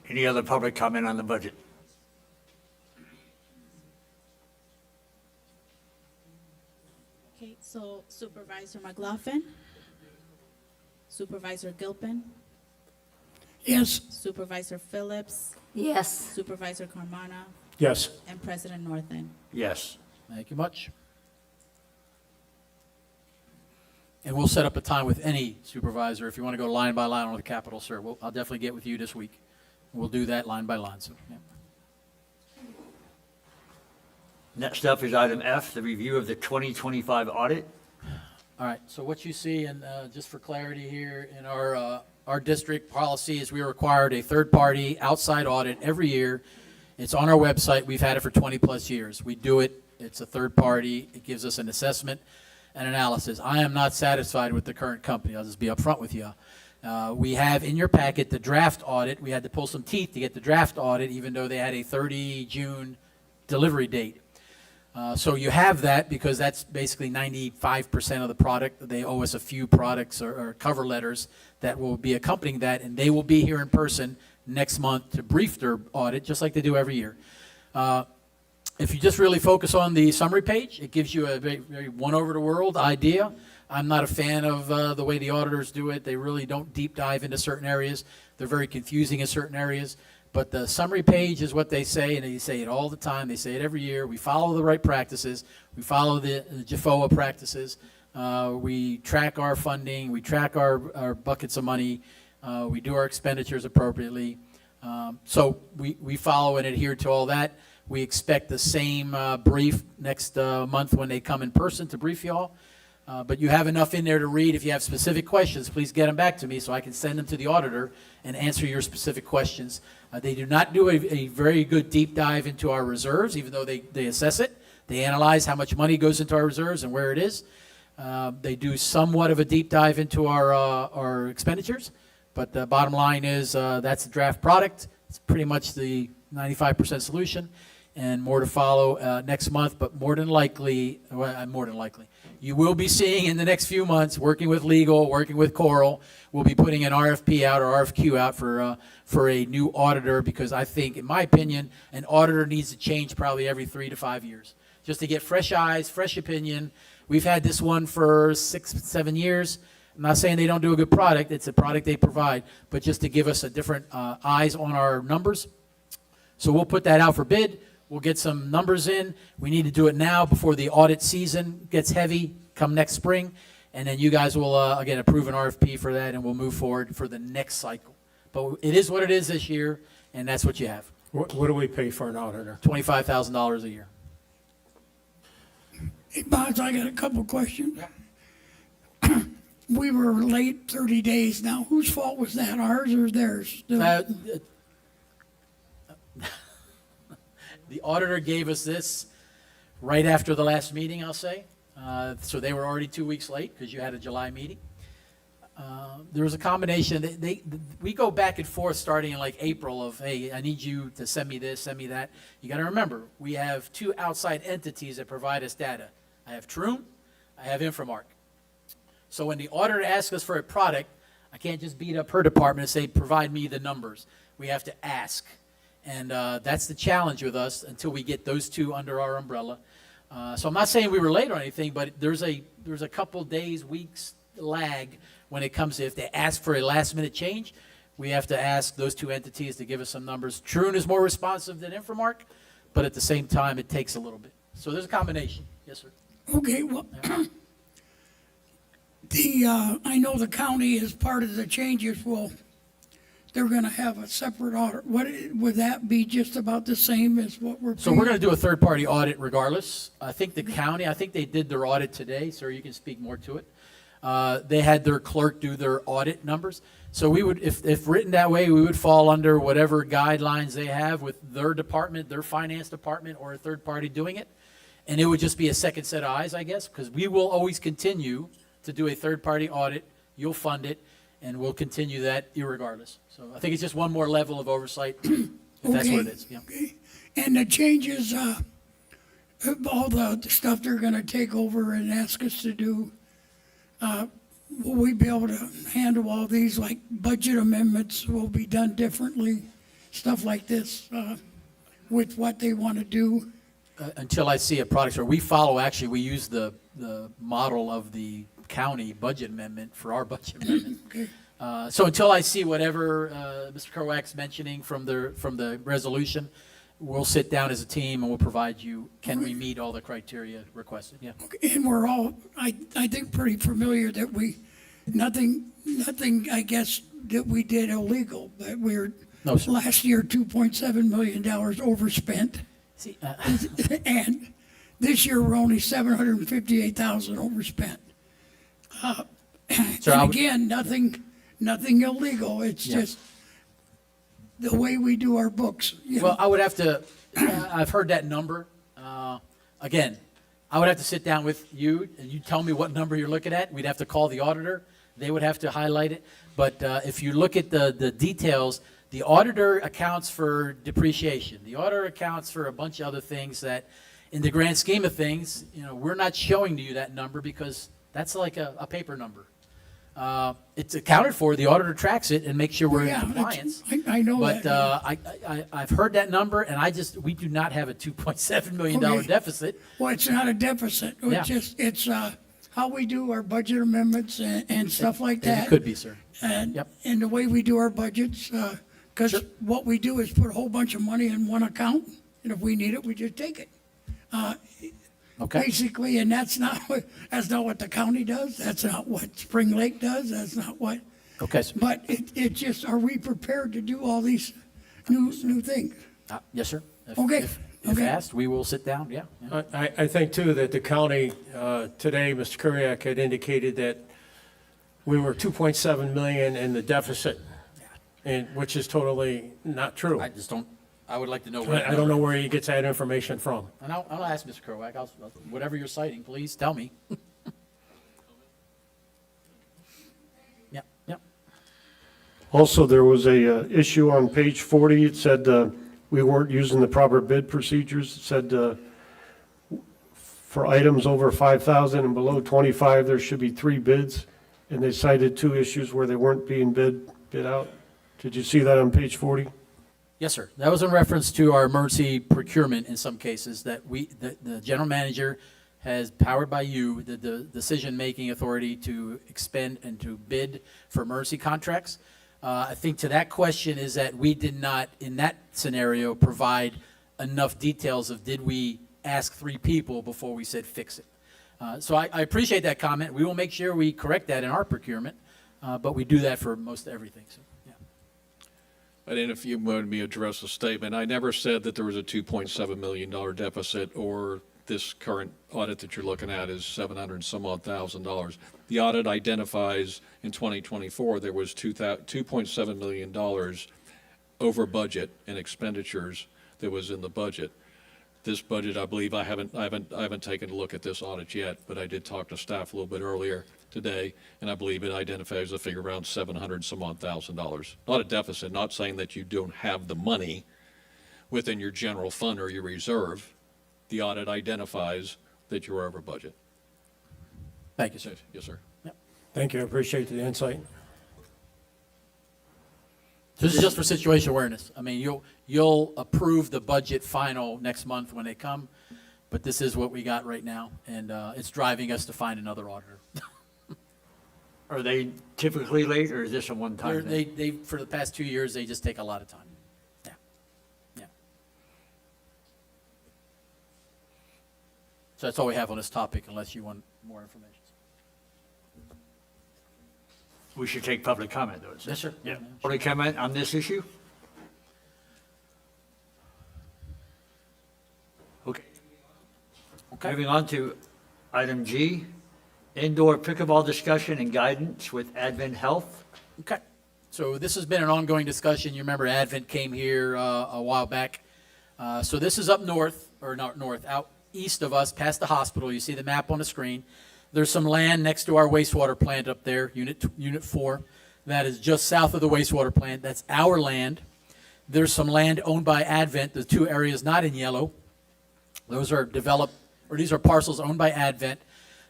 Any other public comment on the budget? Okay, so Supervisor McLaughlin, Supervisor Gilpin, Yes. Supervisor Phillips, Yes. Supervisor Carmona, Yes. and President Northen. Yes. Thank you much. And we'll set up a time with any supervisor if you want to go line by line on the Capitol, sir. I'll definitely get with you this week. We'll do that line by line. So, yeah. Next up is item F, the review of the 2025 audit. All right, so what you see, and just for clarity here, in our district policy is we are required a third-party outside audit every year. It's on our website. We've had it for 20-plus years. We do it. It's a third party. It gives us an assessment and analysis. I am not satisfied with the current company. I'll just be upfront with you. We have in your packet the draft audit. We had to pull some teeth to get the draft audit, even though they had a 30 June delivery date. So you have that because that's basically 95% of the product. They owe us a few products or cover letters that will be accompanying that, and they will be here in person next month to brief their audit, just like they do every year. If you just really focus on the summary page, it gives you a very, very one-over-the-world idea. I'm not a fan of the way the auditors do it. They really don't deep dive into certain areas. They're very confusing in certain areas. But the summary page is what they say, and they say it all the time. They say it every year. We follow the right practices. We follow the JFOA practices. We track our funding. We track our buckets of money. We do our expenditures appropriately. So we follow and adhere to all that. We expect the same brief next month when they come in person to brief you all. But you have enough in there to read. If you have specific questions, please get them back to me so I can send them to the auditor and answer your specific questions. They do not do a very good deep dive into our reserves, even though they assess it. They analyze how much money goes into our reserves and where it is. They do somewhat of a deep dive into our expenditures. But the bottom line is that's the draft product. It's pretty much the 95% solution. And more to follow next month, but more than likely, you will be seeing in the next few months, working with legal, working with Coral, we'll be putting an RFP out or RFQ out for a new auditor, because I think, in my opinion, an auditor needs to change probably every 3 to 5 years, just to get fresh eyes, fresh opinion. We've had this one for 6, 7 years. I'm not saying they don't do a good product. It's a product they provide, but just to give us a different eyes on our numbers. So we'll put that out for bid. We'll get some numbers in. We need to do it now before the audit season gets heavy come next spring. And then you guys will, again, approve an RFP for that, and we'll move forward for the next cycle. But it is what it is this year, and that's what you have. What do we pay for an auditor? $25,000 a year. Hey, Bonds, I got a couple questions. We were late 30 days now. Whose fault was that, ours or theirs? The auditor gave us this right after the last meeting, I'll say. So they were already 2 weeks late because you had a July meeting. There was a combination. We go back and forth starting in like April of, hey, I need you to send me this, send me that. You got to remember, we have 2 outside entities that provide us data. I have Troom, I have Infomark. So when the auditor asks us for a product, I can't just beat up her department and say, provide me the numbers. We have to ask. And that's the challenge with us until we get those 2 under our umbrella. So I'm not saying we were late or anything, but there's a couple days, weeks lag when it comes to if they ask for a last-minute change. We have to ask those 2 entities to give us some numbers. Troon is more responsive than Infomark, but at the same time, it takes a little bit. So there's a combination. Yes, sir. Okay, well, I know the county is part of the changes. Well, they're going to have a separate audit. Would that be just about the same as what we're paying? So we're going to do a third-party audit regardless. I think the county, they did their audit today, sir, you can speak more to it. They had their clerk do their audit numbers. So we would, if written that way, we would fall under whatever guidelines they have with their department, their finance department, or a third party doing it. And it would just be a second set of eyes, I guess, because we will always continue to do a third-party audit. You'll fund it, and we'll continue that irregardless. So I think it's just one more level of oversight, if that's what it is. Yeah. Okay. And the changes, all the stuff they're going to take over and ask us to do, will we be able to handle all these, like budget amendments will be done differently, stuff like this, with what they want to do? Until I see a product, or we follow, actually, we use the model of the county budget amendment for our budget amendment. Okay. So until I see whatever Mr. Kerwack's mentioning from the resolution, we'll sit down as a team and we'll provide you, can we meet all the criteria requested? Yeah. Okay. And we're all, I think, pretty familiar that nothing, I guess, that we did illegal, but No, sir. last year, $2.7 million overspent. See, And this year, we're only $758,000 overspent. Sir, And again, nothing illegal. It's Yeah. just the way we do our books. Well, I would have to, I've heard that number. Again, I would have to sit down with you and you tell me what number you're looking at. We'd have to call the auditor they would have to highlight it. But if you look at the details, the auditor accounts for depreciation. The auditor accounts for a bunch of other things that, in the grand scheme of things, we're not showing to you that number because that's like a paper number. It's accounted for, the auditor tracks it and makes sure we're in Yeah, compliance. I know But that. I've heard that number, and we do not have a $2.7 million Okay. deficit. Well, it's not a deficit. Yeah. It's how we do our budget amendments and stuff like that. It could be, sir. And, Yep. and the way we do our budgets, because what we do is put a whole bunch of money in one account, and if we need it, we just take it. Okay. Basically, and that's not what the county does, that's not what Spring Lake does, that's not what, Okay, sir. but it just, are we prepared to do all these new things? Yes, sir. If- Okay, If okay. asked, we will sit down, yeah. I think too that the county, today, Mr. Kuriak had indicated that we were 2.7 million in the deficit, and, which is totally not true. I would like to know where. I don't know where he gets that information from. And I'll ask Mr. Kerwak, whatever you're citing, please tell me. Yep, yep. Also, there was a issue on page 40. It said we weren't using the proper bid procedures. It said for items over 5,000 and below 25, there should be 3 bids. And they cited 2 issues where they weren't being bid out. Did you see that on page 40? Yes, sir. That was in reference to our emergency procurement in some cases, that the general manager has, powered by you, the decision-making authority to expend and to bid for emergency contracts. I think to that question is that we did not, in that scenario, provide enough details of did we ask 3 people before we said fix it. So I appreciate that comment. We will make sure we correct that in our procurement, but we do that for most everything, so. And then if you wanted me to address the statement, I never said that there was a $2.7 million deficit or this current audit that you're looking at is 700 and some odd thousand dollars. The audit identifies in 2024 there was $2.7 million over budget in expenditures that was in the budget. This budget, I believe, I haven't taken a look at this audit yet, but I did talk to staff a little bit earlier today, and I believe it identifies a figure around 700 some odd thousand dollars. Not a deficit, not saying that you don't have the money within your general fund or your reserve. The audit identifies that you're over budget. Thank you, sir. Yes, sir. Thank you, I appreciate the insight. This is just for situation awareness. I mean, you'll approve the budget final next month when they come, but this is what we got right now, and it's driving us to find another auditor. Are they typically late, or is this a one-time thing? They, for the past 2 years, they just take a lot of time. Yeah, yeah. So that's all we have on this topic, unless you want more information. We should take public comment, though. Yes, sir. Yeah. Public comment on this issue? Okay. Moving on to item G, indoor pickleball discussion and guidance with Advent Health. Okay. So this has been an ongoing discussion. You remember Advent came here a while back. So this is up north, or not north, out east of us, past the hospital. You see the map on the screen. There's some land next to our wastewater plant up there, Unit 4. That is just south of the wastewater plant. That's our land. There's some land owned by Advent, the 2 areas not in yellow. Those are developed, or these are parcels owned by Advent.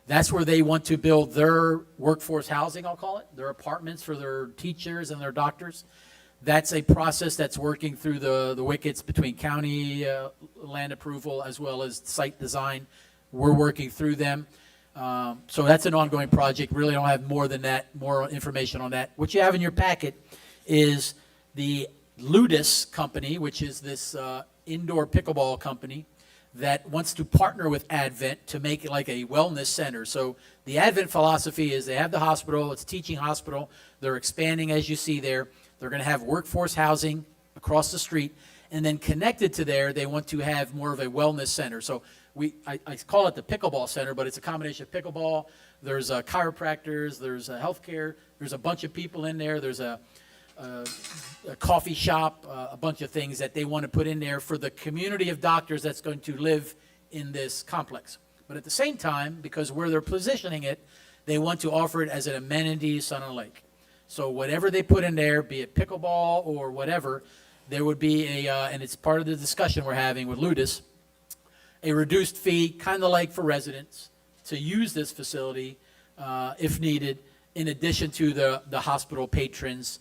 That's where they want to build their workforce housing, I'll call it, their apartments for their teachers and their doctors. That's a process that's working through the wickets between county land approval as well as site design. We're working through them. So that's an ongoing project. Really don't have more than that, more information on that. What you have in your packet is the Ludus company, which is this indoor pickleball company that wants to partner with Advent to make it like a wellness center. So the Advent philosophy is they have the hospital, it's a teaching hospital. They're expanding, as you see there. They're going to have workforce housing across the street. And then connected to there, they want to have more of a wellness center. So I call it the pickleball center, but it's a combination of pickleball. There's chiropractors, there's healthcare, there's a bunch of people in there. There's a coffee shop, a bunch of things that they want to put in there for the community of doctors that's going to live in this complex. But at the same time, because where they're positioning it, They want to offer it as an amenity to Sun and Lake. So whatever they put in there, be it pickleball or whatever, there would be and it's part of the discussion we're having with Ludus, a reduced fee, kind of like for residents, to use this facility if needed, in addition to the hospital patrons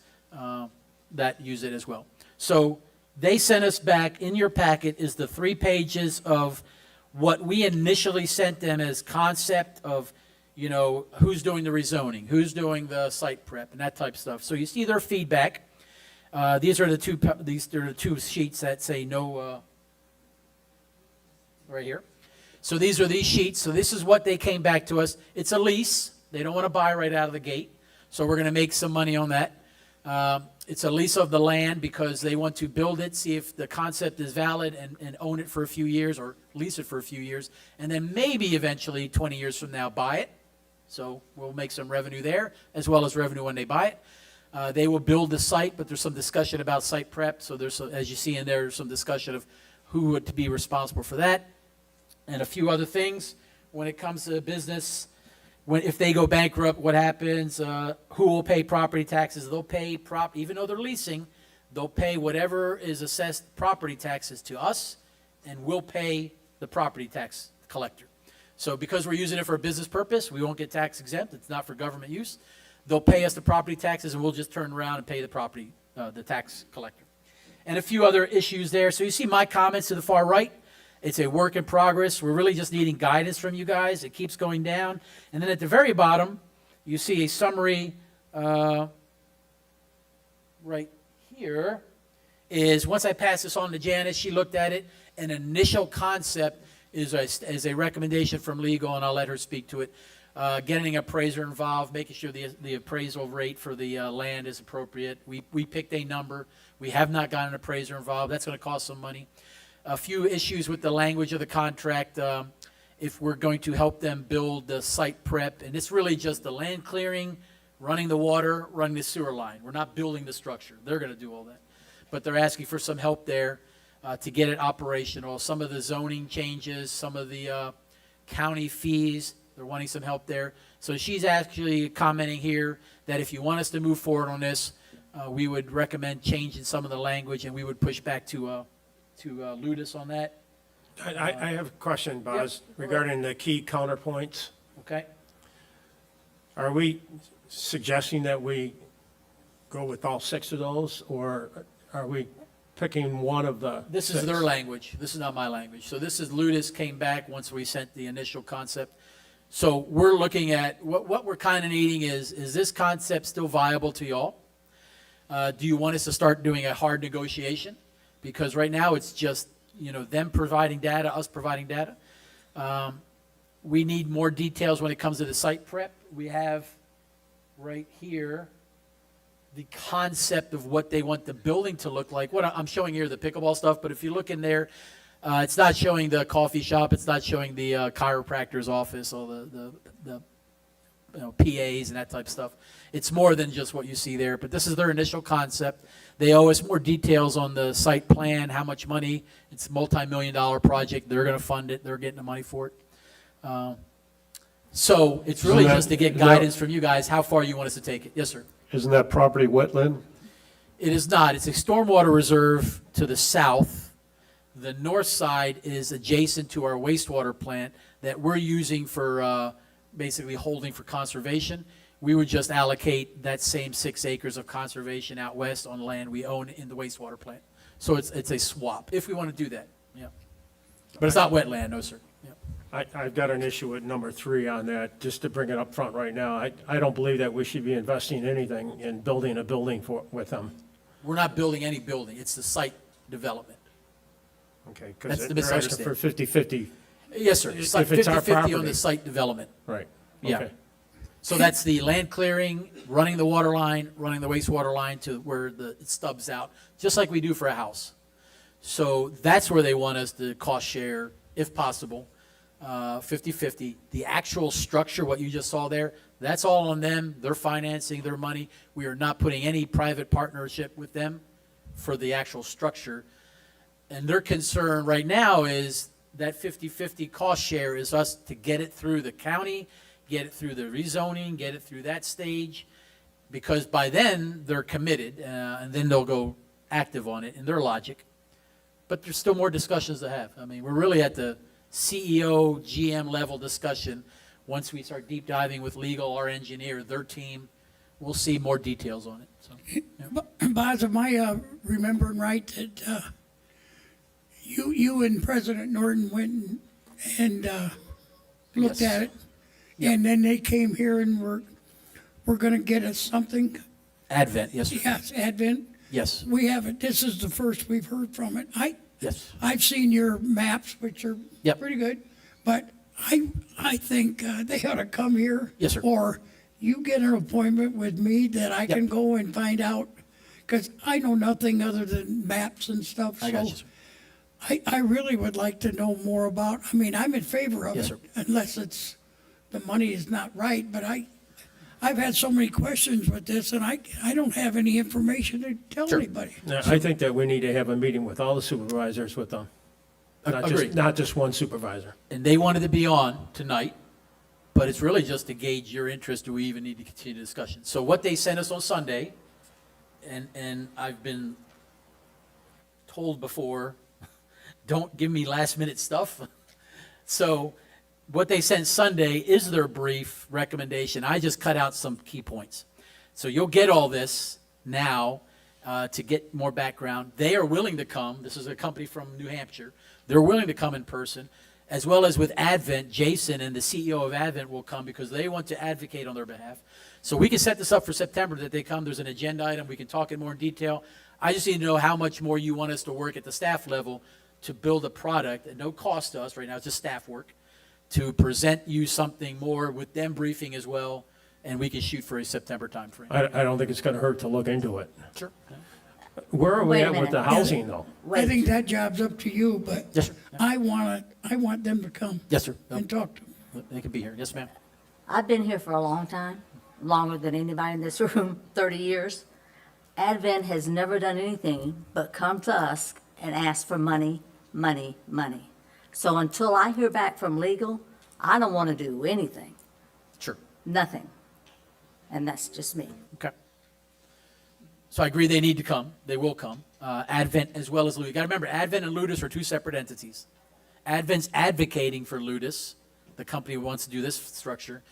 that use it as well. So they sent us back, in your packet is the 3 pages of what we initially sent them as concept of, who's doing the rezoning, who's doing the site prep, and that type of stuff. So you see their feedback. These are the two sheets that say no, right here. So these are these sheets. So this is what they came back to us. It's a lease. They don't want to buy right out of the gate. So we're going to make some money on that. It's a lease of the land because they want to build it, see if the concept is valid, and own it for a few years or lease it for a few years, and then maybe eventually 20 years from now buy it. So we'll make some revenue there as well as revenue when they buy it. They will build the site, but there's some discussion about site prep. So there's, as you see in there, some discussion of who would be responsible for that and a few other things. When it comes to business, if they go bankrupt, what happens? Who will pay property taxes? They'll pay even though they're leasing, they'll pay whatever is assessed property taxes to us, and we'll pay the property tax collector. So because we're using it for a business purpose, we won't get tax exempt. It's not for government use. They'll pay us the property taxes, and we'll just turn around and pay the tax collector. And a few other issues there. So you see my comments to the far right. It's a work in progress. We're really just needing guidance from you guys. It keeps going down. And then at the very bottom, you see a summary right here is, once I pass this on to Janice, she looked at it. An initial concept is a recommendation from legal, and I'll let her speak to it. Getting an appraiser involved, making sure the appraisal rate for the land is appropriate. We picked a number. We have not gotten an appraiser involved. That's going to cost some money. A few issues with the language of the contract, if we're going to help them build the site prep, and it's really just the land clearing, running the water, running the sewer line. We're not building the structure. They're going to do all that. But they're asking for some help there to get it operational. Some of the zoning changes, some of the county fees, they're wanting some help there. So she's actually commenting here that if you want us to move forward on this, we would recommend changing some of the language, and we would push back to Ludus on that. I have a question, Boz, regarding the key counterpoints. Okay. Are we suggesting that we go with all 6 of those, or are we picking one of the This is 6? their language. This is not my language. So this is Ludus came back once we sent the initial concept. So we're looking at what we're kind of needing is this concept still viable to y'all? Do you want us to start doing a hard negotiation? Because right now it's just, them providing data, us providing data. We need more details when it comes to the site prep. We have right here the concept of what they want the building to look like. What I'm showing here, the pickleball stuff, but if you look in there, it's not showing the coffee shop. It's not showing the chiropractor's office or the PAs and that type of stuff. It's more than just what you see there, but this is their initial concept. They owe us more details on the site plan, how much money. It's a multi-million-dollar project. They're going to fund it. They're getting the money for it. So it's really just to get guidance from you guys, how far you want us to take it. Yes, sir. Isn't that property wetland? It is not. It's a stormwater reserve to the south. The north side is adjacent to our wastewater plant that we're using for basically holding for conservation. We would just allocate that same 6 acres of conservation out west on land we own in the wastewater plant. So it's a swap, if we want to do that, yeah. But it's not wetland, no, sir. Yeah. I've got an issue with number 3 on that, just to bring it up front right now. I don't believe that we should be investing anything in building a building with them. We're not building any building. It's the site development. Okay, That's because the they're asking for misunderstanding. 50/50. Yes, sir. If it's our 50/50 on property. the site development. Right, Yeah. okay. So that's the land clearing, running the water line, running the wastewater line to where it stubs out, just like we do for a house. So that's where they want us to cost share, if possible, 50/50. The actual structure, what you just saw there, that's all on them. They're financing their money. We are not putting any private partnership with them for the actual structure. And their concern right now is that 50/50 cost share is us to get it through the county, get it through the rezoning, get it through that stage, because by then, they're committed, and then they'll go active on it in their logic. But there's still more discussions to have. I mean, we're really at the CEO, GM level discussion. Once we start deep diving with legal, our engineer, their team, we'll see more details on it. So, Boz, am I remembering right that you and President Norton went and looked Yes. at it? And then they came here and we're going to get us something? Advent, yes, sir. Yes, Advent. Yes, We haven't, this is the first we've heard from it. yes. I've seen your maps, which are Yep. pretty good, but I think they ought to come here. Yes, sir. Or you get an appointment with me that I can go and find out, because I know nothing other than maps and stuff. I got So you, sir. I really would like to know more about, I mean, I'm in favor of Yes, it, sir. unless the money is not right, but I've had so many questions with this, and I don't have any information to tell Sure. anybody. Now, I think that we need to have a meeting with all the supervisors with them. Agreed. Not just one supervisor. And they wanted to be on tonight, but it's really just to gauge your interest. Do we even need to continue the discussion? So what they sent us on Sunday, and I've been told before, don't give me last minute stuff. So what they sent Sunday is their brief recommendation. I just cut out some key points. So you'll get all this now to get more background. They are willing to come. This is a company from New Hampshire. They're willing to come in person, as well as with Advent. Jason and the CEO of Advent will come because they want to advocate on their behalf. So we can set this up for September that they come. There's an agenda item. We can talk in more detail. I just need to know how much more you want us to work at the staff level to build a product at no cost to us. Right now, it's just staff work, to present you something more with them briefing as well, and we can shoot for a September timeframe. I don't think it's going to hurt to look into it. Sure. Where are we Wait a at with minute. the housing, though? I think that job's up to you, but Yes, sir. I want them to come Yes, sir. and talk to them. They can be here. Yes, ma'am. I've been here for a long time, longer than anybody in this room, 30 years. Advent has never done anything but come to us and ask for money, money, money. So until I hear back from legal, I don't want to do anything, Sure. nothing. And that's just me. Okay. So I agree they need to come. They will come. Advent as well as Ludus. You got to remember, Advent and Ludus are two separate entities. Advent's advocating for Ludus, the company who wants to do this structure.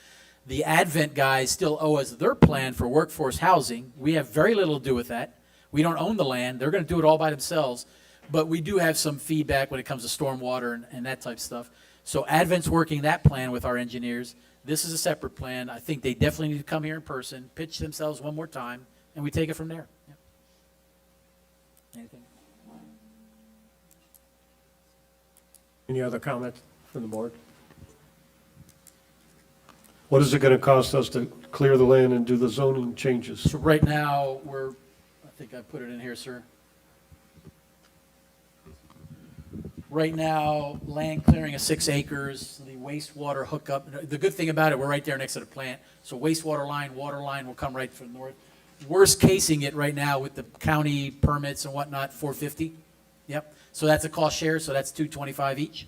The Advent guys still owe us their plan for workforce housing. We have very little to do with that. We don't own the land. They're going to do it all by themselves. But we do have some feedback when it comes to stormwater and that type of stuff. So Advent's working that plan with our engineers. This is a separate plan. I think they definitely need to come here in person, pitch themselves one more time, and we take it from there. Yeah. Anything? Any other comments from the board? What is it going to cost us to clear the land and do the zoning changes? So right now, I think I put it in here, sir. Right now, land clearing of 6 acres, the wastewater hookup. The good thing about it, we're right there next to the plant. So wastewater line, water line will come right from north. Worst casing it right now with the county permits and whatnot, $450. Yep. So that's a cost share, so that's $225 each.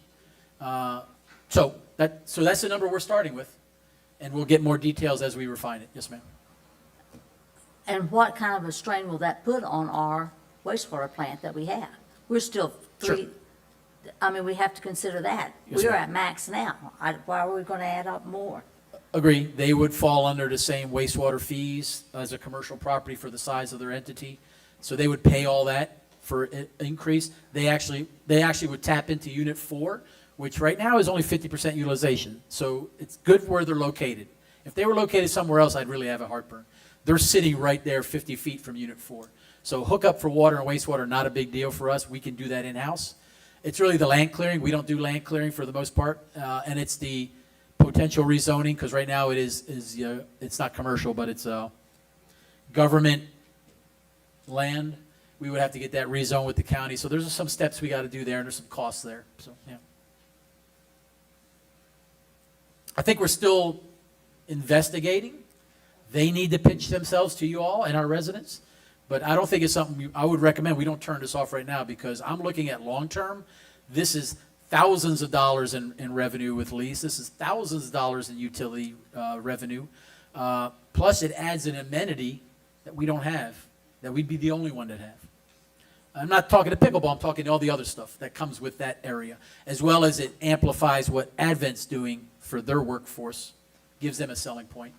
So that's the number we're starting with. And we'll get more details as we refine it. Yes, ma'am. And what kind of a strain will that put on our wastewater plant that we have? We're still Sure. we have to consider that. Yes, We're ma'am. at max now. Why are we going to add up more? Agree. They would fall under the same wastewater fees as a commercial property for the size of their entity. So they would pay all that for increase. They actually would tap into Unit 4, which right now is only 50% utilization. So it's good where they're located. If they were located somewhere else, I'd really have a heartburn. They're sitting right there 50 feet from Unit 4. So hookup for water and wastewater, not a big deal for us. We can do that in-house. It's really the land clearing. We don't do land clearing for the most part. And it's the potential rezoning, because right now it's not commercial, but it's government land. We would have to get that rezoned with the county. So there's some steps we got to do there, and there's some costs there. So, yeah. I think we're still investigating. They need to pitch themselves to you all and our residents. But I don't think it's something I would recommend we don't turn this off right now, because I'm looking at long-term. This is thousands of dollars in revenue with lease. This is thousands of dollars in utility revenue. Plus, it adds an amenity that we don't have, that we'd be the only one that have. I'm not talking to pickleball, I'm talking to all the other stuff that comes with that area, as well as it amplifies what Advent's doing for their workforce, gives them a selling point.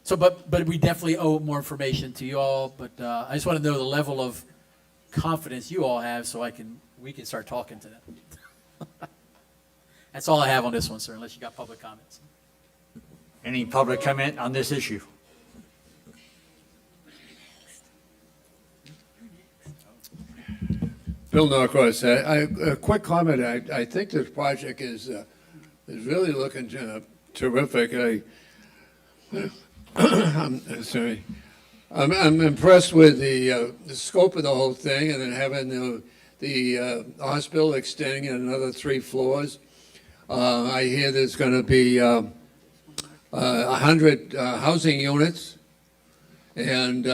But we definitely owe more information to you all, but I just want to know the level of confidence you all have so we can start talking to them. That's all I have on this one, sir, unless you got public comments. Any public comment on this issue? Bill Norcross, a quick comment. I think this project is really looking terrific. I'm sorry. I'm impressed with the scope of the whole thing, and then having the hospital extending it another 3 floors. I hear there's going to be 100 housing units, and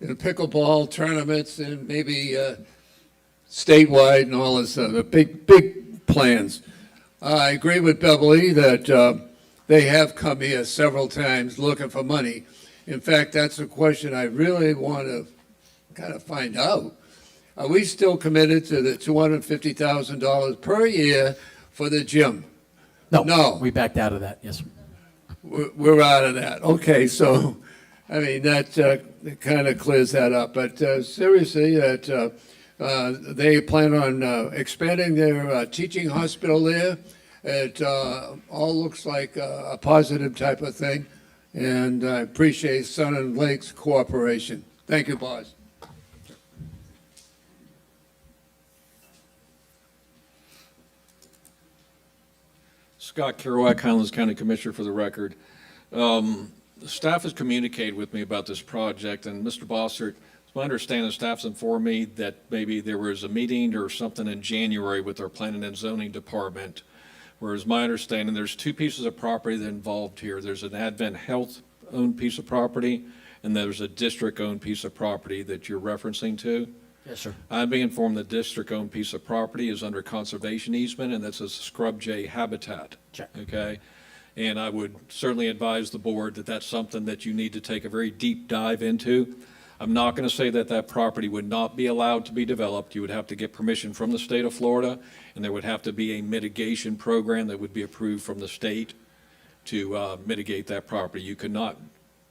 pickleball tournaments, and maybe statewide and all this other big plans. I agree with Beverly that they have come here several times looking for money. In fact, that's a question I really want to kind of find out. Are we still committed to the $250,000 per year for the gym? No. We backed out of that, yes, sir. We're out of that. Okay, so, I mean, that kind of clears that up. But seriously, that they plan on expanding their teaching hospital there. It all looks like a positive type of thing, and I appreciate Sun and Lake's cooperation. Thank you, boss. Scott Kerouac, Highlands County Commissioner for the record. Staff has communicated with me about this project, and Mr. Bossert, it's my understanding staff's informed me that maybe there was a meeting or something in January with our Planning and Zoning Department, whereas my understanding, there's 2 pieces of property that are involved here. There's an Advent Health-owned piece of property, and there's a district-owned piece of property that you're referencing to. Yes, sir. I'm being informed the district-owned piece of property is under conservation easement, and that's a scrub jay habitat. Check. Okay? And I would certainly advise the board that that's something that you need to take a very deep dive into. I'm not going to say that that property would not be allowed to be developed. You would have to get permission from the state of Florida, and there would have to be a mitigation program that would be approved from the state to mitigate that property.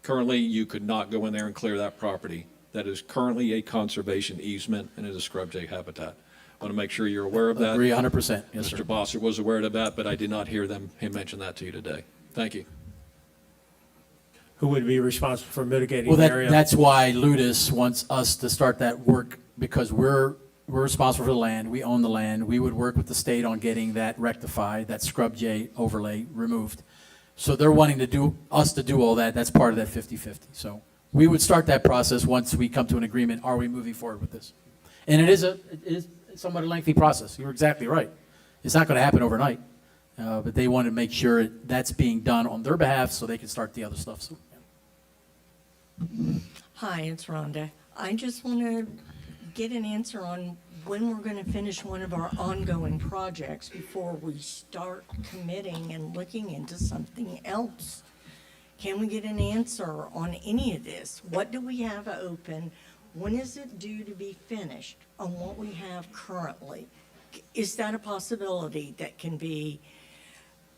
Currently, you could not go in there and clear that property. That is currently a conservation easement, and it is scrub jay habitat. I want to make sure you're aware of that. Agree 100%, yes, sir. Mr. Bosser was aware of that, but I did not hear him mention that to you today. Thank you. Who would be responsible for mitigating Well, the area? that's why Ludus wants us to start that work, because we're responsible for the land, we own the land. We would work with the state on getting that rectified, that scrub jay overlay removed. So they're wanting us to do all that. That's part of that 50-50. So we would start that process once we come to an agreement. Are we moving forward with this? And it is somewhat a lengthy process. You're exactly right. It's not going to happen overnight, but they want to make sure that's being done on their behalf so they can start the other stuff. So, yeah. Hi, it's Rhonda. I just want to get an answer on when we're going to finish one of our ongoing projects before we start committing and looking into something else. Can we get an answer on any of this? What do we have open? When is it due to be finished on what we have currently? Is that a possibility that can be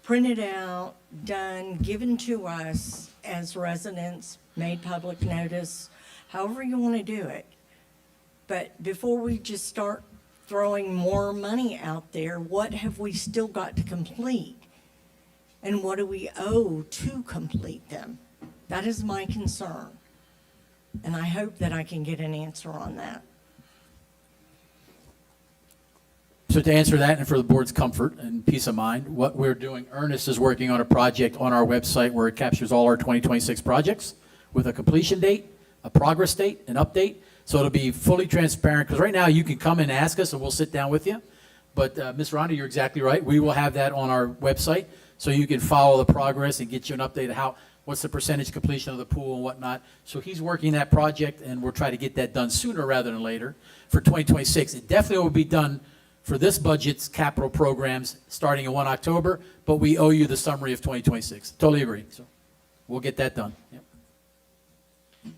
printed out, done, given to us as residents, made public notice, however you want to do it? But before we just start throwing more money out there, what have we still got to complete? And what do we owe to complete them? That is my concern. And I hope that I can get an answer on that. So to answer that, and for the board's comfort and peace of mind, what we're doing, Ernest is working on a project on our website where it captures all our 2026 projects with a completion date, a progress date, an update. So it'll be fully transparent, because right now you can come and ask us and we'll sit down with you. But Ms. Rhonda, you're exactly right. We will have that on our website so you can follow the progress and get you an update of what's the percentage completion of the pool and whatnot. So he's working that project, and we'll try to get that done sooner rather than later for 2026. It definitely will be done for this budget's capital programs starting in 1 October, but we owe you the summary of 2026. Totally agree. So we'll get that done. Yep.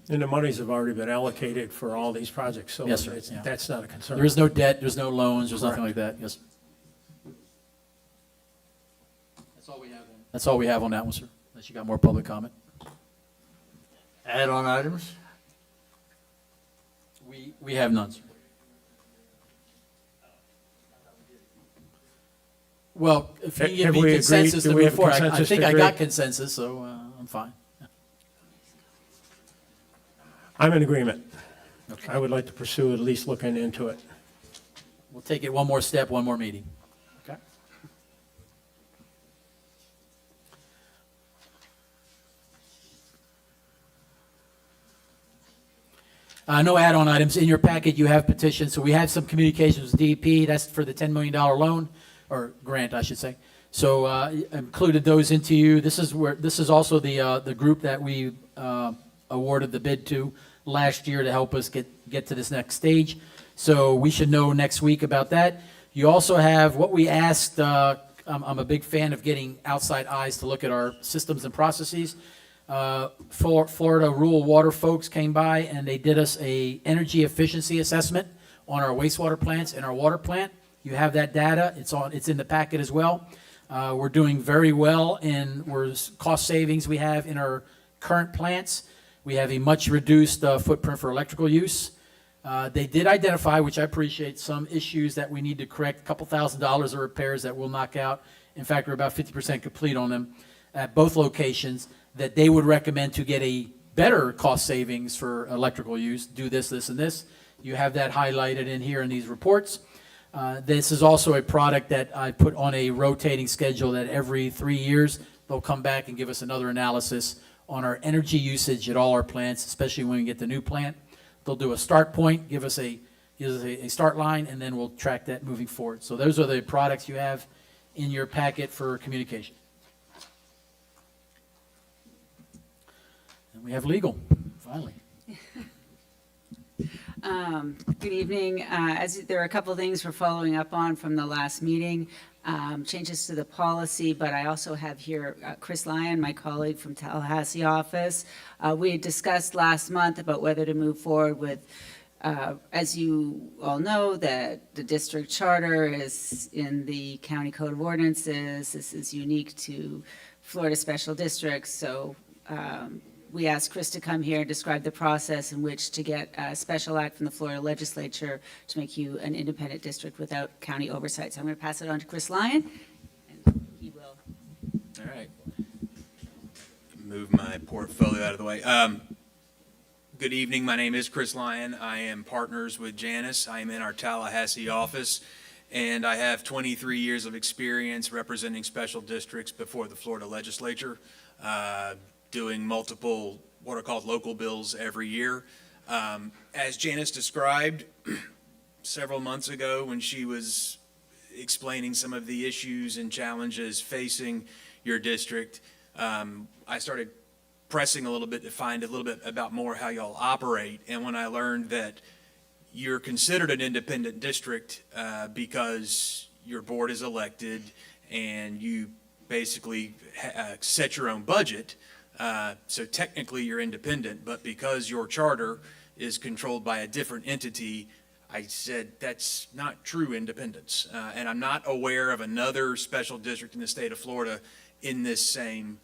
And the monies have already been allocated for all these projects, so Yes, sir. Yeah. that's not a concern. There is no debt, there's no loans, there's nothing like Correct. that. Yes. That's all we have on that one, sir, unless you got more public comment. Add-on items? We have none, sir. Well, if you give Have me we agreed- consensus do to we move have forward, I consensus think to I agree? got consensus, so I'm fine. I'm in agreement. I would like to pursue at least looking into it. We'll take it one more step, one more meeting. Okay? No add-on items. In your packet, you have petitions. So we have some communications with DEP. That's for the $10 million loan, or grant, I should say. So included those into you. This is also the group that we awarded the bid to last year to help us get to this next stage. So we should know next week about that. You also have what we asked. I'm a big fan of getting outside eyes to look at our systems and processes. Florida Rural Water folks came by and they did us a energy efficiency assessment on our wastewater plants and our water plant. You have that data. It's in the packet as well. We're doing very well in cost savings we have in our current plants. We have a much reduced footprint for electrical use. They did identify, which I appreciate, some issues that we need to correct, a couple $1,000s of repairs that we'll knock out. In fact, we're about 50% complete on them at both locations, that they would recommend to get a better cost savings for electrical use, do this, this, and this. You have that highlighted in here in these reports. This is also a product that I put on a rotating schedule that every 3 years, they'll come back and give us another analysis on our energy usage at all our plants, especially when we get the new plant. They'll do a start point, give us a start line, and then we'll track that moving forward. So those are the products you have in your packet for communication. And we have legal, finally. Good evening. There are a couple things we're following up on from the last meeting, changes to the policy, but I also have here Chris Lyon, my colleague from Tallahassee office. We had discussed last month about whether to move forward with, as you all know, that the district charter is in the county code of ordinances. This is unique to Florida special districts, so we asked Chris to come here and describe the process in which to get a special act from the Florida legislature to make you an independent district without county oversight. So I'm going to pass it on to Chris Lyon, and he will. All right. Move my portfolio out of the way. Good evening. My name is Chris Lyon. I am partners with Janice. I am in our Tallahassee office, and I have 23 years of experience representing special districts before the Florida legislature. Doing multiple what are called local bills every year. As Janice described several months ago when she was explaining some of the issues and challenges facing your district, I started pressing a little bit to find a little bit about more how y'all operate. And when I learned that you're considered an independent district because your board is elected and you basically set your own budget, so technically you're independent, but because your charter is controlled by a different entity, I said that's not true independence. And I'm not aware of another special district in the state of Florida in this same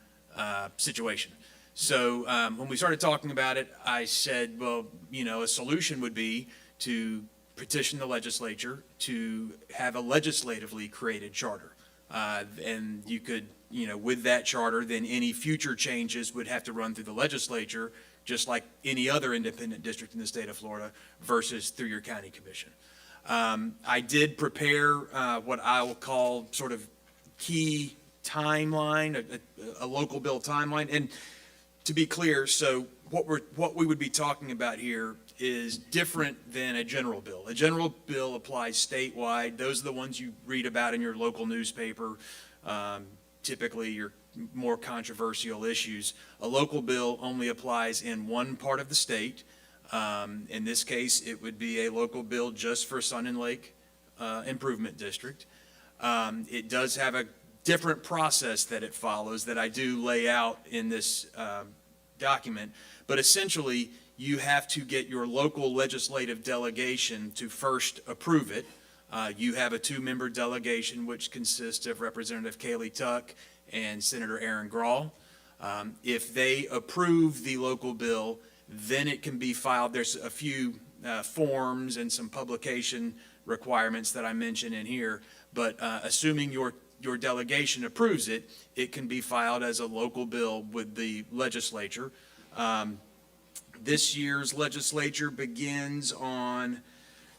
situation. So when we started talking about it, I said, well, a solution would be to petition the legislature to have a legislatively created charter. And you could, with that charter, then any future changes would have to run through the legislature, just like any other independent district in the state of Florida, versus through your county commission. I did prepare what I will call sort of key timeline, a local bill timeline. And to be clear, so what we would be talking about here is different than a general bill. A general bill applies statewide. Those are the ones you read about in your local newspaper, typically your more controversial issues. A local bill only applies in one part of the state. In this case, it would be a local bill just for Sun and Lake improvement district. It does have a different process that it follows that I do lay out in this document, but essentially you have to get your local legislative delegation to first approve it. You have a 2-member delegation which consists of Representative Kaylee Tuck and Senator Aaron Grawl. If they approve the local bill, then it can be filed. There's a few forms and some publication requirements that I mention in here, but assuming your delegation approves it, it can be filed as a local bill with the legislature. This year's legislature begins on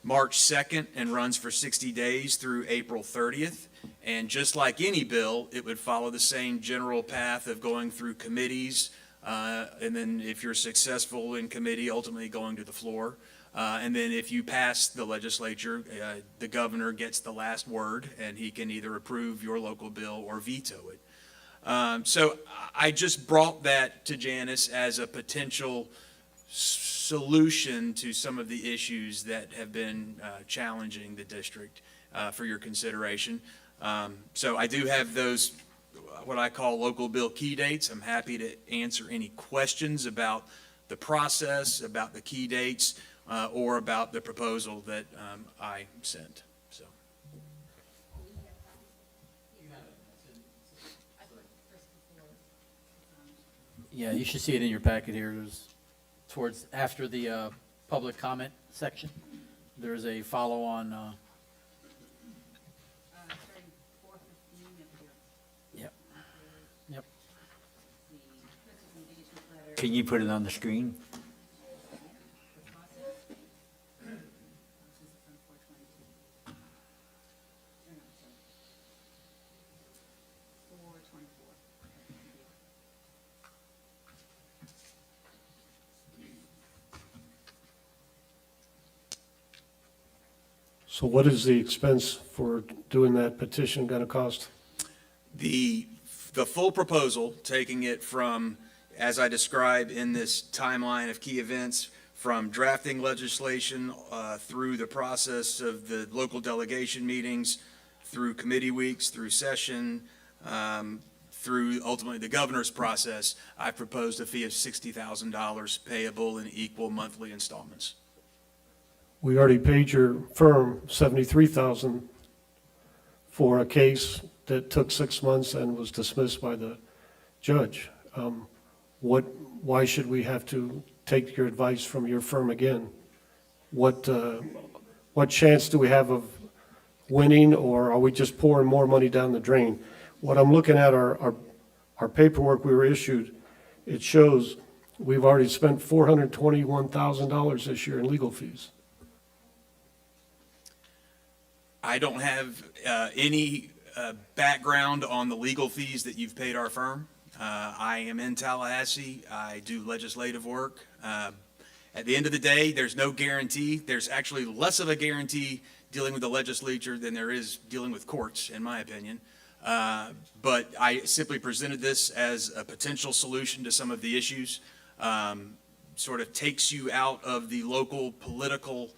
March 2nd and runs for 60 days through April 30th. And just like any bill, it would follow the same general path of going through committees, and then if you're successful in committee, ultimately going to the floor. And then if you pass the legislature, the governor gets the last word, and he can either approve your local bill or veto it. So I just brought that to Janice as a potential solution to some of the issues that have been challenging the district for your consideration. So I do have those, what I call local bill key dates. I'm happy to answer any questions about the process, about the key dates, or about the proposal that I sent. So. Yeah, you should see it in your packet here. There's towards, after the public comment section, there's a follow-on. Yep. Yep. Can you put it on the screen? So what is the expense for doing that petition going to cost? The full proposal, taking it from, as I describe in this timeline of key events, from drafting legislation through the process of the local delegation meetings, through committee weeks, through session, through ultimately the governor's process, I proposed a fee of $60,000 payable in equal monthly installments. We already paid your firm $73,000 for a case that took 6 months and was dismissed by the judge. Why should we have to take your advice from your firm again? What chance do we have of winning, or are we just pouring more money down the drain? What I'm looking at our paperwork we were issued, it shows we've already spent $421,000 this year in legal fees. I don't have any background on the legal fees that you've paid our firm. I am in Tallahassee. I do legislative work. At the end of the day, there's no guarantee. There's actually less of a guarantee dealing with the legislature than there is dealing with courts, in my opinion. But I simply presented this as a potential solution to some of the issues. Sort of takes you out of the local political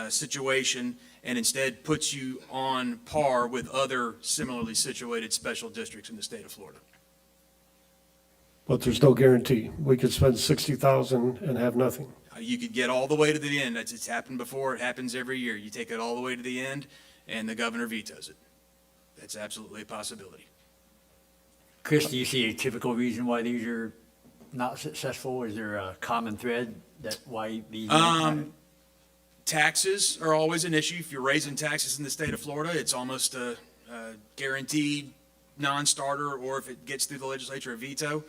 situation and instead puts you on par with other similarly situated special districts in the state of Florida. But there's no guarantee. We could spend $60,000 and have nothing. You could get all the way to the end. It's happened before. It happens every year. You take it all the way to the end and the governor vetoes it. That's absolutely a possibility. Chris, do you see a typical reason why these are not successful? Is there a common thread that why these? Taxes are always an issue. If you're raising taxes in the state of Florida, it's almost a guaranteed non-starter, or if it gets through the legislature, a veto.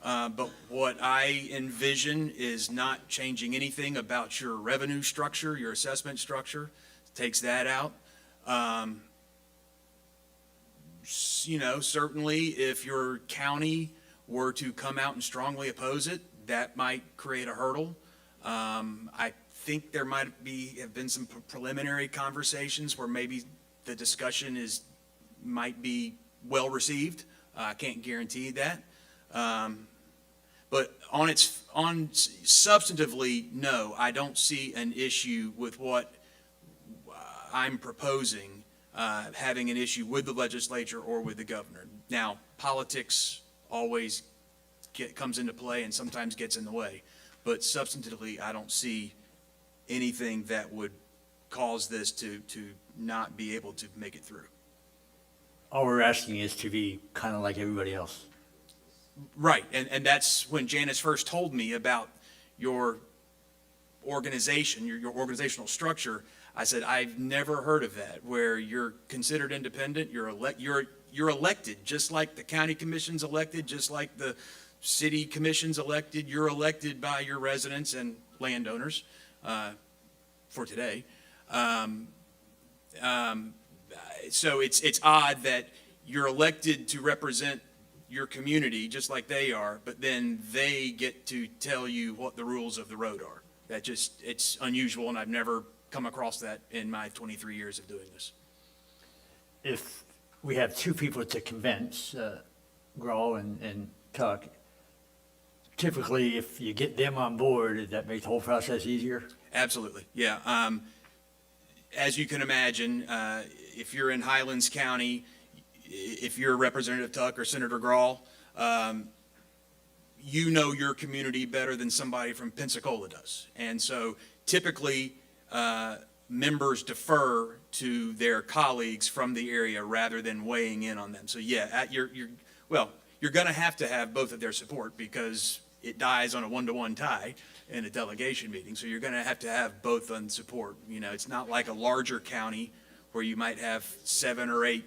But what I envision is not changing anything about your revenue structure, your assessment structure. Takes that out. Certainly if your county were to come out and strongly oppose it, that might create a hurdle. I think there might have been some preliminary conversations where maybe the discussion might be well received. I can't guarantee that. But substantively, no, I don't see an issue with what I'm proposing having an issue with the legislature or with the governor. Now, politics always comes into play and sometimes gets in the way, but substantively, I don't see anything that would cause this to not be able to make it through. All we're asking is to be kind of like everybody else. Right, and that's when Janice first told me about your organization, your organizational structure. I said, I've never heard of that, where you're considered independent, you're elected, just like the county commission's elected, just like the city commission's elected. You're elected by your residents and landowners for today. So it's odd that you're elected to represent your community just like they are, but then they get to tell you what the rules of the road are. It's unusual, and I've never come across that in my 23 years of doing this. If we have two people to convince, Grawl and Tuck, typically if you get them on board, does that make the whole process easier? Absolutely, yeah. As you can imagine, if you're in Highlands County, if you're Representative Tuck or Senator Grawl, you know your community better than somebody from Pensacola does. And so typically, members defer to their colleagues from the area rather than weighing in on them. So yeah, you're going to have both of their support, because it dies on a 1-to-1 tie in a delegation meeting. So you're going to have both on support. You know, it's not like a larger county where you might have 7 or 8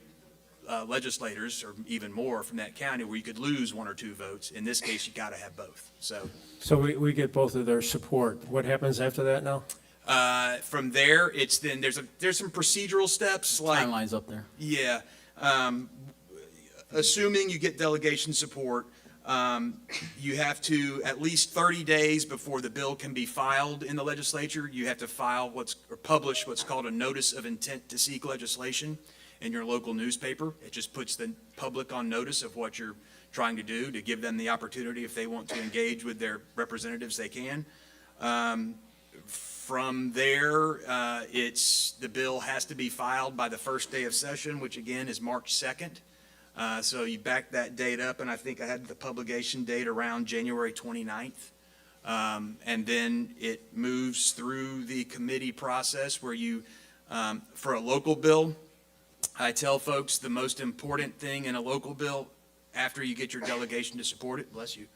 legislators or even more from that county where you could lose 1 or 2 votes. In this case, you got to have both. So we get both of their support. What happens after that now? From there, there's some procedural steps like Timelines up there. Yeah. Assuming you get delegation support, you have to, at least 30 days before the bill can be filed in the legislature, you have to publish what's called a notice of intent to seek legislation in your local newspaper. It just puts the public on notice of what you're trying to do, to give them the opportunity, if they want to engage with their representatives, they can. From there, the bill has to be filed by the first day of session, which again is March 2nd. So you back that date up, and I think I had the publication date around January 29th. And then it moves through the committee process where for a local bill, I tell folks the most important thing in a local bill, after you get your delegation to support it, bless you,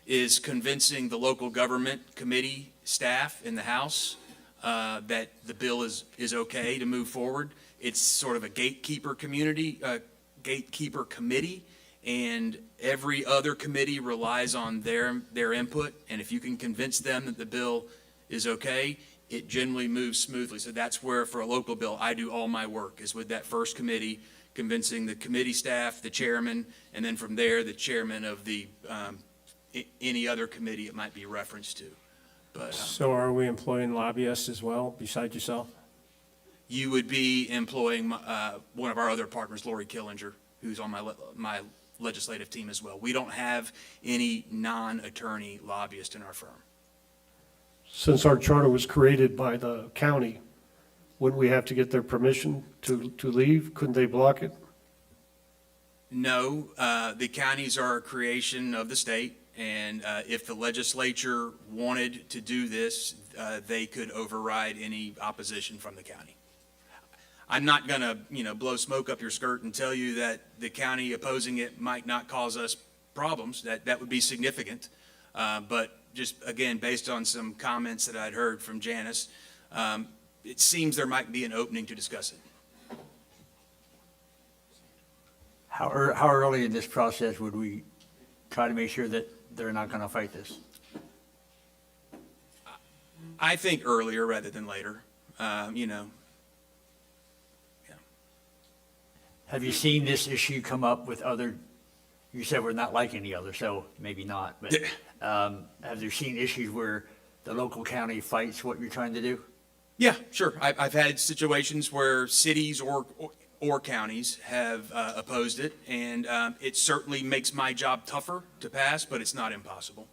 is convincing the local government committee staff in the House that the bill is okay to move forward. It's sort of a gatekeeper committee, and every other committee relies on their input. And if you can convince them that the bill is okay, it generally moves smoothly. So that's where, for a local bill, I do all my work, is with that first committee, convincing the committee staff, the chairman, and then from there, the chairman of any other committee it might be referenced to. But So are we employing lobbyists as well, besides yourself? you would be employing one of our other partners, Lori Killinger, who's on my legislative team as well. We don't have any non-attorney lobbyist in our firm. Since our charter was created by the county, wouldn't we have to get their permission to leave? Couldn't they block it? No, the counties are a creation of the state, and if the legislature wanted to do this, they could override any opposition from the county. I'm not going to, blow smoke up your skirt and tell you that the county opposing it might not cause us problems. That would be significant. But just, again, based on some comments that I'd heard from Janice, it seems there might be an opening to discuss it. How early in this process would we try to make sure that they're not going to fight this? I think earlier rather than later, Have you seen this issue come up with other, you said we're not like any other, so maybe not, but have you seen issues where the local county fights what you're trying to do? Yeah, sure. I've had situations where cities or counties have opposed it, and it certainly makes my job tougher to pass, but it's not impossible.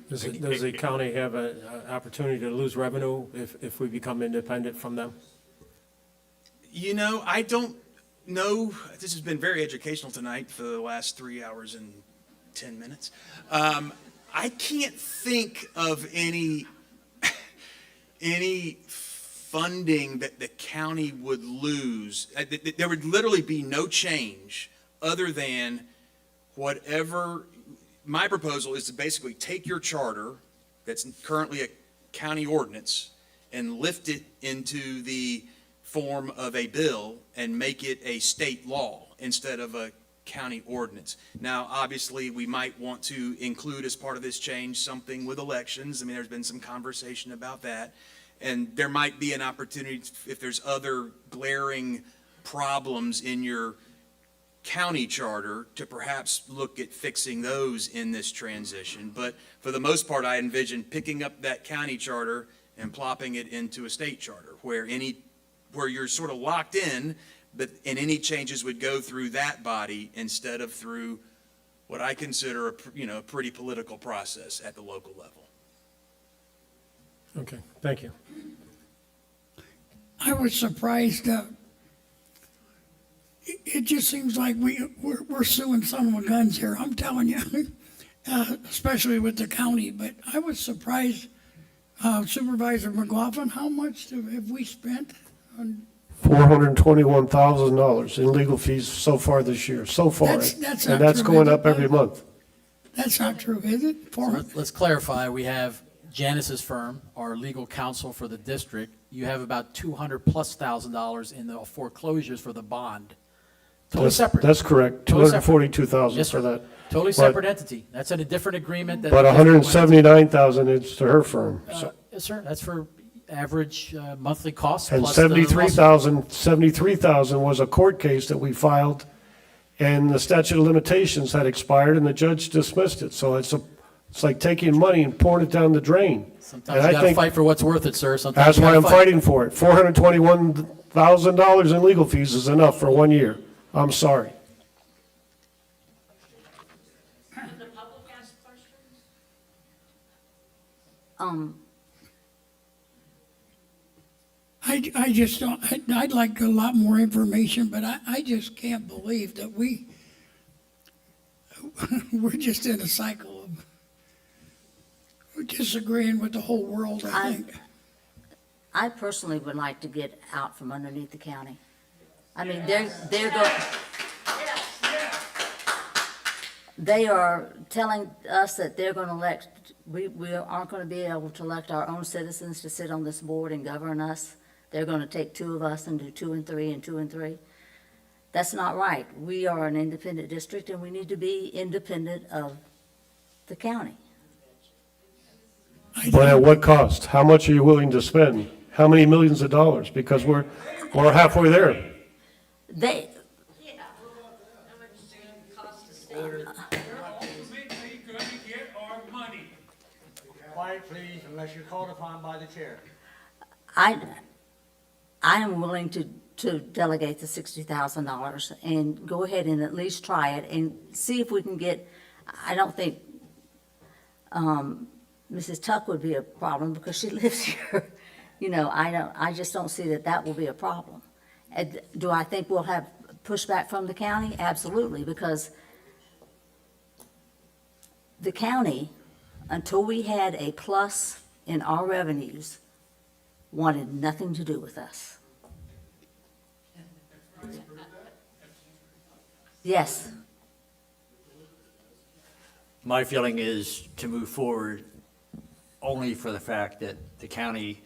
Does the county have an opportunity to lose revenue if we become independent from them? You know, I don't know. This has been very educational tonight for the last 3 hours and 10 minutes. I can't think of any funding that the county would lose. There would literally be no change other than whatever. My proposal is to basically take your charter that's currently a county ordinance and lift it into the form of a bill and make it a state law instead of a county ordinance. Now, obviously, we might want to include as part of this change something with elections. I mean, there's been some conversation about that. And there might be an opportunity, if there's other glaring problems in your county charter, to perhaps look at fixing those in this transition. But for the most part, I envision picking up that county charter and plopping it into a state charter where you're sort of locked in, and any changes would go through that body instead of through what I consider a pretty political process at the local level. Okay, thank you. I was surprised, it just seems like we're suing son of a guns here, I'm telling you, especially with the county, but I was surprised, Supervisor McLaughlin, how much have we spent on? $421,000 in legal fees so far this year, so far. That's not And that's true, going is it, up every Bob? month. That's not true, is it? Let's clarify, we have Janice's firm, our legal counsel for the district. You have about $200,000+ in the foreclosures for the bond. Totally separate. That's correct, Totally separate. $242,000 Yes, for sir. that. Totally But- separate entity. That's in a different agreement. But $179,000 is to her firm. So- Yes, sir, that's for average monthly costs. And plus the lawsuit. $73,000 was a court case that we filed, and the statute of limitations had expired, and the judge dismissed it. So it's like taking money and pouring it down the drain. Sometimes And you I gotta think fight for what's worth it, sir. Sometimes that's you why gotta I'm fight. fighting for it. $421,000 in legal fees is enough for 1 year. I'm sorry. I just don't, I'd like a lot more information, but I just can't believe that we're just in a cycle of, we're disagreeing with the whole world, I think. I personally would like to get out from underneath the county. I mean, they're going, they are telling us that they're going to elect, we aren't going to be able to elect our own citizens to sit on this board and govern us. They're going to take 2 of us and do 2 and 3 and 2 and 3. That's not right. We are an independent district, and we need to be independent of the county. But at what cost? How much are you willing to spend? How many millions of dollars? Because we're halfway there. They, Quiet, please, unless you're called upon by the chair. I am willing to delegate the $60,000 and go ahead and at least try it and see if we can get, I don't think Mrs. Tuck would be a problem because she lives here. You know, I just don't see that will be a problem. And do I think we'll have pushback from the county? Absolutely, because the county, until we had a plus in our revenues, wanted nothing to do with us. Yes. My feeling is to move forward only for the fact that the county,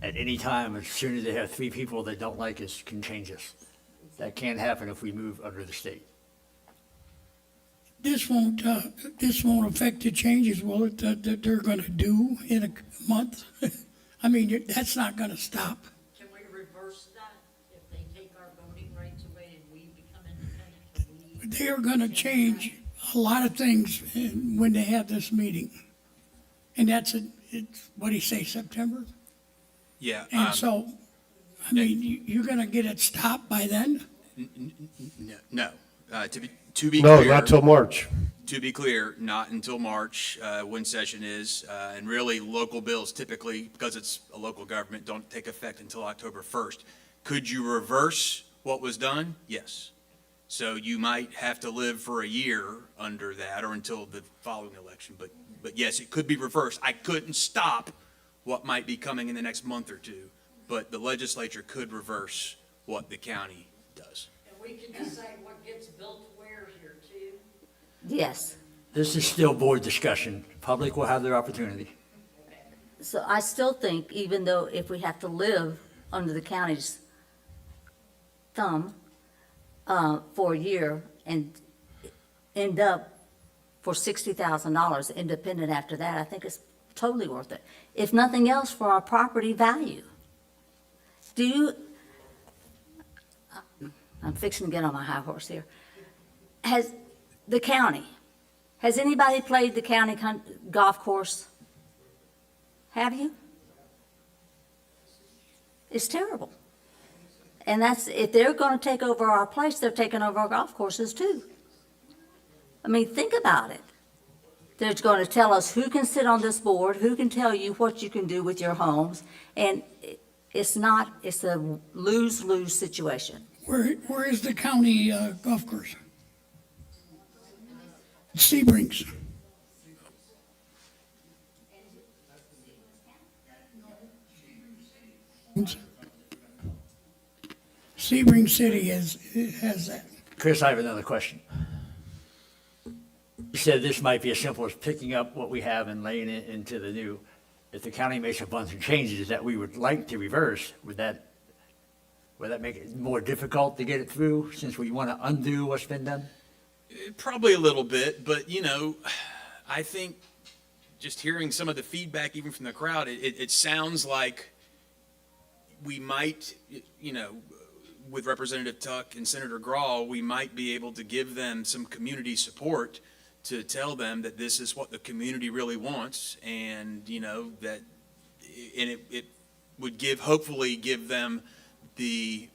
at any time, as soon as they have 3 people that don't like us, can change us. That can't happen if we move under the state. This won't affect the changes, will it, that they're gonna do in a month? I mean, that's not gonna stop. Can we reverse that if they take our voting rights away and we become independent? They are gonna change a lot of things when they have this meeting. And it's, what do you say, September? Yeah. And so, I mean, you're gonna get it stopped by then? No. To be No, clear. not till March. To be clear, not until March, when session is, and really, local bills typically, because it's a local government, don't take effect until October 1st. Could you reverse what was done? Yes. So you might have to live for a year under that, or until the following election, but yes, it could be reversed. I couldn't stop what might be coming in the next month or two, but the legislature could reverse what the county does. And we can decide what gets built where here too. Yes. This is still board discussion. Public will have their opportunity. So I still think, even though if we have to live under the county's thumb for a year and end up for $60,000 independent after that, I think it's totally worth it. If nothing else, for our property value. I'm fixing to get on my high horse here. Has anybody played the county golf course? Have you? It's terrible. And if they're going to take over our place, they're taking over our golf courses too. I mean, think about it. They're going to tell us who can sit on this board, who can tell you what you can do with your homes, and it's a lose-lose situation. Where is the county golf course? Sebrings. Sebring City has that. Chris, I have another question. You said this might be as simple as picking up what we have and laying it into the new. If the county makes a bunch of changes that we would like to reverse, would that make it more difficult to get it through, since we want to undo what's been done? Probably a little bit, but I think just hearing some of the feedback even from the crowd, it sounds like we might, with Representative Tuck and Senator Grawl, we might be able to give them some community support to tell them that this is what the community really wants, and it would hopefully give them the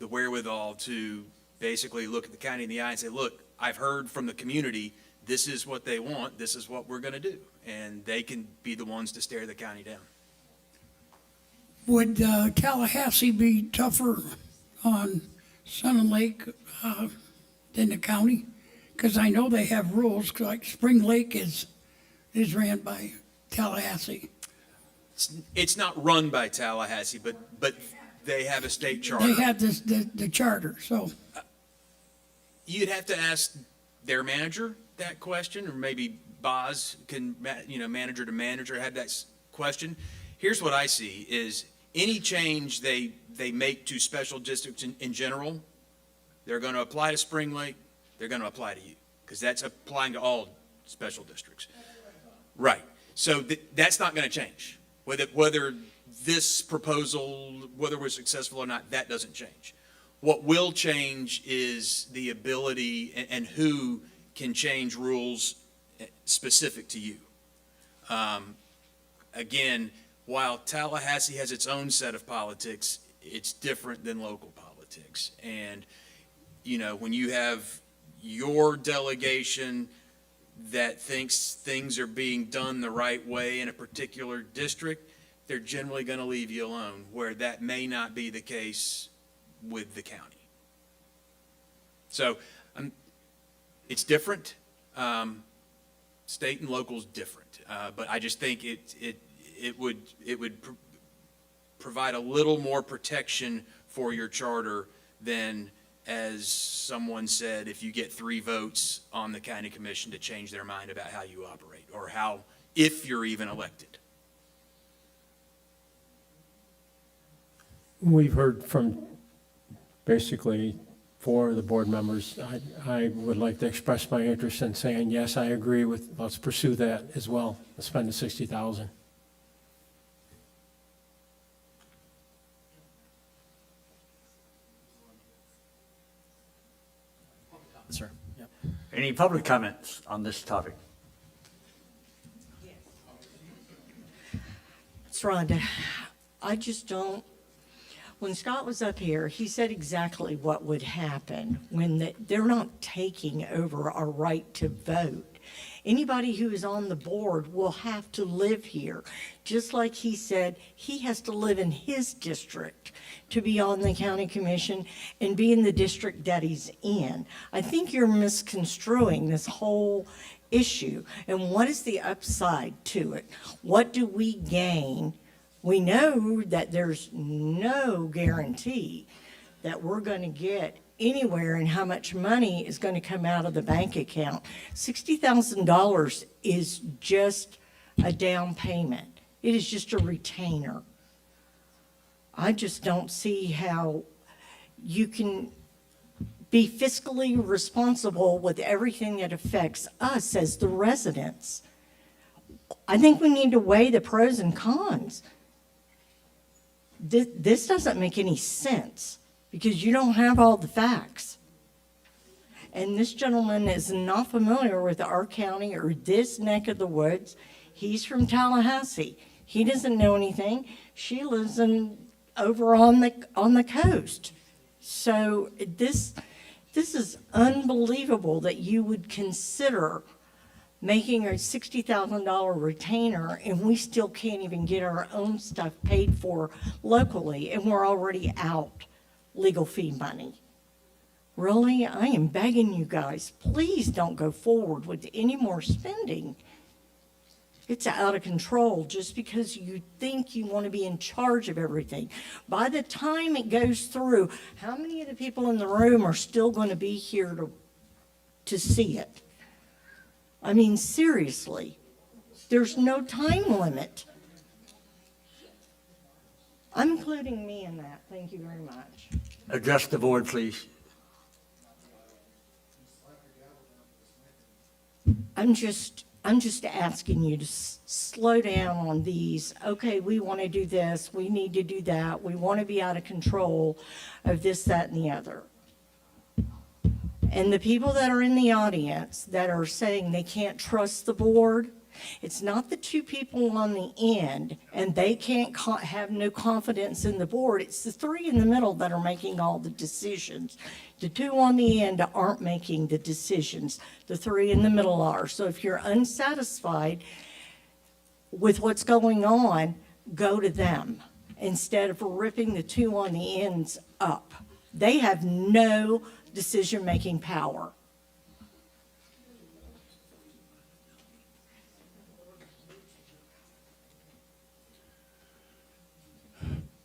wherewithal to basically look at the county in the eye and say, look, I've heard from the community, this is what they want, this is what we're going to do, and they can be the ones to stare the county down. Would Tallahassee be tougher on Sun and Lake than the county? Because I know they have rules, like Spring Lake is ran by Tallahassee. It's not run by Tallahassee, but they have a state charter. They have the charter, so. You'd have to ask their manager that question, or maybe Boz can, manager to manager, have that question. Here's what I see is any change they make to special districts in general, they're going to apply to Spring Lake, they're going to apply to you, because that's applying to all special districts. Right. So that's not going to change. Whether this proposal, whether we're successful or not, that doesn't change. What will change is the ability and who can change rules specific to you. Again, while Tallahassee has its own set of politics, it's different than local politics. And, when you have your delegation that thinks things are being done the right way in a particular district, they're generally going to leave you alone, where that may not be the case with the county. So it's different. State and local is different. But I just think it would provide a little more protection for your charter than, as someone said, if you get 3 votes on the county commission to change their mind about how you operate, or if you're even elected. We've heard from basically 4 of the board members. I would like to express my interest in saying, yes, I agree with, let's pursue that as well, let's spend the $60,000. Sir. Yep. Any public comments on this topic? It's Rhonda. I just don't, when Scott was up here, he said exactly what would happen when they're not taking over our right to vote. Anybody who is on the board will have to live here. Just like he said, he has to live in his district to be on the county commission and be in the district that he's in. I think you're misconstruing this whole issue. And what is the upside to it? What do we gain? We know that there's no guarantee that we're going to get anywhere and how much money is going to come out of the bank account. $60,000 is just a down payment. It is just a retainer. I just don't see how you can be fiscally responsible with everything that affects us as the residents. I think we need to weigh the pros and cons. This doesn't make any sense because you don't have all the facts. And this gentleman is not familiar with our county or this neck of the woods. He's from Tallahassee. He doesn't know anything. She lives over on the coast. So this is unbelievable that you would consider making a $60,000 retainer and we still can't even get our own stuff paid for locally and we're already out legal fee money. Really, I am begging you guys, please don't go forward with any more spending. It's out of control just because you think you want to be in charge of everything. By the time it goes through, how many of the people in the room are still going to be here to see it? I mean, seriously, there's no time limit. I'm including me in that. Thank you very much. Address the board, please. I'm just asking you to slow down on these. Okay, we want to do this. We need to do that. We want to be out of control of this, that, and the other. And the people that are in the audience that are saying they can't trust the board, it's not the two people on the end and they can't have no confidence in the board. It's the three in the middle that are making all the decisions. The two on the end aren't making the decisions. The three in the middle are. So if you're unsatisfied with what's going on, go to them instead of ripping the two on the ends up. They have no decision-making power.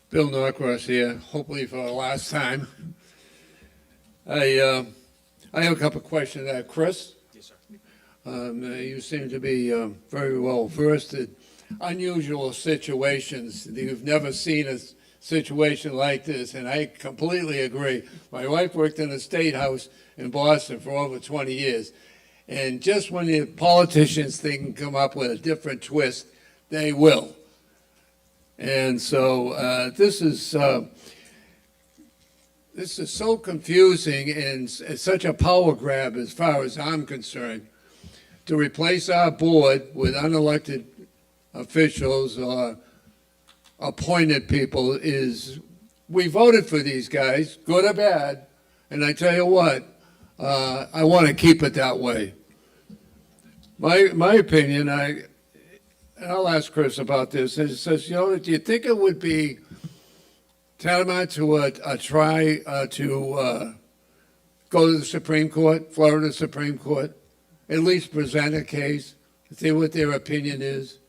Bill Norcross here, hopefully for the last time. I have a couple of questions. Chris? Yes, sir. You seem to be very well versed in unusual situations. You've never seen a situation like this, and I completely agree. My wife worked in a state house in Boston for over 20 years, and just when the politicians think can come up with a different twist, they will. And so this is so confusing and such a power grab as far as I'm concerned. To replace our board with unelected officials or appointed people is, we voted for these guys, good or bad, and I tell you what, I want to keep it that way. My opinion, and I'll ask Chris about this, is, says, do you think it would be tantamount to try to go to the Supreme Court, Florida Supreme Court, at least present a case, see what their opinion is?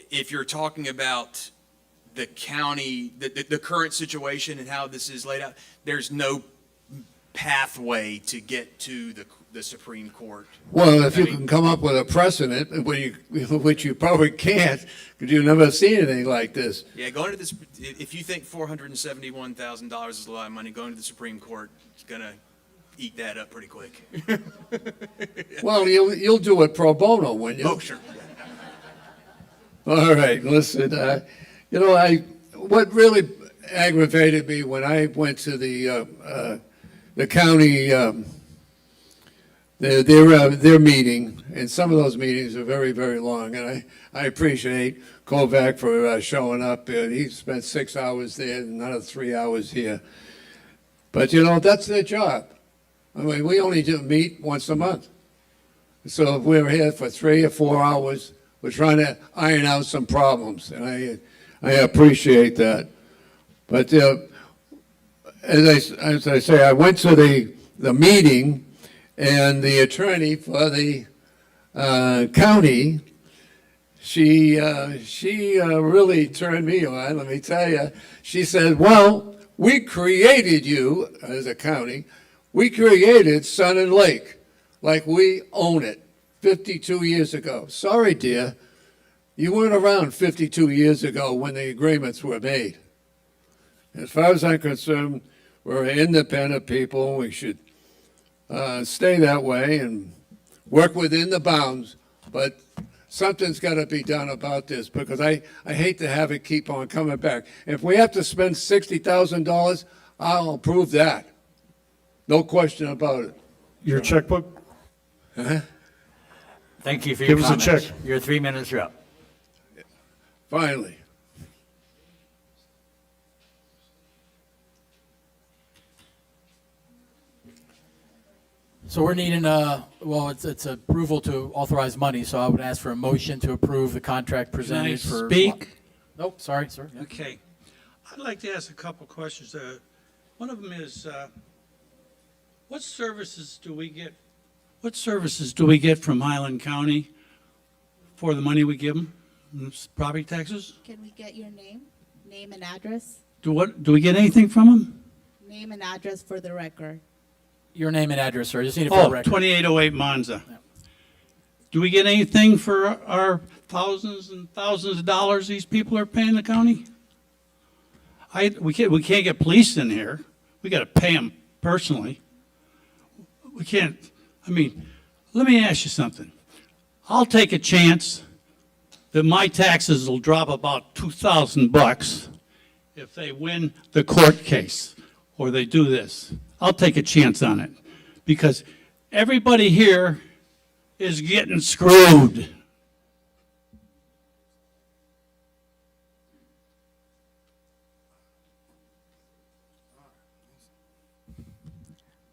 If you're talking about the county, the current situation and how this is laid out, there's no pathway to get to the Supreme Court. Well, if you can come up with a precedent, which you probably can't, because you've never seen anything like this. Yeah, going to this, if you think $471,000 is a lot of money, going to the Supreme Court is going to eat that up pretty quick. Well, you'll do it pro bono, won't you? Oh, sure. All right, listen, what really aggravated me when I went to the county their meeting, and some of those meetings are very, very long, and I appreciate Kovac for showing up. He spent 6 hours there, and another 3 hours here. But, that's their job. I mean, we only do meet once a month. So if we're here for 3 or 4 hours, we're trying to iron out some problems, and I appreciate that. But as I say, I went to the meeting, and the attorney for the county, she really turned me on, let me tell you. She said, well, we created you, as a county, we created Sun and Lake, like we own it, 52 years ago. Sorry, dear, you weren't around 52 years ago when the agreements were made. As far as I'm concerned, we're independent people. We should stay that way and work within the bounds, but something's got to be done about this, because I hate to have it keep on coming back. If we have to spend $60,000, I'll approve that. No question about it. Your checkbook? Thank you for your Give us a comments. check. Your 3 minutes are up. Finally. So we're needing it's approval to authorize money, so I would ask for a motion to approve the contract presented for. speak? Nope, sorry, sir. Yeah. Okay. I'd like to ask a couple questions. One of them is, what services do we get from Highland County for the money we give them? Property taxes? Can we get your name and address? Do we get anything from them? Name and address for the record. Your name and address, sir. I just need it for the Oh, record. 2808 Monza. Do we get anything for our thousands and thousands of dollars these people are paying the county? We can't get police in here. We got to pay them personally. We can't, let me ask you something. I'll take a chance that my taxes will drop about $2,000 if they win the court case or they do this. I'll take a chance on it, because everybody here is getting screwed.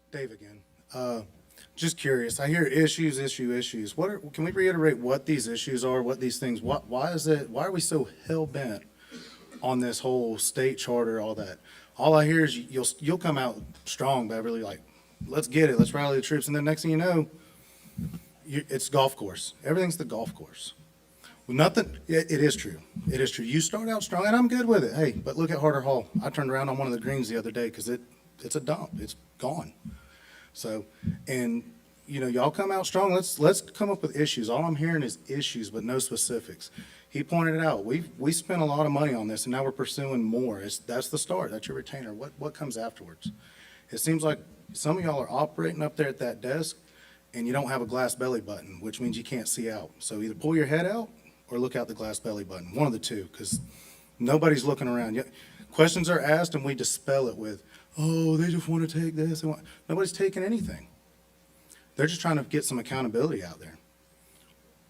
Dave again. Just curious. I hear issues. Can we reiterate what these issues are? What these things? Why are we so hell bent on this whole state charter? All that. All I hear is you'll come out strong, Beverly. Like, let's get it. Let's rally the troops. And then next thing you know, it's golf course. Everything's the golf course. Well, nothing. It is true. It is true. You start out strong, and I'm good with it. Hey, but look at Harder Hall. I turned around on one of the greens the other day because it's a dump. It's gone. So, and y'all come out strong. Let's come up with issues. All I'm hearing is issues, but no specifics. He pointed it out. We spent a lot of money on this, and now we're pursuing more. That's the start. That's your retainer. What comes afterwards? It seems like some of y'all are operating up there at that desk, and you don't have a glass belly button, which means you can't see out. So either pull your head out or look out the glass belly button. One of the two, because nobody's looking around. Questions are asked, and we dispel it with, oh, they just want to take this. Nobody's taking anything. They're just trying to get some accountability out there.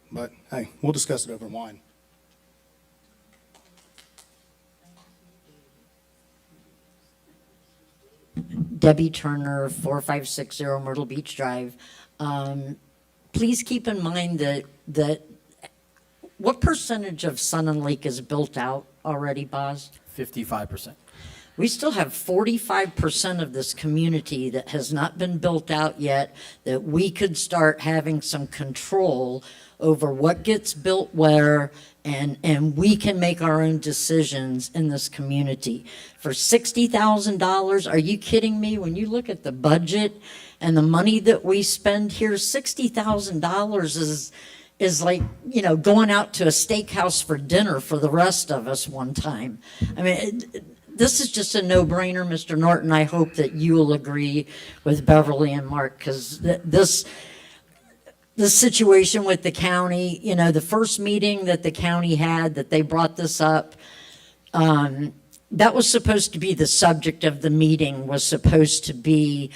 But, hey, we'll discuss it over wine. Debbie Turner, 4560 Myrtle Beach Drive. Please keep in mind that what percentage of Sun and Lake is built out already, Boz? 55%. We still have 45% of this community that has not been built out yet, that we could start having some control over what gets built where, and we can make our own decisions in this community. For $60,000, are you kidding me? When you look at the budget and the money that we spend here, $60,000 is like, going out to a steakhouse for dinner for the rest of us one time. This is just a no-brainer, Mr. Norton. I hope that you will agree with Beverly and Mark, because this situation with the county, the first meeting that the county had, that they brought this up, that was supposed to be the subject of the meeting, was supposed to be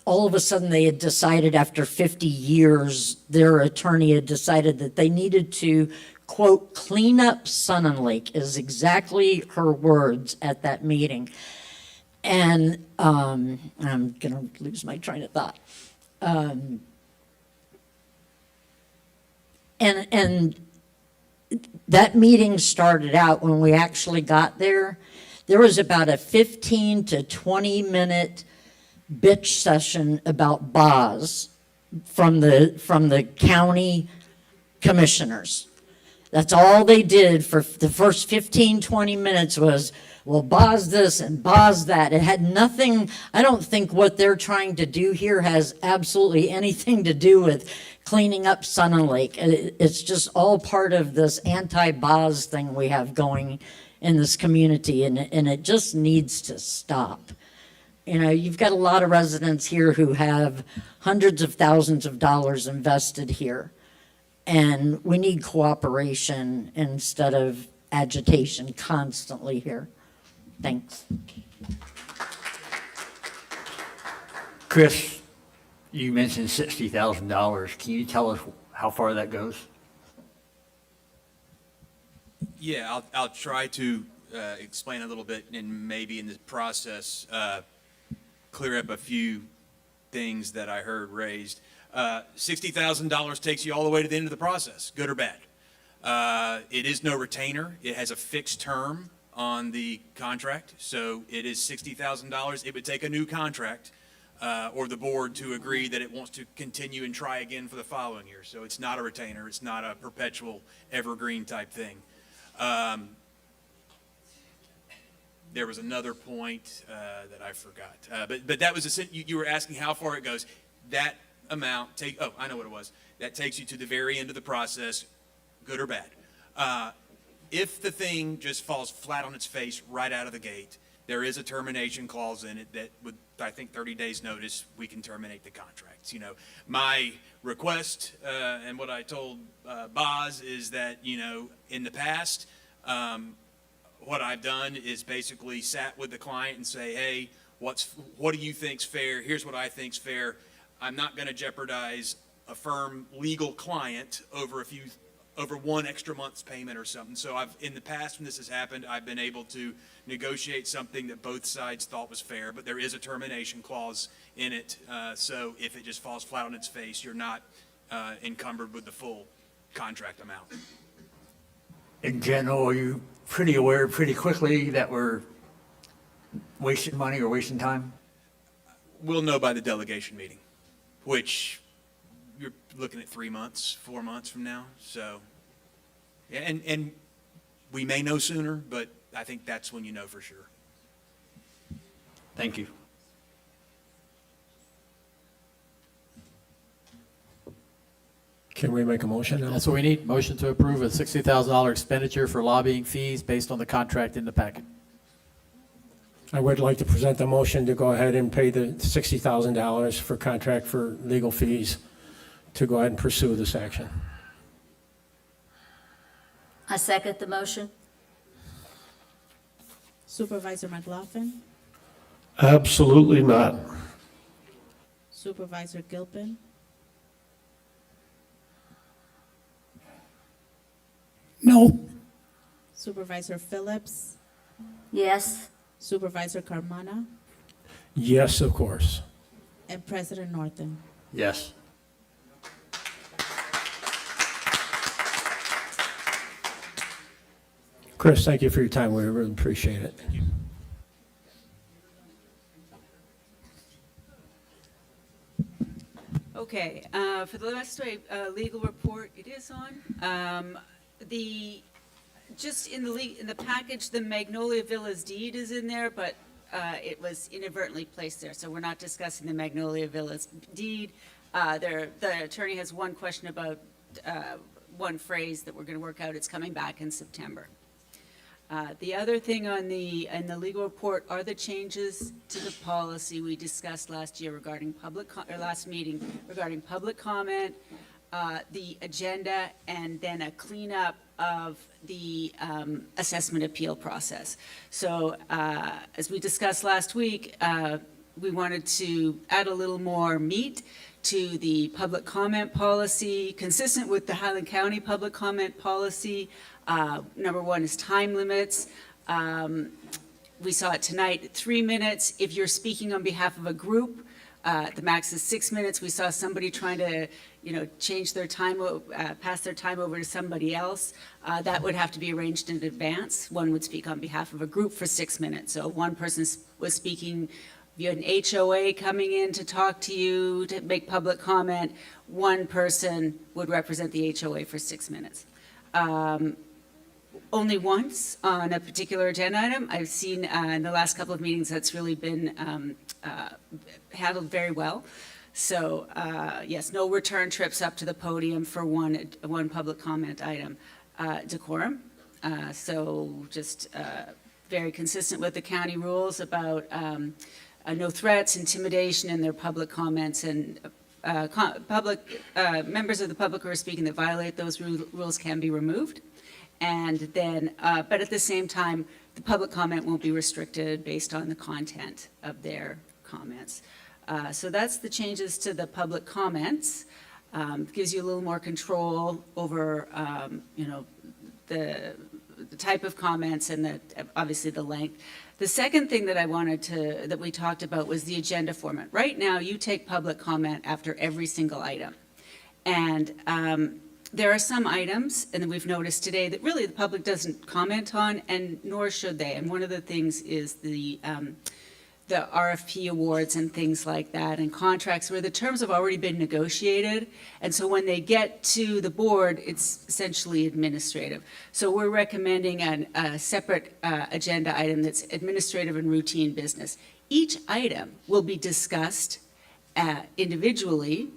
all of a sudden they had decided after 50 years, their attorney had decided that they needed to, quote, clean up Sun and Lake, is exactly her words at that meeting. And I'm going to lose my train of thought. And that meeting started out, when we actually got there, there was about a 15 to 20 minute bitch session about Boz from the county commissioners. That's all they did for the first 15, 20 minutes was, well, Boz this and Boz that. It had nothing, I don't think what they're trying to do here has absolutely anything to do with cleaning up Sun and Lake. It's just all part of this anti-Boz thing we have going in this community, and it just needs to stop. You know, you've got a lot of residents here who have hundreds of thousands of dollars invested here, and we need cooperation instead of agitation constantly here. Thanks. Chris, you mentioned $60,000. Can you tell us how far that goes? Yeah, I'll try to explain a little bit, and maybe in the process clear up a few things that I heard raised. $60,000 takes you all the way to the end of the process, good or bad. It is no retainer. It has a fixed term on the contract, so it is $60,000. It would take a new contract or the board to agree that it wants to continue and try again for the following year. So it's not a retainer. It's not a perpetual evergreen type thing. There was another point that I forgot, but that was you were asking how far it goes. That amount I know what it was. That takes you to the very end of the process, good or bad. If the thing just falls flat on its face right out of the gate, there is a termination clause in it that with, I think, 30 days notice, we can terminate the contracts. You know, my request and what I told Boz is that, you know, in the past, what I've done is basically sat with the client and say, hey, what do you think's fair? Here's what I think's fair. I'm not going to jeopardize a firm legal client over one extra month's payment or something. So in the past, when this has happened, I've been able to negotiate something that both sides thought was fair, but there is a termination clause in it. So if it just falls flat on its face, you're not encumbered with the full contract amount. In general, are you pretty aware pretty quickly that we're wasting money or wasting time? We'll know by the delegation meeting, which you're looking at 3 months, 4 months from now. So, yeah, and we may know sooner, but I think that's when you know for sure. Thank you. Can we make a motion now? That's what we need. Motion to approve a $60,000 expenditure for lobbying fees based on the contract in the packet. I would like to present the motion to go ahead and pay the $60,000 for contract for legal fees to go ahead and pursue this action. I second the motion. Supervisor McLaughlin, Absolutely not. Supervisor Gilpin, No. Supervisor Phillips, Yes. Supervisor Carmona, Yes, of course. and President Norton. Yes. Chris, thank you for your time. We really appreciate it. Okay, for the last legal report, it is on. Just in the package, the Magnolia Villas deed is in there, but it was inadvertently placed there, so we're not discussing the Magnolia Villas deed. The attorney has one question about one phrase that we're going to work out. It's coming back in September. The other thing in the legal report are the changes to the policy we discussed last year regarding last meeting regarding public comment, the agenda, and then a cleanup of the assessment appeal process. So as we discussed last week, we wanted to add a little more meat to the public comment policy, consistent with the Highland County public comment policy. Number one is time limits. We saw it tonight, 3 minutes. If you're speaking on behalf of a group, the max is 6 minutes. We saw somebody trying to, change their time, pass their time over to somebody else. That would have to be arranged in advance. One would speak on behalf of a group for 6 minutes. So one person was speaking, if you had an HOA coming in to talk to you, to make public comment, one person would represent the HOA for 6 minutes. Only once on a particular agenda item. I've seen in the last couple of meetings that's really been handled very well. So yes, no return trips up to the podium for one public comment item. Decorum. So just very consistent with the county rules about no threats, intimidation in their public comments, and members of the public who are speaking that violate those rules can be removed. And then, but at the same time, the public comment won't be restricted based on the content of their comments. So that's the changes to the public comments. Gives you a little more control over, the type of comments and obviously the length. The second thing that that we talked about was the agenda format. Right now, you take public comment after every single item. And there are some items, and we've noticed today, that really the public doesn't comment on, and nor should they. And one of the things is the RFP awards and things like that, and contracts where the terms have already been negotiated. And so when they get to the board, it's essentially administrative. So we're recommending a separate agenda item that's administrative and routine business. Each item will be discussed individually,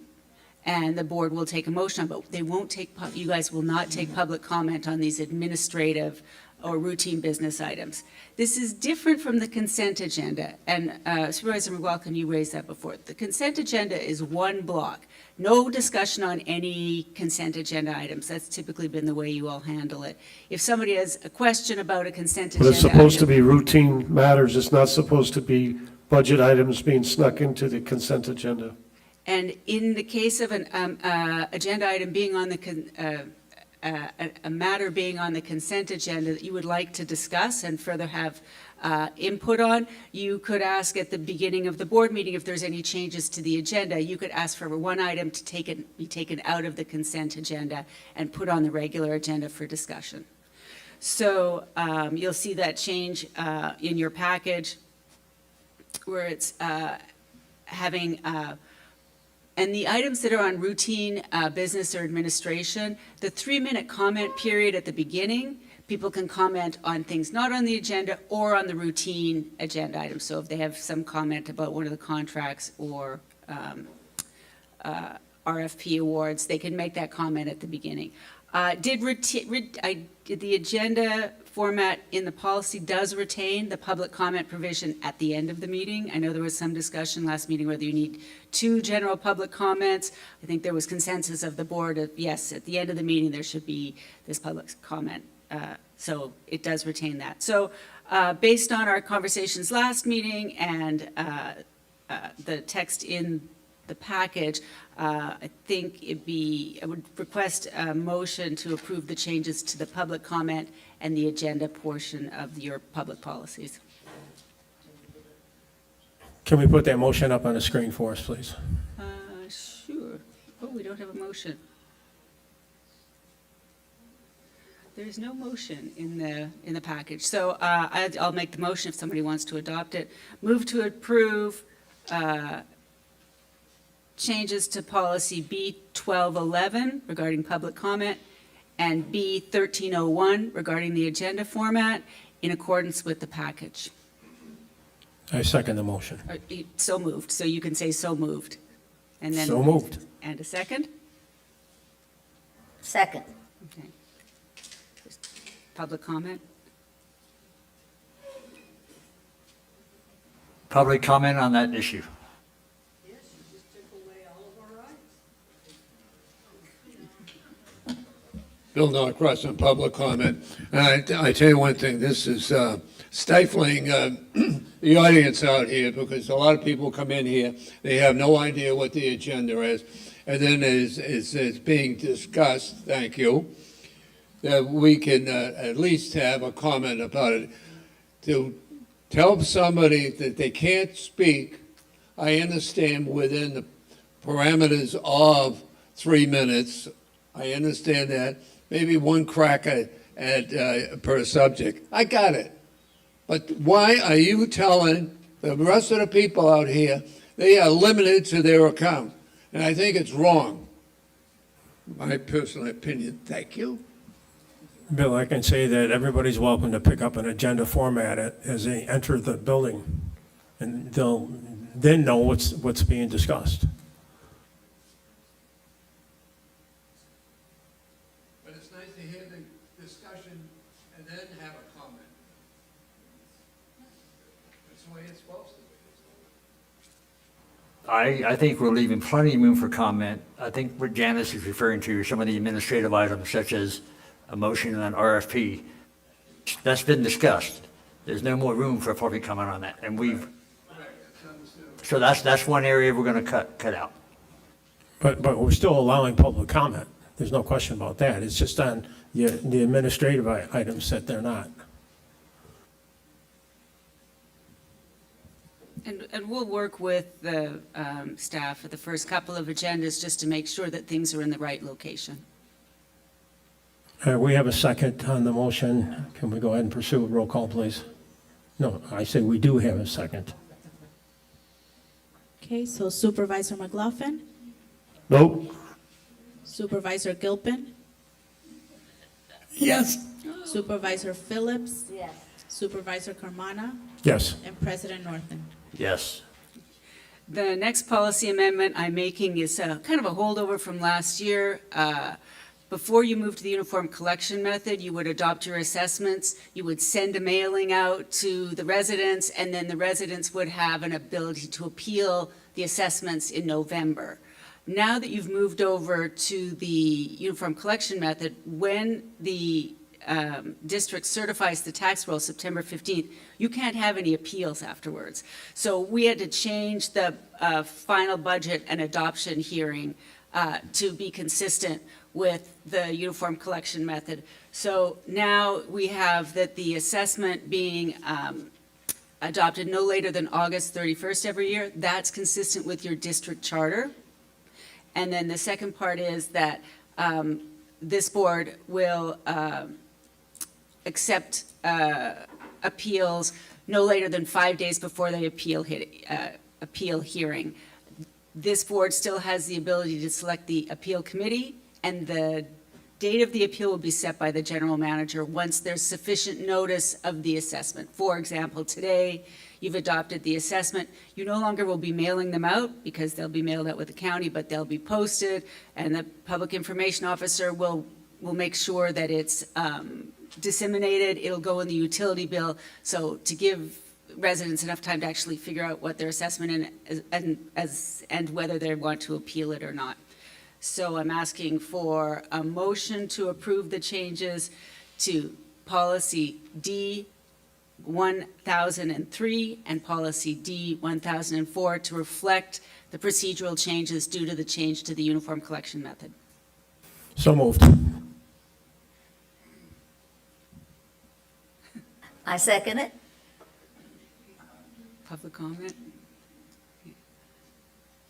and the board will take a motion on, but they won't take, you guys will not take public comment on these administrative or routine business items. This is different from the consent agenda, and Supervisor McLaughlin, you raised that before. The consent agenda is one block. No discussion on any consent agenda items. That's typically been the way you all handle it. If somebody has a question about a consent agenda But it's supposed to item- be routine matters. It's not supposed to be budget items being snuck into the consent agenda. And in the case of an agenda item being on the, a matter being on the consent agenda that you would like to discuss and further have input on, you could ask at the beginning of the board meeting if there's any changes to the agenda. You could ask for one item to be taken out of the consent agenda and put on the regular agenda for discussion. So you'll see that change in your package where it's having and the items that are on routine business or administration, the 3-minute comment period at the beginning, people can comment on things not on the agenda or on the routine agenda items. So if they have some comment about one of the contracts or RFP awards, they can make that comment at the beginning. The agenda format in the policy does retain the public comment provision at the end of the meeting. I know there was some discussion last meeting whether you need 2 general public comments. I think there was consensus of the board of, yes, at the end of the meeting there should be this public comment. So it does retain that. So based on our conversations last meeting and the text in the package, I think I would request a motion to approve the changes to the public comment and the agenda portion of your public policies. Can we put that motion up on the screen for us, please? Sure. Oh, we don't have a motion. There's no motion in the package. So I'll make the motion if somebody wants to adopt it. Move to approve changes to policy B1211 regarding public comment and B1301 regarding the agenda format in accordance with the package. I second the motion. So moved. So you can say so moved. And then So moved. And a second? Second. Okay. Public comment? Public comment on that issue. Bill Norcross on public comment. And I tell you one thing, this is stifling the audience out here, because a lot of people come in here, they have no idea what the agenda is. And then it's being discussed, thank you, that we can at least have a comment about it. To tell somebody that they can't speak, I understand within the parameters of 3 minutes. I understand that. Maybe one crack per subject. I got it. But why are you telling the rest of the people out here they are limited to their account? And I think it's wrong. My personal opinion. Thank you. Bill, I can say that everybody's welcome to pick up an agenda, format it as they enter the building, and they'll then know what's being discussed. But it's nice to hear the discussion and then have a comment. That's the way it's supposed to be. I think we're leaving plenty of room for comment. I think what Janice is referring to are some of the administrative items, such as a motion and an RFP. That's been discussed. There's no more room for public comment on that, and so that's one area we're going to cut out. But we're still allowing public comment. There's no question about that. It's just on the administrative items that they're not. And we'll work with the staff for the first couple of agendas just to make sure that things are in the right location. We have a second on the motion. Can we go ahead and pursue a roll call, please? No, I say we do have a second. Okay, so Supervisor McLaughlin, Nope. Supervisor Gilpin, Yes. Supervisor Phillips, Yes. Supervisor Carmona, Yes. and President Norton. Yes. The next policy amendment I'm making is kind of a holdover from last year. Before you move to the uniform collection method, you would adopt your assessments, you would send a mailing out to the residents, and then the residents would have an ability to appeal the assessments in November. Now that you've moved over to the uniform collection method, when the district certifies the tax roll September 15th, you can't have any appeals afterwards. So we had to change the final budget and adoption hearing to be consistent with the uniform collection method. So now we have that the assessment being adopted no later than August 31st every year. That's consistent with your district charter. And then the second part is that this board will accept appeals no later than 5 days before the appeal hearing. This board still has the ability to select the appeal committee, and the date of the appeal will be set by the general manager once there's sufficient notice of the assessment. For example, today, you've adopted the assessment. You no longer will be mailing them out because they'll be mailed out with the county, but they'll be posted, and the public information officer will make sure that it's disseminated. It'll go in the utility bill. So to give residents enough time to actually figure out what their assessment and whether they want to appeal it or not. So I'm asking for a motion to approve the changes to policy D 1003 and policy D 1004 to reflect the procedural changes due to the change to the uniform collection method. So moved. I second it. Public comment?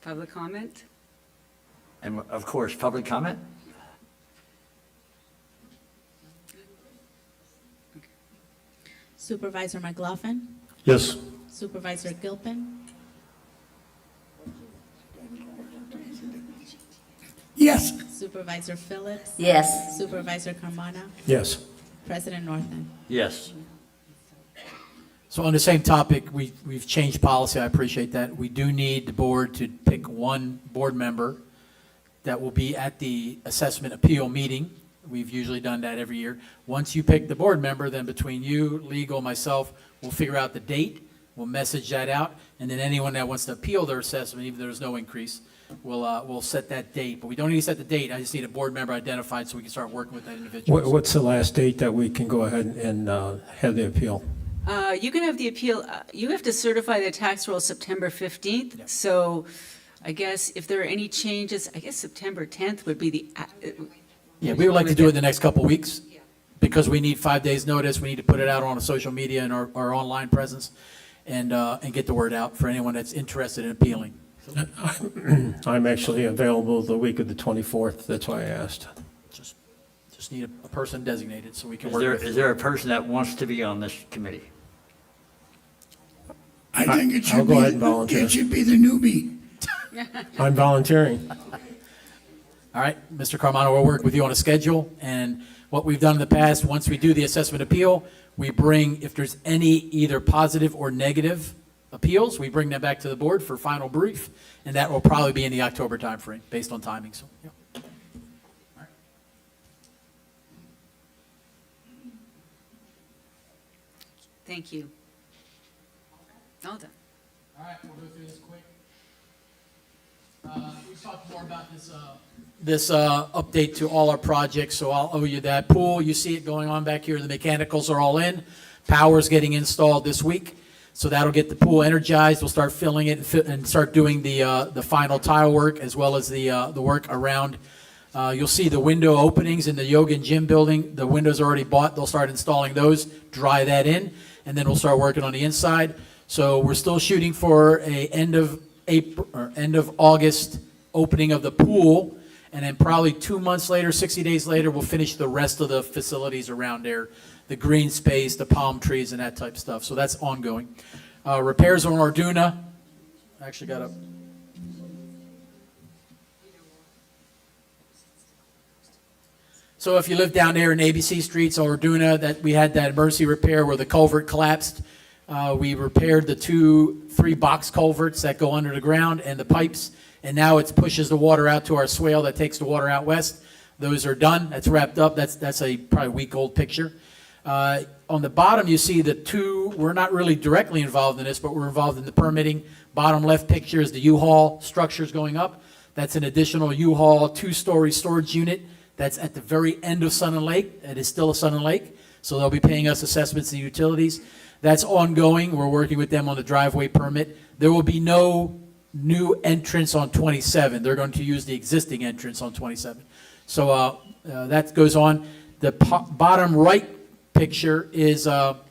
Public comment? And of course, public comment? Supervisor McLaughlin, Yes. Supervisor Gilpin, Yes. Supervisor Phillips, Yes. Supervisor Carmona, Yes. President Norton. Yes. So on the same topic, we've changed policy, I appreciate that. We do need the board to pick one board member that will be at the assessment appeal meeting. We've usually done that every year. Once you pick the board member, then between you, legal, myself, we'll figure out the date, we'll message that out, and then anyone that wants to appeal their assessment, even though there's no increase, we'll set that date. But we don't need to set the date, I just need a board member identified so we can start working with that individual. What's the last date that we can go ahead and have the appeal? You can have the appeal, you have to certify the tax roll September 15th. So I guess if there are any changes, I guess September 10th would be the. Yeah, we would like to do it in the next couple weeks, because we need 5 days' notice. We need to put it out on social media and our online presence, and get the word out for anyone that's interested in appealing. I'm actually available the week of the 24th, that's why I asked. Just need a person designated so we can Is work there, with. is there a person that wants to be on this committee? I think it I'll should go be, ahead and volunteer. it should be the newbie. I'm volunteering. All right, Mr. Carmano, we'll work with you on a schedule, and what we've done in the past, once we do the assessment appeal, we bring, if there's any either positive or negative appeals, we bring them back to the board for final brief, and that will probably be in the October timeframe, based on timing, so, yeah. Thank you. All done. All right, we'll go through this quick. We talked more about this update to all our projects, so I'll owe you that. Pool, you see it going on back here. The mechanicals are all in. Power's getting installed this week, so that'll get the pool energized. We'll start filling it and start doing the final tile work as well as the work around. You'll see the window openings in the yoga and gym building. The windows are already bought. They'll start installing those, dry that in, and then we'll start working on the inside. So we're still shooting for a end of April or end of August opening of the pool, and then probably 2 months later, 60 days later, we'll finish the rest of the facilities around there, the green space, the palm trees, and that type of stuff. So that's ongoing. Repairs on Arduna. I actually got a. So if you live down there in ABC Streets or Arduna, that we had that emergency repair where the culvert collapsed. We repaired the 3 box culverts that go under the ground and the pipes, and now it pushes the water out to our swale that takes the water out west. Those are done. That's wrapped up. That's a probably week-old picture. On the bottom, you see the 2. We're not really directly involved in this, but we're involved in the permitting. Bottom left picture is the U-Haul structures going up. That's an additional U-Haul 2-story storage unit. That's at the very end of Sun and Lake. It is still a Sun and Lake, so they'll be paying us assessments and utilities. That's ongoing. We're working with them on the driveway permit. There will be no new entrance on 27. They're going to use the existing entrance on 27. So that goes on. The bottom right picture is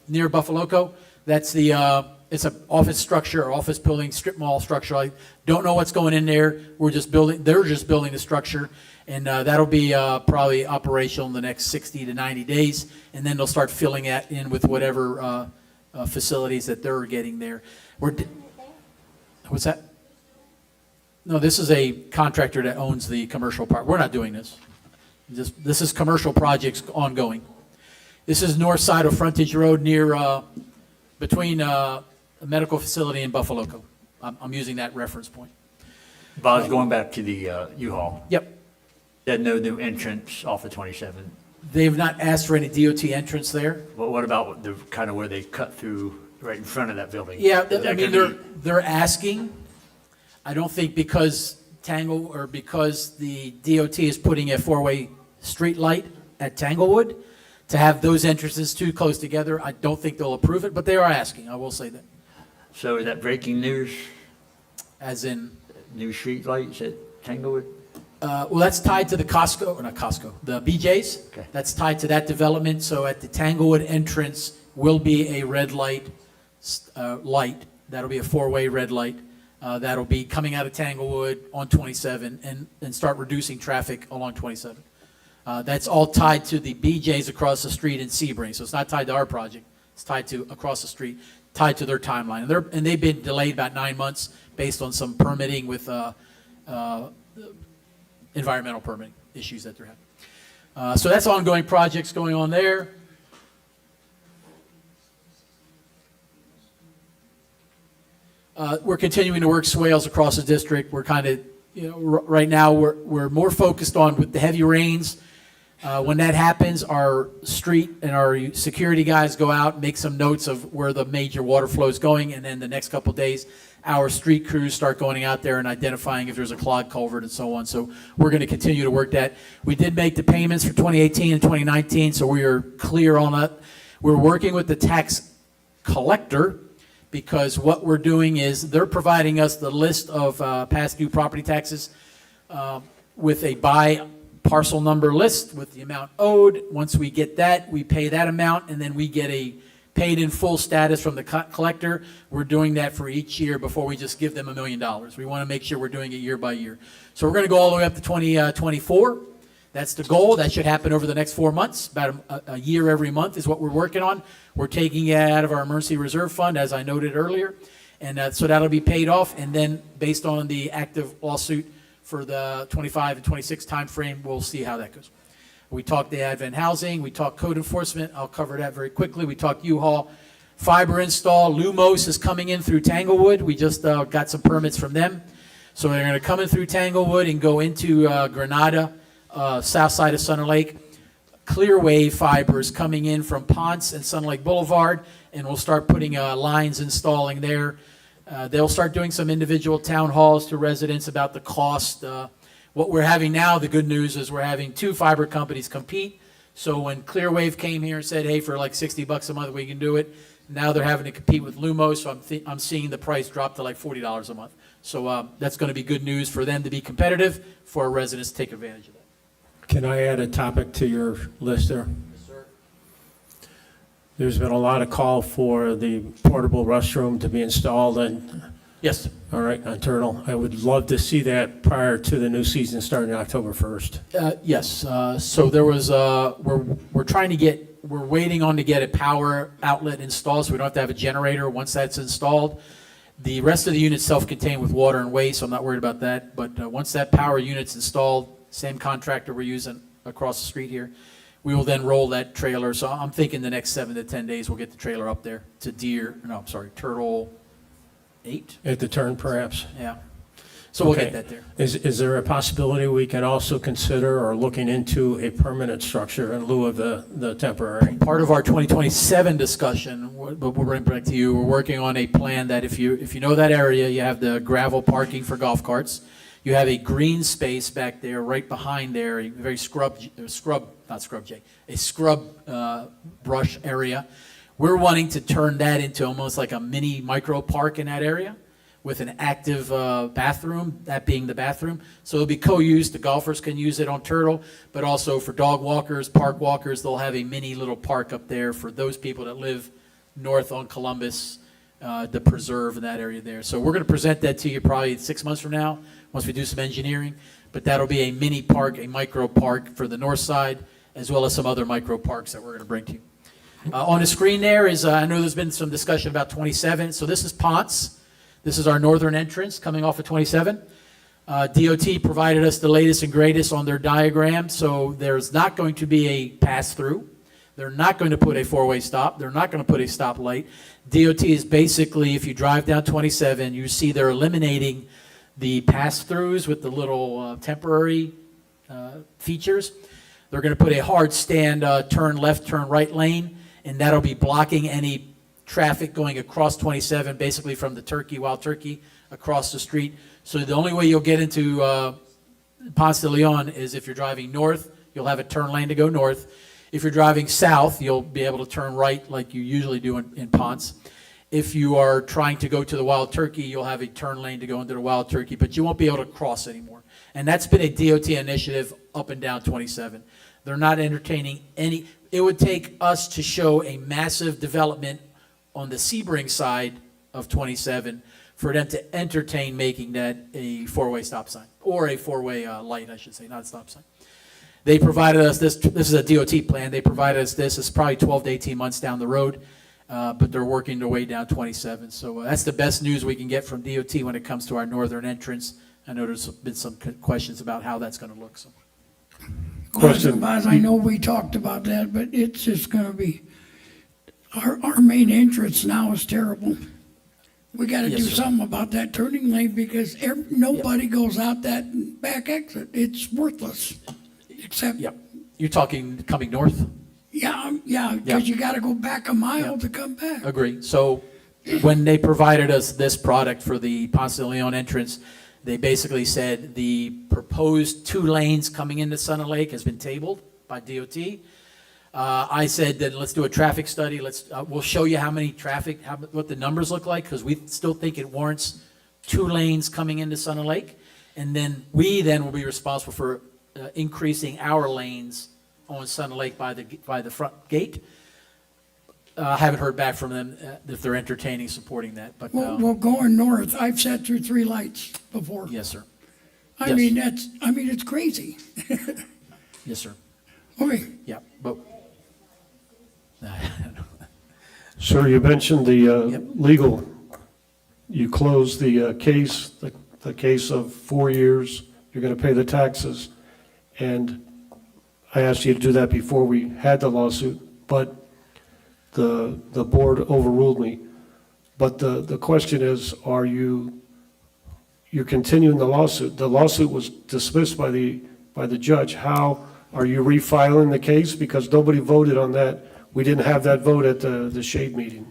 near Buffaloco. That's it's an office structure, or office building, strip mall structure. I don't know what's going in there. They're just building the structure. And that'll be probably operational in the next 60 to 90 days. And then they'll start filling that in with whatever facilities that they're getting there. What's that? No, this is a contractor that owns the commercial part. We're not doing this. This is commercial projects ongoing. This is north side of Frontage Road near, between a medical facility and Buffaloco. I'm using that reference point. Bob's going back to the U-Haul. Yep. There's no new entrance off of 27. They've not asked for any DOT entrance there. But what about the kind of where they cut through right in front of that building? Yeah, Is that I mean, gonna be- they're asking. I don't think because because the DOT is putting a 4-way street light at Tanglewood to have those entrances too close together, I don't think they'll approve it, but they are asking, I will say that. So is that breaking news? As in? New street lights at Tanglewood? Well, that's tied to the Costco, or not Costco, the BJ's. Okay. That's tied to that development, so at the Tanglewood entrance will be a red light, that'll be a 4-way red light. That'll be coming out of Tanglewood on 27 and start reducing traffic along 27. That's all tied to the BJ's across the street in Sebring, so it's not tied to our project. It's tied to across the street, tied to their timeline. And they've been delayed about 9 months based on some permitting with environmental permitting issues that they're having. So that's ongoing projects going on there. We're continuing to work swales across the district. We're kind of, right now we're more focused on with the heavy rains. When that happens, our street and our security guys go out, make some notes of where the major water flow is going, and then the next couple of days, our street crews start going out there and identifying if there's a clogged culvert and so on. So we're going to continue to work that. We did make the payments for 2018 and 2019, so we are clear on that. We're working with the tax collector, because what we're doing is they're providing us the list of past due property taxes with a by parcel number list with the amount owed. Once we get that, we pay that amount, and then we get a paid in full status from the collector. We're doing that for each year before we just give them $1 million. We want to make sure we're doing it year by year. So we're going to go all the way up to 2024. That's the goal. That should happen over the next 4 months. About a year every month is what we're working on. We're taking it out of our emergency reserve fund, as I noted earlier. And so that'll be paid off. And then based on the active lawsuit for the 25 and 26 timeframe, we'll see how that goes. We talked the Advent housing. We talked code enforcement. I'll cover that very quickly. We talked U-Haul. Fiber install. Lumos is coming in through Tanglewood. We just got some permits from them. So they're going to come in through Tanglewood and go into Granada, south side of Sun Lake. Clearwave fiber is coming in from Ponce and Sun Lake Boulevard, and we'll start putting lines installing there. They'll start doing some individual town halls to residents about the cost. What we're having now, the good news is we're having 2 fiber companies compete. So when Clearwave came here and said, hey, for like $60 a month, we can do it. Now they're having to compete with Lumos, so I'm seeing the price drop to like $40 a month. So that's going to be good news for them to be competitive, for our residents to take advantage of that. Can I add a topic to your list there? Yes, sir. There's been a lot of call for the portable restroom to be installed and, Yes. all right, on Turtle. I would love to see that prior to the new season starting October 1st. Yes. So there was, we're waiting on to get a power outlet installed, so we don't have to have a generator once that's installed. The rest of the unit's self-contained with water and waste, so I'm not worried about that. But once that power unit's installed, same contractor we're using across the street here, we will then roll that trailer. So I'm thinking the next 7 to 10 days we'll get the trailer up there to Turtle 8. At the turn, perhaps? Yeah. So we'll Okay. get that there. Is there a possibility we can also consider or looking into a permanent structure in lieu of the temporary? Part of our 2027 discussion, but we'll bring it back to you, we're working on a plan that if you know that area, you have the gravel parking for golf carts. You have a green space back there, right behind there, a very scrub brush area. We're wanting to turn that into almost like a mini micro park in that area with an active bathroom, that being the bathroom. So it'll be co-used. The golfers can use it on Turtle, but also for dog walkers, park walkers, they'll have a mini little park up there for those people that live north on Columbus, the preserve in that area there. So we're going to present that to you probably 6 months from now, once we do some engineering. But that'll be a mini park, a micro park for the north side, as well as some other micro parks that we're going to bring to you. On the screen there is, I know there's been some discussion about 27. So this is Ponce. This is our northern entrance coming off of 27. DOT provided us the latest and greatest on their diagram. So there's not going to be a pass-through. They're not going to put a four-way stop. They're not going to put a stoplight. DOT is basically, if you drive down 27, you see they're eliminating the pass-throughs with the little temporary features. They're going to put a hard stand turn left, turn right lane, and that'll be blocking any traffic going across 27, basically from the Wild Turkey, across the street. So the only way you'll get into Ponce de Leon is if you're driving north, you'll have a turn lane to go north. If you're driving south, you'll be able to turn right like you usually do in Ponce. If you are trying to go to the Wild Turkey, you'll have a turn lane to go into the Wild Turkey, but you won't be able to cross anymore. And that's been a DOT initiative up and down 27. They're not entertaining any. It would take us to show a massive development on the Sebring side of 27 for them to entertain making that a four-way stop sign, or a four-way light, I should say, not a stop sign. They provided us this. This is a DOT plan. They provided us this. It's probably 12 to 18 months down the road, but they're working their way down 27. So that's the best news we can get from DOT when it comes to our northern entrance. I know there's been some questions about how that's going to look. So. Question. Boz, I know we talked about that, but it's just going to be, our main entrance now is terrible. We got to do something about that turning lane because nobody goes out that back exit. It's worthless. Except. Yep. You're talking coming north? Yeah, because you got to go back a mile to come back. Agree. So when they provided us this product for the Ponce de Leon entrance, they basically said the proposed 2 lanes coming into Sun Lake has been tabled by DOT. I said that let's do a traffic study, we'll show you how many what the numbers look like, because we still think it warrants 2 lanes coming into Sun and Lake, and then we will be responsible for increasing our lanes on Sun and Lake by the front gate. I haven't heard back from them if they're entertaining supporting that, but Well, going north, I've sat through 3 lights before. yes, sir. I Yes. mean, it's crazy. Yes, sir. Okay, Yeah, but Sir, you mentioned the legal, you closed the case, the case of 4 years, you're going to pay the taxes, and I asked you to do that before we had the lawsuit, but the board overruled me. But the question is, you're continuing the lawsuit? The lawsuit was dismissed by the judge. How are you refiling the case? Because nobody voted on that. We didn't have that vote at the Shade meeting.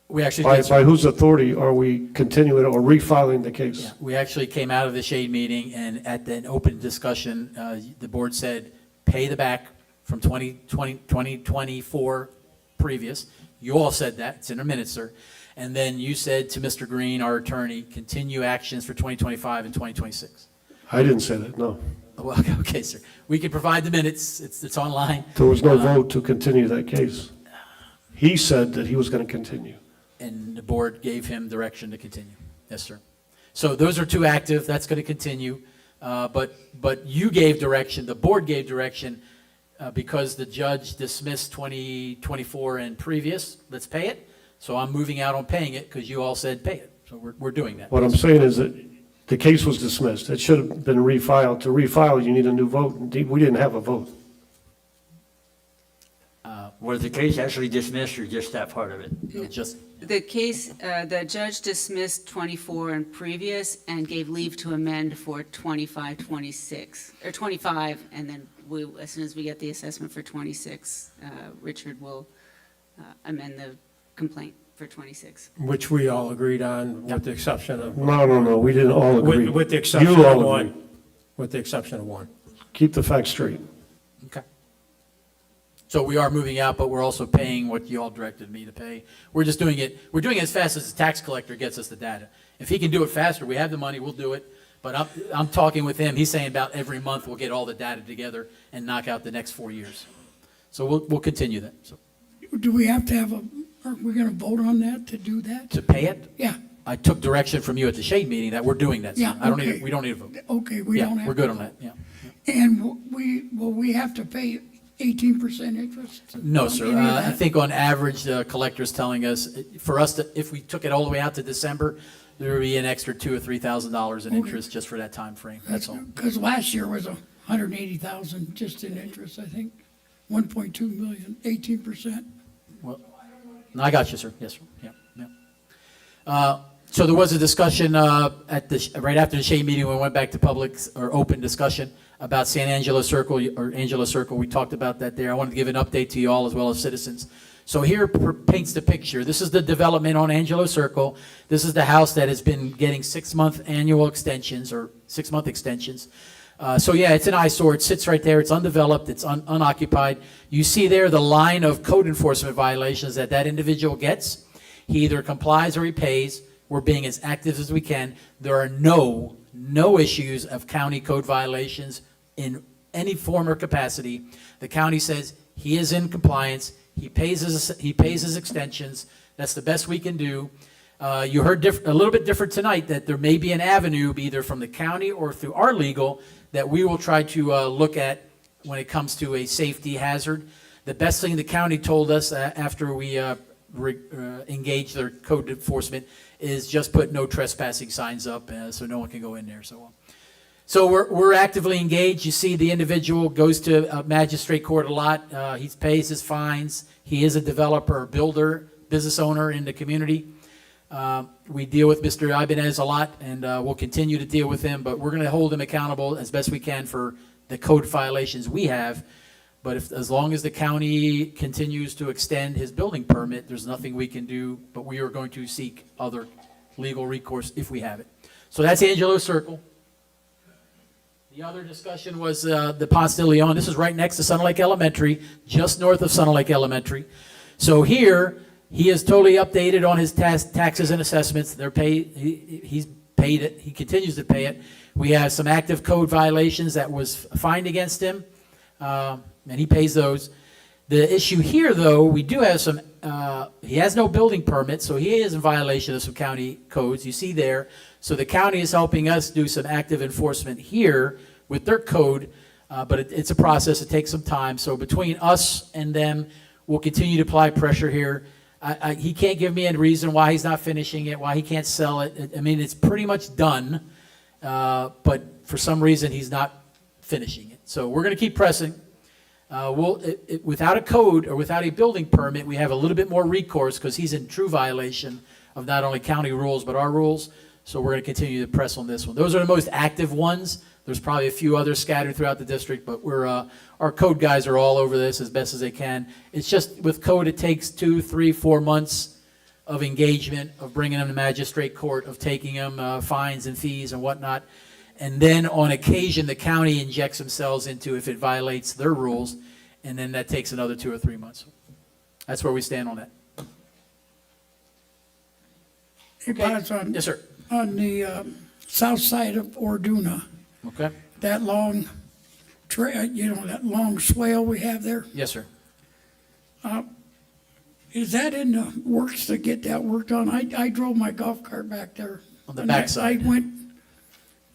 we actually By whose authority are we continuing or refiling the case? Yeah, we actually came out of the Shade meeting, and at an open discussion, the board said, pay the back from 2024 previous. You all said that, it's in our minutes, sir. And then you said to Mr. Green, our attorney, continue actions for 2025 and 2026. I didn't say that, no. Well, okay, sir. We can provide the minutes, it's online. There was no vote to continue that case. He said that he was going to continue. And the board gave him direction to continue. Yes, sir. So those are 2 active, that's going to continue. But you gave direction, the board gave direction, because the judge dismissed 2024 and previous, let's pay it. So I'm moving out on paying it because you all said pay it. So we're doing that. What I'm saying is that the case was dismissed. It should have been refiled. To refile, you need a new vote. Indeed, we didn't have a vote. Was the case actually dismissed or just that part of it? Just The case, the judge dismissed 24 and previous and gave leave to amend for 25, 26, or 25, and then as soon as we get the assessment for 26, Richard will amend the complaint for 26. Which we all agreed on, with the exception of. No, we didn't all agree. With the exception You all of one. agreed. With the exception of one. Keep the facts straight. Okay. So we are moving out, but we're also paying what you all directed me to pay. We're just doing it as fast as the tax collector gets us the data. If he can do it faster, we have the money, we'll do it. But I'm talking with him, he's saying about every month we'll get all the data together and knock out the next 4 years. So we'll continue that. So do we have to are we going to vote on that to do that? to pay it, Yeah, I took direction from you at the Shade meeting that we're doing that. Yeah, okay. We don't need a vote. okay, we Yeah, don't have. we're good on that, yeah. And will we have to pay 18% interest? No, on sir. any of I that? think on average, the collector's telling us, for us, if we took it all the way out to December, there would be an extra $2,000 or $3,000 in Okay. interest just for that time frame. That's all. Because last year was 180,000 just in interest, I think. 1.2 million, 18%. Well, no, I got you, sir. Yes, sir. Yeah, yeah. So there was a discussion right after the Shade meeting, we went back to public or open discussion about San Angelo Circle or Angelo Circle. We talked about that there. I wanted to give an update to you all as well as citizens. So here paints the picture. This is the development on Angelo Circle. This is the house that has been getting 6-month annual extensions or 6-month extensions. So yeah, it's an eyesore. It sits right there. It's undeveloped. It's unoccupied. You see there the line of code enforcement violations that individual gets. He either complies or he pays. We're being as active as we can. There are no issues of county code violations in any form or capacity. The county says he is in compliance. He pays his extensions. That's the best we can do. You heard a little bit different tonight that there may be an avenue either from the county or through our legal that we will try to look at when it comes to a safety hazard. The best thing the county told us after we engaged their code enforcement is just put no trespassing signs up so no one can go in there. So we're actively engaged. You see the individual goes to magistrate court a lot. He pays his fines. He is a developer, builder, business owner in the community. We deal with Mr. Ibanez a lot, and we'll continue to deal with him, but we're going to hold him accountable as best we can for the code violations we have. But as long as the county continues to extend his building permit, there's nothing we can do, but we are going to seek other legal recourse if we have it. So that's Angelo Circle. The other discussion was the Ponce de Leon. This is right next to Sun Lake Elementary, just north of Sun Lake Elementary. So here, he is totally updated on his taxes and assessments. They're paid. He's paid it. He continues to pay it. We have some active code violations that was fined against him, and he pays those. The issue here, though, we do have some, he has no building permit, so he is in violation of some county codes, you see there. So the county is helping us do some active enforcement here with their code, but it's a process, it takes some time. So between us and them, we'll continue to apply pressure here. He can't give me a reason why he's not finishing it, why he can't sell it. I mean, it's pretty much done, but for some reason, he's not finishing it. So we're gonna keep pressing. Without a code or without a building permit, we have a little bit more recourse because he's in true violation of not only county rules, but our rules. So we're going to continue to press on this one. Those are the most active ones. There's probably a few others scattered throughout the district, but our code guys are all over this as best as they can. It's just with code, it takes 2, 3, 4 months of engagement, of bringing them to magistrate court, of taking them fines and fees and whatnot. And then on occasion, the county injects themselves into if it violates their rules, and then that takes another 2 or 3 months. That's where we stand on that. Hey, Boz, on, Yes, sir. on the south side of Orduna, Okay. that long that long swale we have there, Yes, sir. is that in the works to get that worked on? I drove my golf cart back there. On the and backside. I went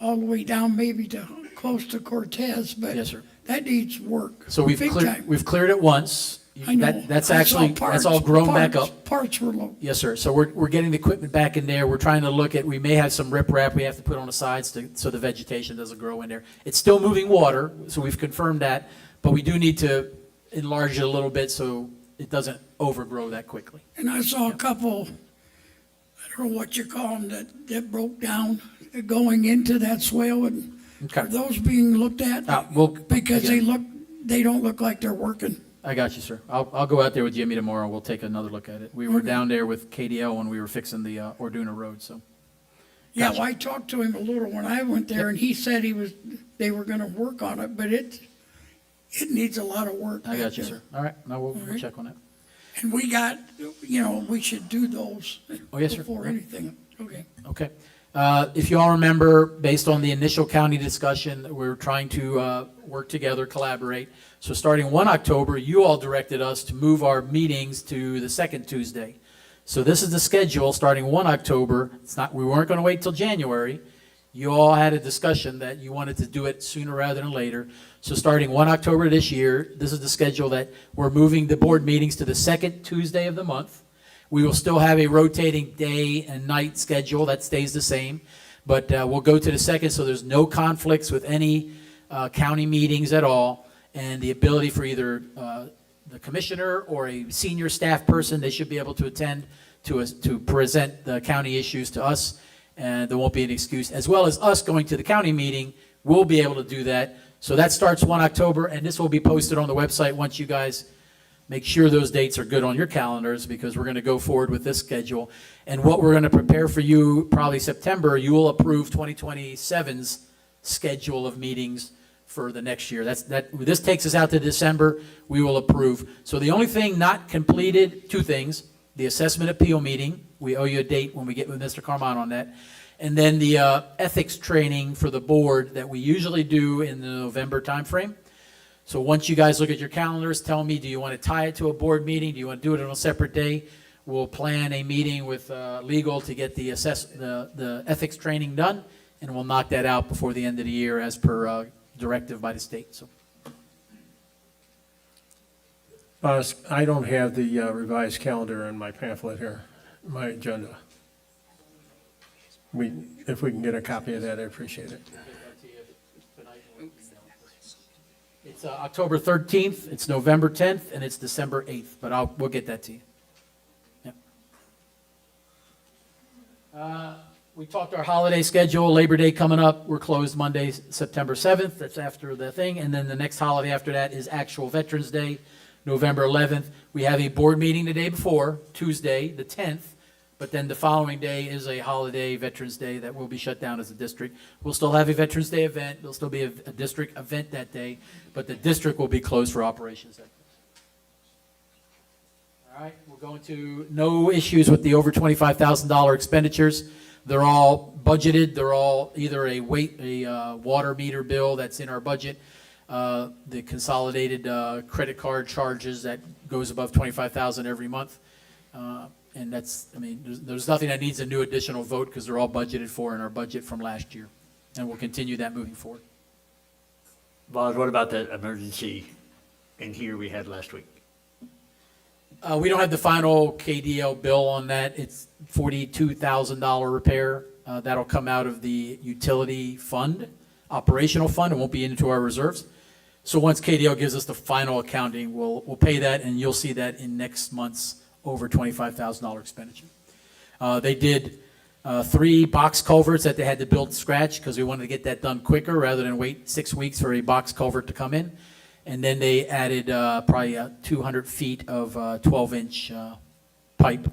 all the way down maybe to close to Cortez, but Yes, sir. that needs work. So we've big cleared, time. we've cleared it once. I know. That's I saw actually, that's all parts- grown back parts- up. Parts were low. Yes, sir. So we're getting the equipment back in there. We're trying to look at, we may have some riprap we have to put on the sides so the vegetation doesn't grow in there. It's still moving water, so we've confirmed that, but we do need to enlarge it a little bit so it doesn't overgrow that quickly. And I saw a couple, I don't know what you call them, that broke down going into that swale. And Okay. are those being looked at? Because they don't look like they're working. I got you, sir. I'll go out there with Jimmy tomorrow. We'll take another look at it. We were down there with KDL when we were fixing the Orduna Road, so. Yeah, Gotcha. well, I talked to him a little when I went there, and he said they were gonna work on it, but it needs a lot of work. I got back you, there. sir. All right, now we'll right. check on that. And we should do those. Oh, yes, sir. Before anything, okay. Okay. If you all remember, based on the initial county discussion, we're trying to work together, collaborate. So starting 1 October, you all directed us to move our meetings to the second Tuesday. So this is the schedule, starting 1 October. We weren't going to wait till January. You all had a discussion that you wanted to do it sooner rather than later. So starting 1 October this year, this is the schedule that we're moving the board meetings to the second Tuesday of the month. We will still have a rotating day and night schedule that stays the same, but we'll go to the second so there's no conflicts with any county meetings at all, and the ability for either the commissioner or a senior staff person, they should be able to attend to present the county issues to us, and there won't be an excuse. As well as us going to the county meeting, we'll be able to do that. So that starts 1 October, and this will be posted on the website once you guys make sure those dates are good on your calendars, because we're going to go forward with this schedule. And what we're going to prepare for you, probably September, you will approve 2027's schedule of meetings for the next year. This takes us out to December, we will approve. So the only thing not completed, 2 things, the assessment appeal meeting, we owe you a date when we get with Mr. Carmon on that, and then the ethics training for the board that we usually do in the November timeframe. So once you guys look at your calendars, tell me, do you want to tie it to a board meeting? Do you want to do it on a separate day? We'll plan a meeting with legal to get the ethics training done, and we'll knock that out before the end of the year as per directive by the state. So I don't have the revised calendar in my pamphlet here, my agenda. If we can get a copy of that, I appreciate it. it's October 13th, it's November 10th, and it's December 8th, but we'll get that to you. Yep. We talked our holiday schedule, Labor Day coming up. We're closed Monday, September 7th. That's after the thing. And then the next holiday after that is actual Veterans Day, November 11th. We have a board meeting the day before, Tuesday, the 10th. But then the following day is a holiday, Veterans Day, that will be shut down as a district. We'll still have a Veterans Day event. There'll still be a district event that day, but the district will be closed for operations that day. All right, we're going to no issues with the over $25,000 expenditures. They're all budgeted. They're all either a water meter bill that's in our budget, the consolidated credit card charges that goes above $25,000 every month. And that's, I mean, there's nothing that needs a new additional vote because they're all budgeted for in our budget from last year. And we'll continue that moving forward. Boz, what about that emergency in here we had last week? We don't have the final KDL bill on that. It's $42,000 repair. That'll come out of the utility fund, operational fund. It won't be into our reserves. So once KDL gives us the final accounting, we'll pay that, and you'll see that in next month's over $25,000 expenditure. They did 3 box culverts that they had to build from scratch because we wanted to get that done quicker rather than wait 6 weeks for a box culvert to come in. And then they added probably 200 feet of 12-inch pipe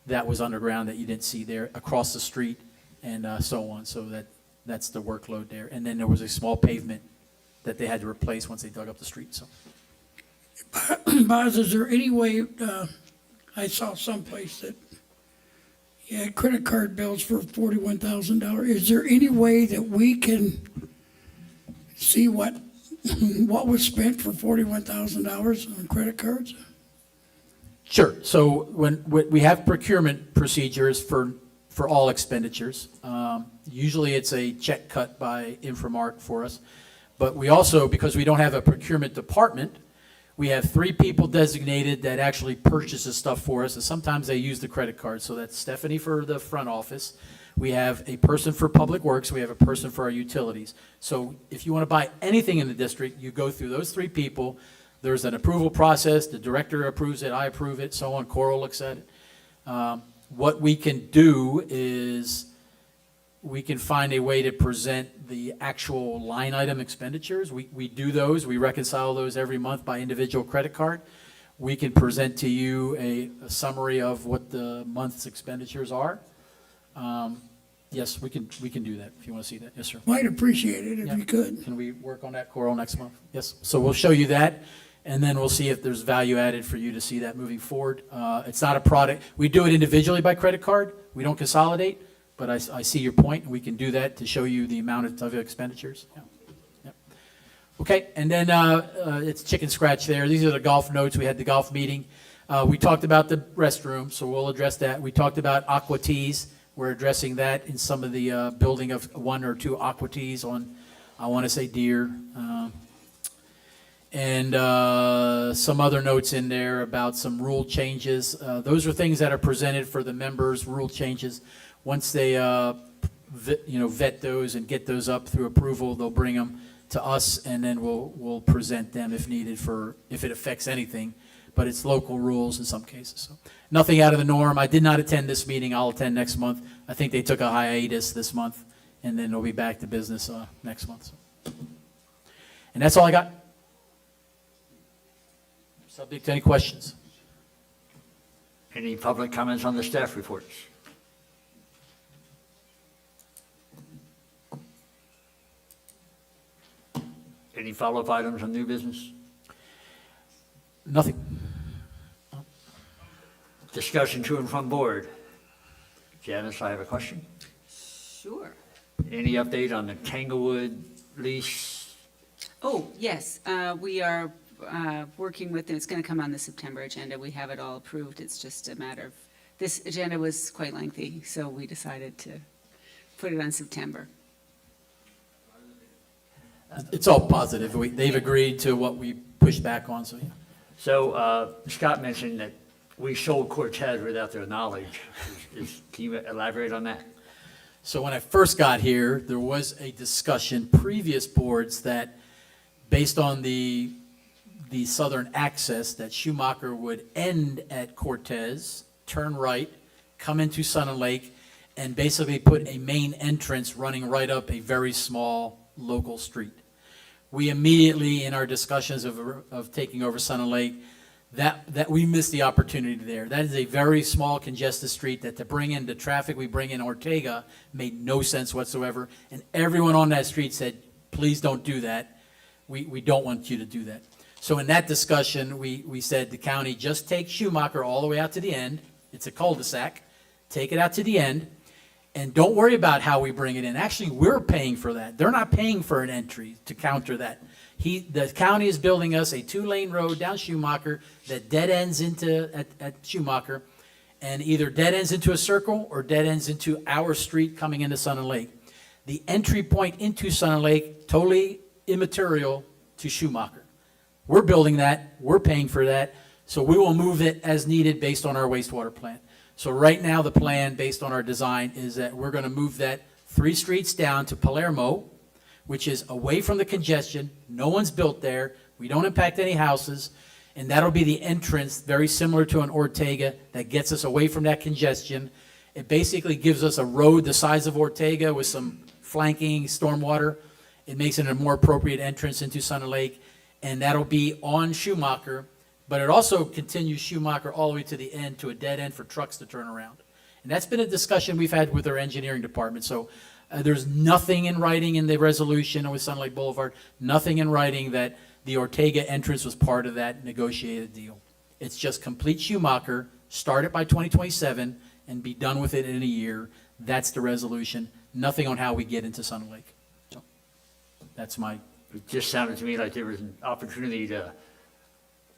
that was underground that you didn't see there across the street and so on. So that's the workload there. And then there was a small pavement that they had to replace once they dug up the street. So, Boz, is there any way, I saw someplace that you had credit card bills for $41,000. Is there any way that we can see what was spent for $41,000 on credit cards? sure. So when we have procurement procedures for all expenditures, usually it's a check cut by Inframark for us. But we also, because we don't have a procurement department, we have 3 people designated that actually purchases stuff for us, and sometimes they use the credit card. So that's Stephanie for the front office. We have a person for Public Works. We have a person for our utilities. So if you want to buy anything in the district, you go through those 3 people. There's an approval process. The director approves it. I approve it. So on. Coral looks at it. What we can do is we can find a way to present the actual line item expenditures. We do those. We reconcile those every month by individual credit card. We can present to you a summary of what the month's expenditures are. Yes, we can do that if you want to see that. Yes, sir. Might appreciate it if Yeah. you could. Can we work on that, Coral, next month? Yes. So we'll show you that, and then we'll see if there's value added for you to see that moving forward. It's not a product. We do it individually by credit card. We don't consolidate, but I see your point, and we can do that to show you the amount of expenditures. Yeah. Yep. Okay, and then it's chicken scratch there. These are the golf notes. We had the golf meeting. We talked about the restroom, so we'll address that. We talked about aqua teas. We're addressing that in some of the building of 1 or 2 aqua teas on, I want to say, Deer. And some other notes in there about some rule changes. Those are things that are presented for the members, rule changes. Once they vet those and get those up through approval, they'll bring them to us, and then we'll present them if needed if it affects anything. But it's local rules in some cases. So nothing out of the norm. I did not attend this meeting. I'll attend next month. I think they took a hiatus this month, and then they'll be back to business next month. So. And that's all I got. Subject to any questions? Any public comments on the staff reports? Any follow-up items on new business? Nothing. Discussion to and from board. Janice, I have a question. Sure. Any update on the Tanglewood lease? Oh, yes, we are working with, it's going to come on the September agenda. We have it all approved. It's just a matter of, this agenda was quite lengthy, so we decided to put it on September. It's all positive. They've agreed to what we pushed back on, so yeah. So Scott mentioned that we sold Cortez without their knowledge. Can you elaborate on that? So when I first got here, there was a discussion, previous boards, that based on the southern access, that Schumacher would end at Cortez, turn right, come into Sun and Lake, and basically put a main entrance running right up a very small local street. We immediately, in our discussions of taking over Sun and Lake, that we missed the opportunity there. That is a very small congested street that to bring in the traffic we bring in Ortega made no sense whatsoever. And everyone on that street said, please don't do that. We don't want you to do that. So in that discussion, we said the county just take Schumacher all the way out to the end. It's a cul-de-sac. Take it out to the end. And don't worry about how we bring it in. Actually, we're paying for that. They're not paying for an entry to counter that. The county is building us a 2-lane road down Schumacher that dead ends at Schumacher, and either dead ends into a circle or dead ends into our street coming into Sun and Lake. The entry point into Sun and Lake, totally immaterial to Schumacher. We're building that, we're paying for that, so we will move it as needed based on our wastewater plant. So right now, the plan, based on our design, is that we're gonna move that 3 streets down to Palermo, which is away from the congestion. No one's built there. We don't impact any houses. And that'll be the entrance, very similar to an Ortega, that gets us away from that congestion. It basically gives us a road the size of Ortega with some flanking stormwater. It makes it a more appropriate entrance into Sun and Lake. And that'll be on Schumacher. But it also continues Schumacher all the way to the end, to a dead end for trucks to turn around. And that's been a discussion we've had with our engineering department. So there's nothing in writing in the resolution with Sun Lake Boulevard, nothing in writing that the Ortega entrance was part of that negotiated deal. It's just complete Schumacher, start it by 2027, and be done with it in a year. That's the resolution. Nothing on how we get into Sun Lake. So that's my. It just sounded to me like there was an opportunity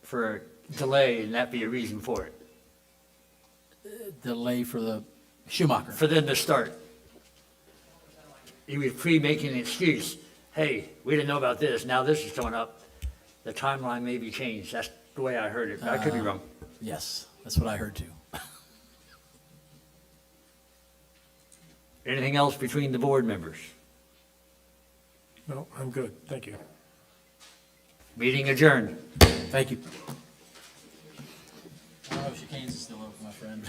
for a delay, and that be a reason for it. Delay for the Schumacher. For them to start. He was pre-making an excuse. Hey, we didn't know about this. Now this is coming up. The timeline may be changed. That's the way I heard it. I could be wrong. Yes, that's what I heard too. Anything else between the board members? No, I'm good. Thank you. Meeting adjourned. Thank you. I don't know if Chicane's is still open, my friend.